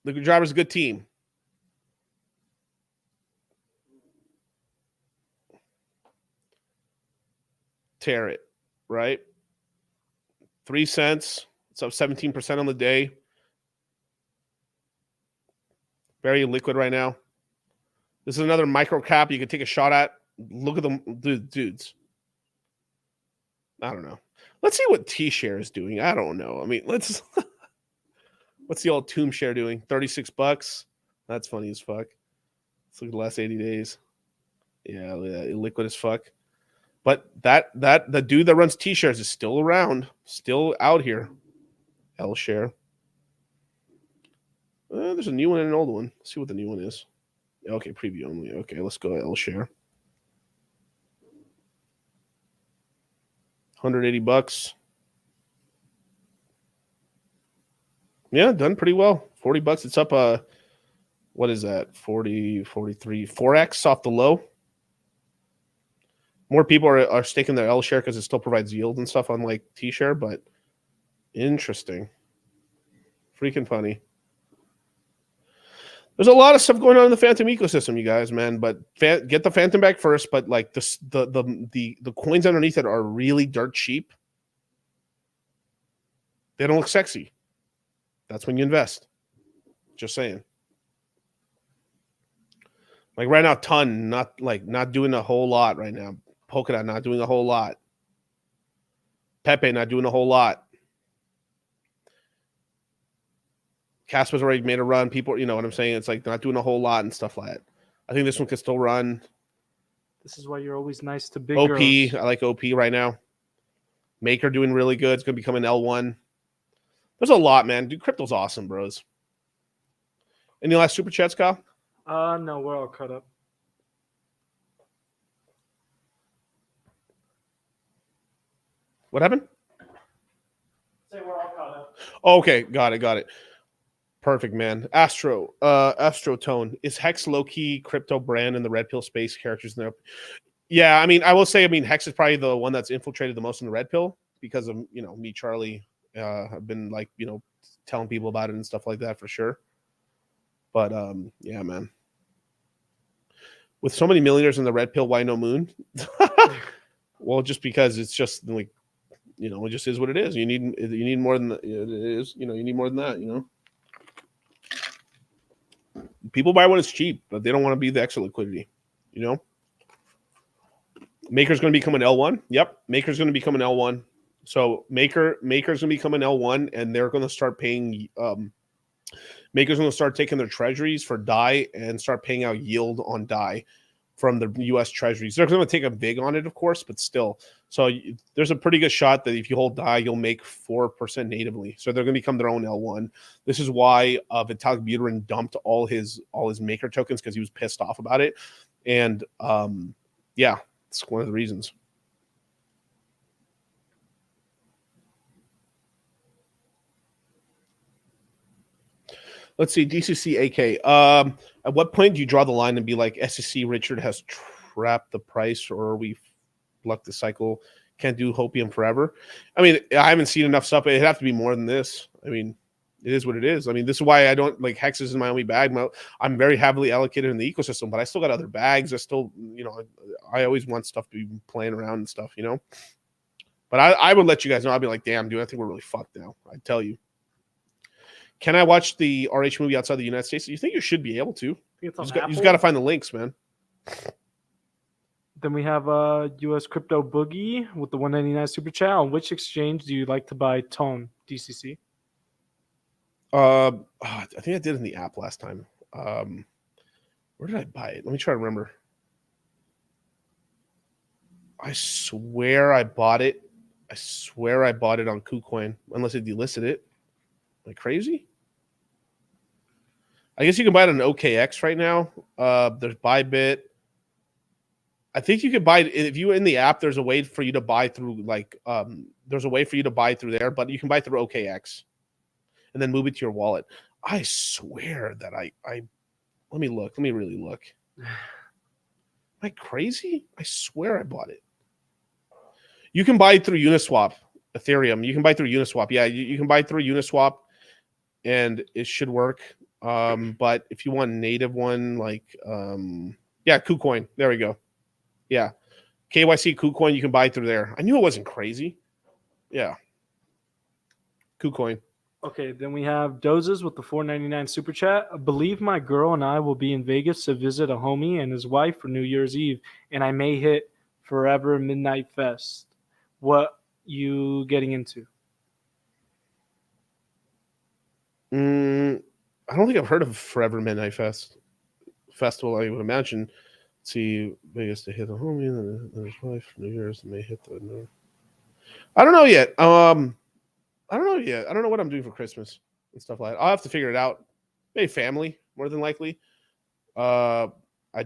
Liquid Driver's a good team. Tear it, right? 3 cents. It's up 17% on the day. Very liquid right now. This is another micro cap you can take a shot at. Look at them, dudes. I don't know. Let's see what T-Share is doing. I don't know. I mean, let's. What's the old Tomb Share doing? $36. That's funny as fuck. Let's look at the last 80 days. Yeah, liquid as fuck. But the dude that runs T-Shares is still around, still out here. L Share. There's a new one and an old one. Let's see what the new one is. Okay, preview only. Okay, let's go L Share. $180. Yeah, done pretty well. $40. It's up what is that? 40, 43, 4x off the low. More people are staking their L Share because it still provides yield and stuff, unlike T Share, but interesting. Freaking funny. There's a lot of stuff going on in the Fantom ecosystem, you guys, man. But get the Fantom back first. But like the coins underneath it are really dirt cheap. They don't look sexy. That's when you invest. Just saying. Like right now, Ton not doing a whole lot right now. Polkadot not doing a whole lot. Pepe not doing a whole lot. Casper's already made a run. People, you know what I'm saying? It's like not doing a whole lot and stuff like that. I think this one could still run. This is why you're always nice to big OP, girls. I like OP right now. Maker doing really good. It's going to become an L1. There's a lot, man. Dude, crypto's awesome, bros. Any last super chats, Kyle? No, we're all cut up. What happened? Say we're all caught up. Okay, got it. Perfect, man. Astrotone. Is Hex low-key crypto brand in the red pill space characters in there? Yeah, I mean, I will say, Hex is probably the one that's infiltrated the most in the red pill because of, me, Charlie, have been like, telling people about it and stuff like that for sure. But yeah, man. With so many millionaires in the red pill, why no moon? Well, just because it's just like, it just is what it is. You need more than it is. You need more than that. People buy when it's cheap, but they don't want to be the extra liquidity. Maker's going to become an L1. Yep, Maker's going to become an L1. So Maker's going to become an L1, and they're going to start paying. Maker's going to start taking their treasuries for DAI and start paying out yield on DAI from the U.S. treasuries. They're going to take a vig on it, of course, but still. So there's a pretty good shot that if you hold DAI, you'll make 4% natively. So they're going to become their own L1. This is why Vitalik Buterin dumped all his Maker tokens because he was pissed off about it. And yeah, it's one of the reasons. Let's see, DCC AK. At what point do you draw the line and be like, SEC Richard has trapped the price, or we luck the cycle, can't do hopium forever? I haven't seen enough stuff. It'd have to be more than this. It is what it is. This is why I don't like Hex is in my only bag. I'm very heavily allocated in the ecosystem, but I still got other bags. I still, I always want stuff to be playing around and stuff, But I would let you guys know. I'd be like, damn, dude, I think we're really fucked now. I tell you. Can I watch the RH movie outside the United States? You think you should be able to? You just got to find the links, man. Then we have US Crypto Boogie with the 199 super chat. On which exchange do you like to buy Tone DCC? I think I did it in the app last time. Where did I buy it? Let me try to remember. I swear I bought it. on KuCoin, unless it delisted it. Am I crazy? I guess you can buy it on OKX right now. There's Bybit. I think you could buy it if you in the app. There's a way for you to buy through there's a way for you to buy through there, but you can buy through OKX and then move it to your wallet. I swear that I let me look. Let me really look. Am I crazy? I swear I bought it. You can buy through Uniswap, Ethereum. You can buy through Uniswap. Yeah, you can buy through Uniswap, and it should work. But if you want native one, yeah, KuCoin. There we go. Yeah. KYC KuCoin, you can buy through there. I knew it wasn't crazy. Yeah. KuCoin. Okay, then we have Dozes with the $4.99 super chat. I believe my girl and I will be in Vegas to visit a homie and his wife for New Year's Eve, and I may hit Forever Midnight Fest. What you getting into? I don't think I've heard of Forever Midnight Festival. I would imagine. Let's see, Vegas to hit a homie and his wife for New Year's and may hit the. No. I don't know yet. I don't know yet. I don't know what I'm doing for Christmas and stuff like that. I'll have to figure it out. Maybe family, more than likely. I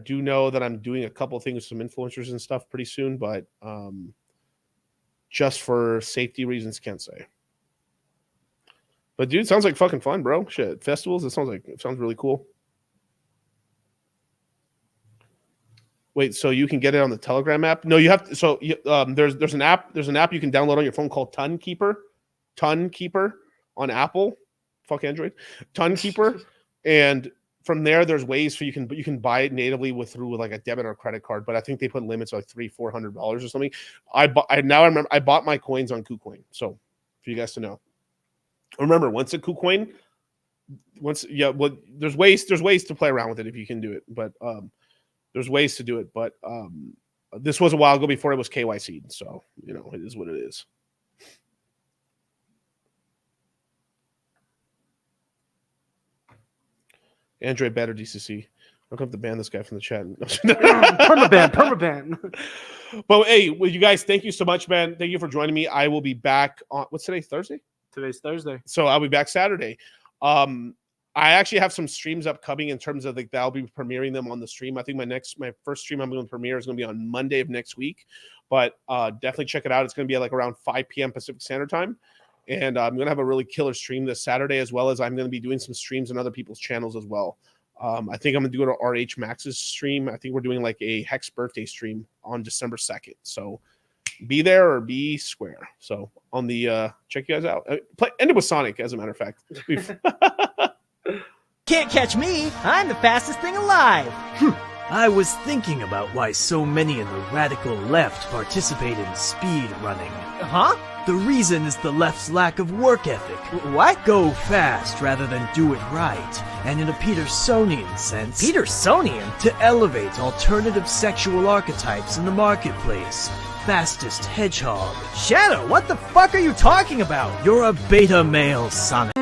do know that I'm doing a couple things with some influencers and stuff pretty soon, but just for safety reasons, can't say. But dude, sounds like fucking fun, bro. Shit, festivals. It sounds really cool. Wait, so you can get it on the Telegram app? No, you have to. So there's an app. There's an app you can download on your phone called Ton Keeper on Apple. Fuck Android. Ton Keeper, and from there's ways for you can buy it natively through like a debit or credit card. But I think they put limits like $300-400 or something. I bought my coins on KuCoin. So for you guys to know. Remember, once a KuCoin, there's ways to play around with it if you can do it, but there's ways to do it. But this was a while ago before it was KYC, so it is what it is. Android better DCC. I'm gonna have to ban this guy from the chat. Permaban. But hey, well, you guys, thank you so much, man. Thank you for joining me. I will be back on what's today? Thursday? Today's Thursday. So I'll be back Saturday. I actually have some streams upcoming in terms of like I'll be premiering them on the stream. I think my first stream I'm going to premiere is going to be on Monday of next week. But definitely check it out. It's going to be like around 5 p.m. Pacific Standard Time. And I'm going to have a really killer stream this Saturday, as well as I'm going to be doing some streams on other people's channels as well. I think I'm going to do it on RH Max's stream. I think we're doing like a Hex birthday stream on December 2nd. So be there or be square. So on the check you guys out. End it with Sonic, as a matter of fact. Can't catch me. I'm the fastest thing alive. I was thinking about why so many in the radical left participate in speed running. Huh? The reason is the left's lack of work ethic. What? Go fast rather than do it right. And in a Petersonian sense, Petersonian? to elevate alternative sexual archetypes in the marketplace. Fastest hedgehog. Shadow, what the fuck are you talking about? You're a beta male, Sonic.